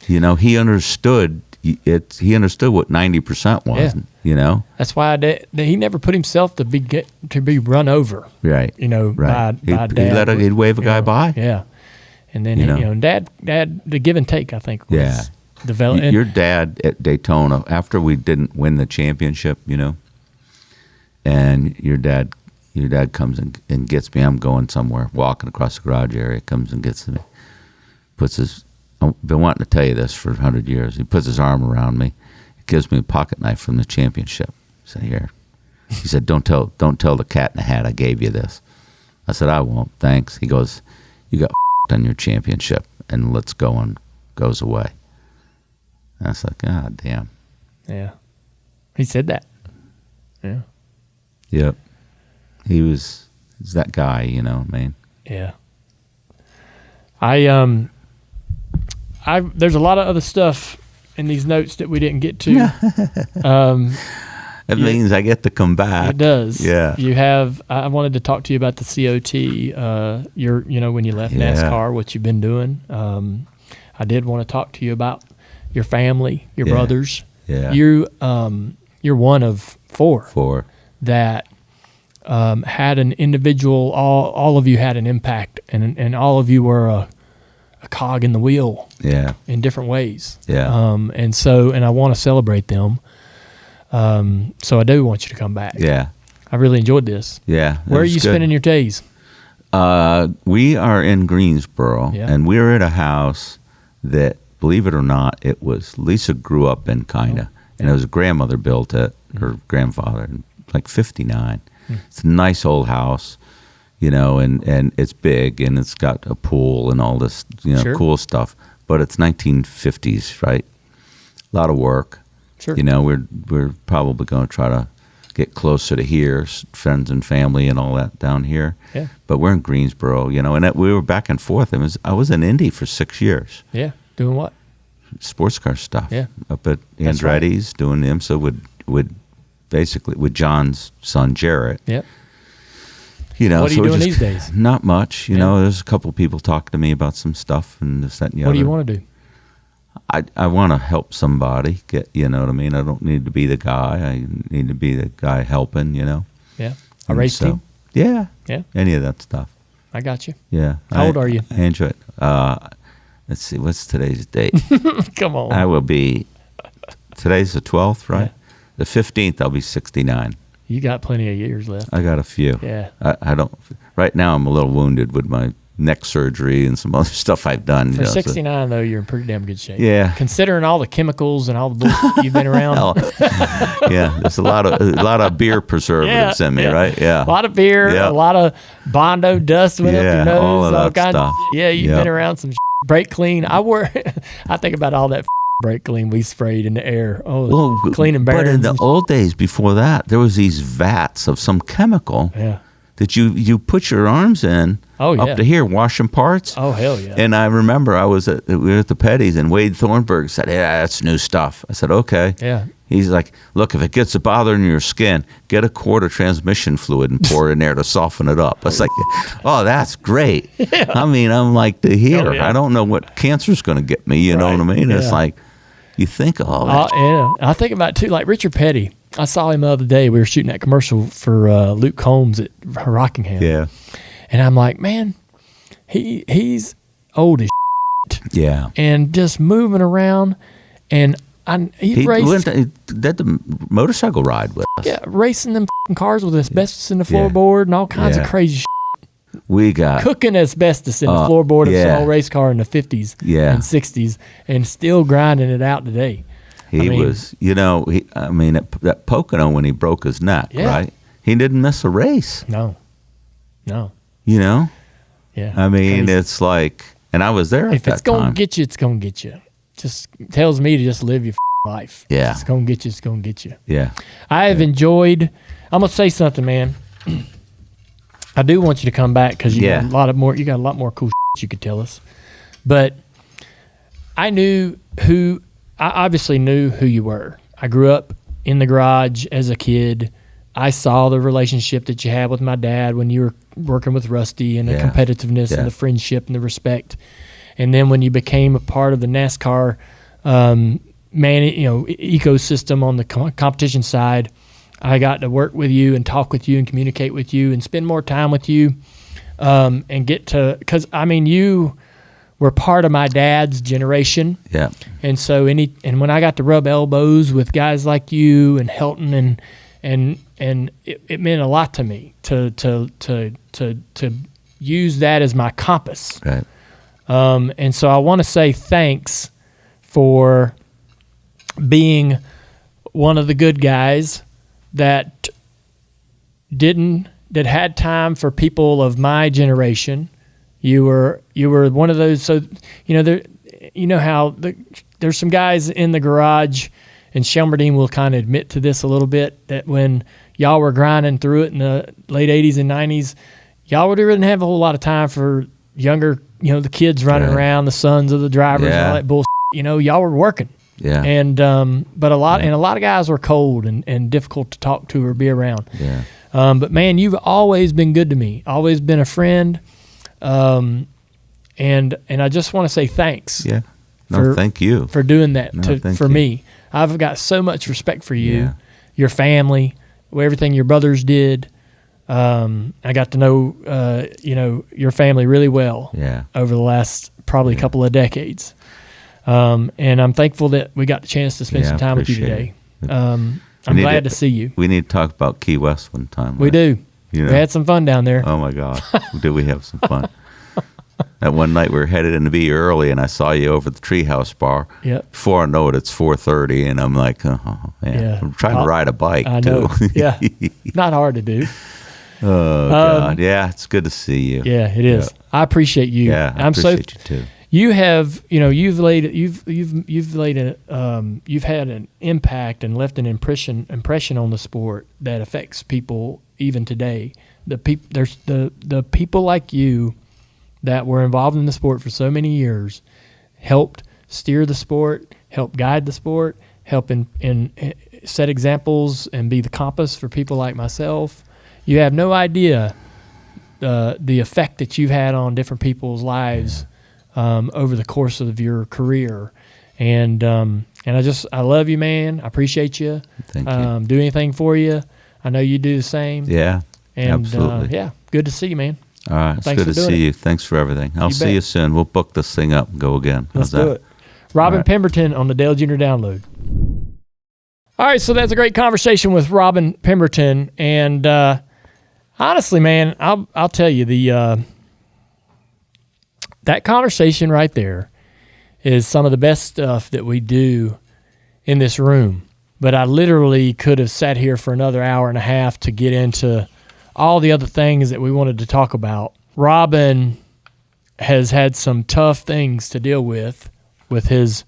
You know, he understood it. He understood what 90% was, you know?
That's why he never put himself to be run over.
Right.
You know, by Dad.
He'd wave a guy by.
Yeah. And then, Dad, the give and take, I think, was developed.
Your dad at Daytona, after we didn't win the championship, you know, and your dad comes and gets me. I'm going somewhere, walking across the garage area, comes and gets me. I've been wanting to tell you this for 100 years. He puts his arm around me. He gives me a pocket knife from the championship. I said, here. He said, don't tell the cat in the hat I gave you this. I said, I won't, thanks. He goes, you got on your championship, and let's go, and goes away. And I was like, God damn.
Yeah. He said that. Yeah.
Yep. He's that guy, you know, man.
Yeah. There's a lot of other stuff in these notes that we didn't get to.
It means I get to come back.
It does.
Yeah.
I wanted to talk to you about the COT. When you left NASCAR, what you've been doing. I did want to talk to you about your family, your brothers.
Yeah.
You're one of four that had an individual. All of you had an impact, and all of you were a cog in the wheel.
Yeah.
In different ways.
Yeah.
And I want to celebrate them. So I do want you to come back.
Yeah.
I really enjoyed this.
Yeah.
Where are you spending your days?
We are in Greensboro,
Yeah.
and we're at a house that, believe it or not, it was Lisa grew up in, kinda, and it was grandmother built it, her grandfather, in like 59. It's a nice old house, you know, and it's big, and it's got a pool and all this, you know, cool stuff. But it's 1950s, right? A lot of work.
Sure.
You know, we're probably going to try to get closer to here, friends and family and all that down here.
Yeah.
But we're in Greensboro, you know, and we were back and forth. I was in Indy for 6 years.
Yeah. Doing what?
Sports car stuff.
Yeah.
Up at Andretti's, doing IMSA with John's son Jarrett.
Yep.
You know,
what are you doing these days?
Not much. You know, there's a couple of people talking to me about some stuff and this, that, and the other.
What do you want to do?
I want to help somebody get, you know what I mean? I don't need to be the guy. I need to be the guy helping, you know?
Yeah. A race team?
Yeah.
Yeah.
Any of that stuff.
I got you.
Yeah.
How old are you?
I enjoy it. Let's see. What's today's date?
Come on.
I will be, today's the 12th, right?
Yeah.
The 15th, I'll be 69.
You got plenty of years left.
I got a few.
Yeah.
I don't, right now I'm a little wounded with my neck surgery and some other stuff I've done.
For 69, though, you're in pretty damn good shape.
Yeah.
Considering all the chemicals and all the bullshit you've been around.
Yeah, there's a lot of beer preservatives in me, right? Yeah.
A lot of beer, a lot of Bondo dust went up your nose.
All of that stuff.
Yeah, you've been around some brake clean. I think about all that brake clean we sprayed in the air. Oh, cleaning barons.
But in the old days before that, there was these vats of some chemical that you put your arms in up to here, washing parts.
Oh, hell yeah.
And I remember we were at the Petty's, and Wade Thornburg said, yeah, that's new stuff. I said, okay.
Yeah.
He's like, look, if it gets a bothering your skin, get a quart of transmission fluid and pour it in there to soften it up. I was like, oh, that's great. Yeah. I mean, I'm like to hear. I don't know what cancer's going to get me. You know what I mean? It's like, you think of all that.
Yeah. I think about, too, like Richard Petty. I saw him the other day. We were shooting that commercial for Luke Combs at Rockingham.
Yeah.
And I'm like, man, he's old as shit.
Yeah.
And just moving around. And he raced.
Did the motorcycle ride with us.
Yeah, racing them cars with asbestos in the floorboard and all kinds of crazy shit.
We got
cooking asbestos in the floorboard of some old race car in the 50s and 60s and still grinding it out today.
He was, at Pocono when he broke his neck, right? He didn't miss a race.
No.
Yeah.
Crazy.
It's like, and I was there at that time.
If it's going to get you, it's going to get you. Just tells me to just live your life.
Yeah.
It's going to get you, it's going to get you.
Yeah.
I have enjoyed, I'm going to say something, man. I do want you to come back because you got a lot more cool shit you could tell us. But I obviously knew who you were. I grew up in the garage as a kid. I saw the relationship that you had with my dad when you were working with Rusty and the competitiveness and the friendship and the respect. And then when you became a part of the NASCAR ecosystem on the competition side, I got to work with you and talk with you and communicate with you and spend more time with you and get to – because, you were part of my dad's generation.
Yeah.
And so when I got to rub elbows with guys like you and Helton and it meant a lot to me to use that as my compass.
Right.
And so I want to say thanks for being one of the good guys that had time for people of my generation. You were one of those. So there's some guys in the garage, and Shelmerdine will kind of admit to this a little bit, that when y'all were grinding through it in the late 80s and 90s, y'all didn't have a whole lot of time for younger, the kids running around, the sons of the drivers and all that bullshit. Y'all were working.
Yeah.
And but a lot of guys were cold and difficult to talk to or be around.
Yeah.
But man, you've always been good to me. Always been a friend. And I just want to say thanks.
Yeah. No, thank you
for doing that for me. I've got so much respect for you, your family, everything your brothers did. I got to know your family really well over the last probably couple of decades. And I'm thankful that we got the chance to spend some time with you today. I'm glad to see you.
We need to talk about Key West one time.
We do. We had some fun down there.
Oh, my God. Did we have some fun. That one night we were headed in to be early, and I saw you over at the Treehouse Bar.
Yep.
Before I know it, it's 4:30, and I'm like, oh, man. Yeah. I'm trying to ride a bike, too.
Yeah. Not hard to do.
Oh, God. Yeah, it's good to see you.
Yeah, it is. Yeah. I appreciate you.
Yeah, I appreciate you, too.
You have, you've had an impact and left an impression on the sport that affects people even today. There's the people like you that were involved in the sport for so many years, helped steer the sport, helped guide the sport, help in set examples and be the compass for people like myself. You have no idea the effect that you've had on different people's lives. Over the course of your career, and I love you, man. I appreciate you.
Thank you.
Do anything for you. I know you do the same.
Yeah,
and,
absolutely.
Good to see you, man.
All right, it's good to see you. Thanks for everything. I'll see you soon. We'll book this thing up and go again.
Let's do it. Robin Pemberton on the Dale Jr. Download. All right, so that's a great conversation with Robin Pemberton, and honestly, man, I'll tell you that conversation right there is some of the best stuff that we do in this room. But I literally could have sat here for another hour and a half to get into all the other things that we wanted to talk about. Robin has had some tough things to deal with his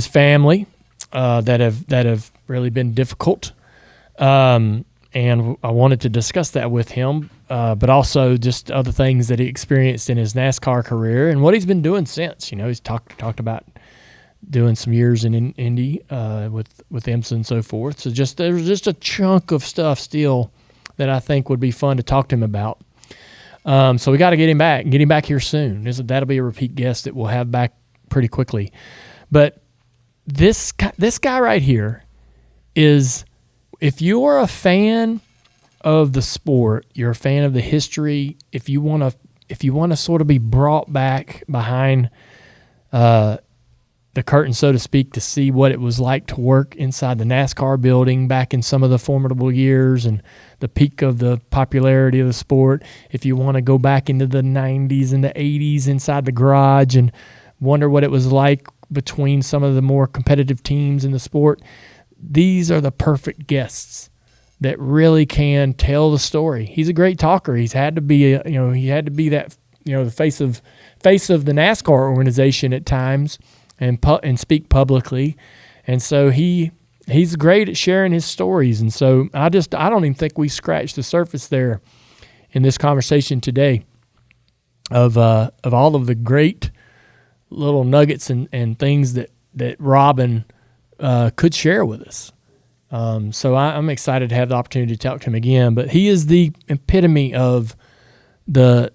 family that have really been difficult. And I wanted to discuss that with him, but also just other things that he experienced in his NASCAR career and what he's been doing since. He's talked about doing some years in Indy with IMSA and so forth. So there's just a chunk of stuff still that I think would be fun to talk to him about. So we got to get him back here soon. That'll be a repeat guest that we'll have back pretty quickly. But this guy right here is, if you're a fan of the sport, you're a fan of the history, if you want to sort of be brought back behind the the curtain, so to speak, to see what it was like to work inside the NASCAR building back in some of the formidable years and the peak of the popularity of the sport. If you want to go back into the 90s and the 80s inside the garage and wonder what it was like between some of the more competitive teams in the sport, these are the perfect guests that really can tell the story. He's a great talker. He's had to be, that, the face of the NASCAR organization at times, and speak publicly. And so he's great at sharing his stories. And so I don't even think we scratched the surface there in this conversation today of all of the great little nuggets and things that Robin could share with us. So I'm excited to have the opportunity to talk to him again. But he is the epitome of the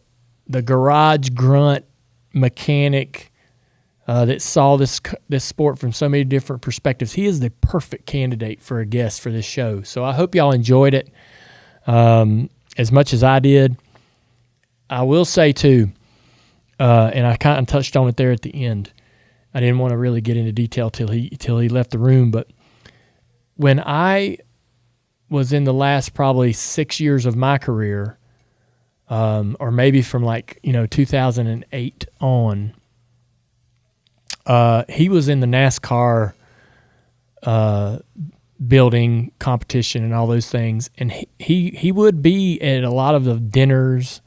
garage grunt mechanic that saw this sport from so many different perspectives. He is the perfect candidate for a guest for this show. So I hope y'all enjoyed it as much as I did. I will say too, and I kind of touched on it there at the end. I didn't want to really get into detail till he left the room, but when I was in the last probably 6 years of my career, or maybe from 2008 on, he was in the NASCAR building competition and all those things, and he would be at a lot of the dinners.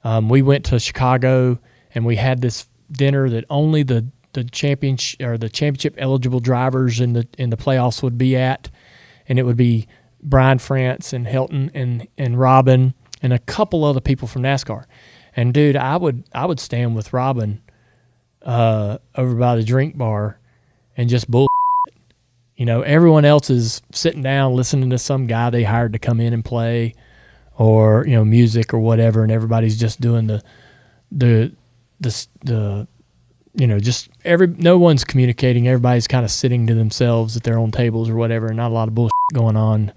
We went to Chicago and we had this dinner that only the championship eligible drivers in the playoffs would be at, and it would be Brian France and Helton and Robin and a couple other people from NASCAR. And dude, I would stand with Robin over by the drink bar and just bullshit. Everyone else is sitting down listening to some guy they hired to come in and play, or music or whatever, and everybody's just doing no one's communicating. Everybody's kind of sitting to themselves at their own tables or whatever, and not a lot of bullshit going on.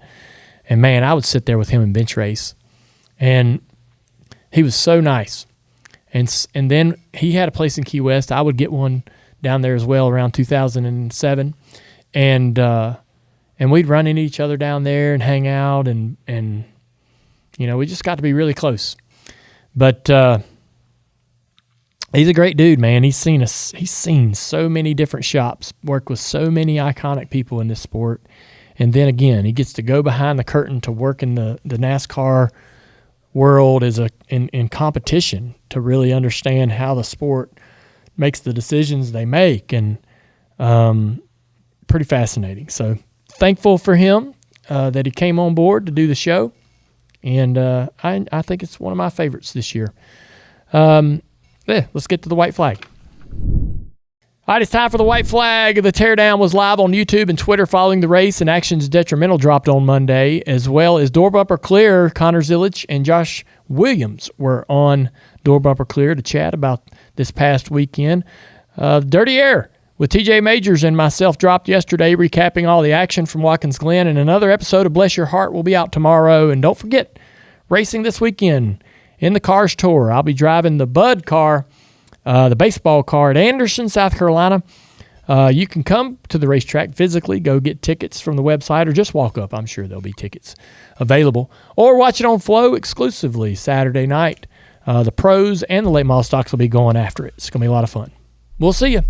And man, I would sit there with him and bench race, and he was so nice. And then he had a place in Key West. I would get one down there as well around 2007, and we'd run into each other down there and hang out, and we just got to be really close. But he's a great dude, man. He's seen so many different shops, worked with so many iconic people in this sport, and then again, he gets to go behind the curtain to work in the NASCAR world in competition to really understand how the sport makes the decisions they make, and pretty fascinating. So thankful for him that he came on board to do the show, and I think it's one of my favorites this year. Let's get to the white flag. All right, it's time for the white flag. The teardown was live on YouTube and Twitter following the race, and Actions Detrimental dropped on Monday, as well as Door Bumper Clear. Connor Zilic and Josh Williams were on Door Bumper Clear to chat about this past weekend. Dirty Air with TJ Majors and myself dropped yesterday, recapping all the action from Watkins Glen, and another episode of Bless Your Heart will be out tomorrow. And don't forget, racing this weekend in the Cars Tour. I'll be driving the Bud car, the baseball car at Anderson, South Carolina. You can come to the racetrack physically, go get tickets from the website, or just walk up. I'm sure there'll be tickets available. Or watch it on Flow exclusively Saturday night. The pros and the late model stocks will be going after it. It's going to be a lot of fun. We'll see you.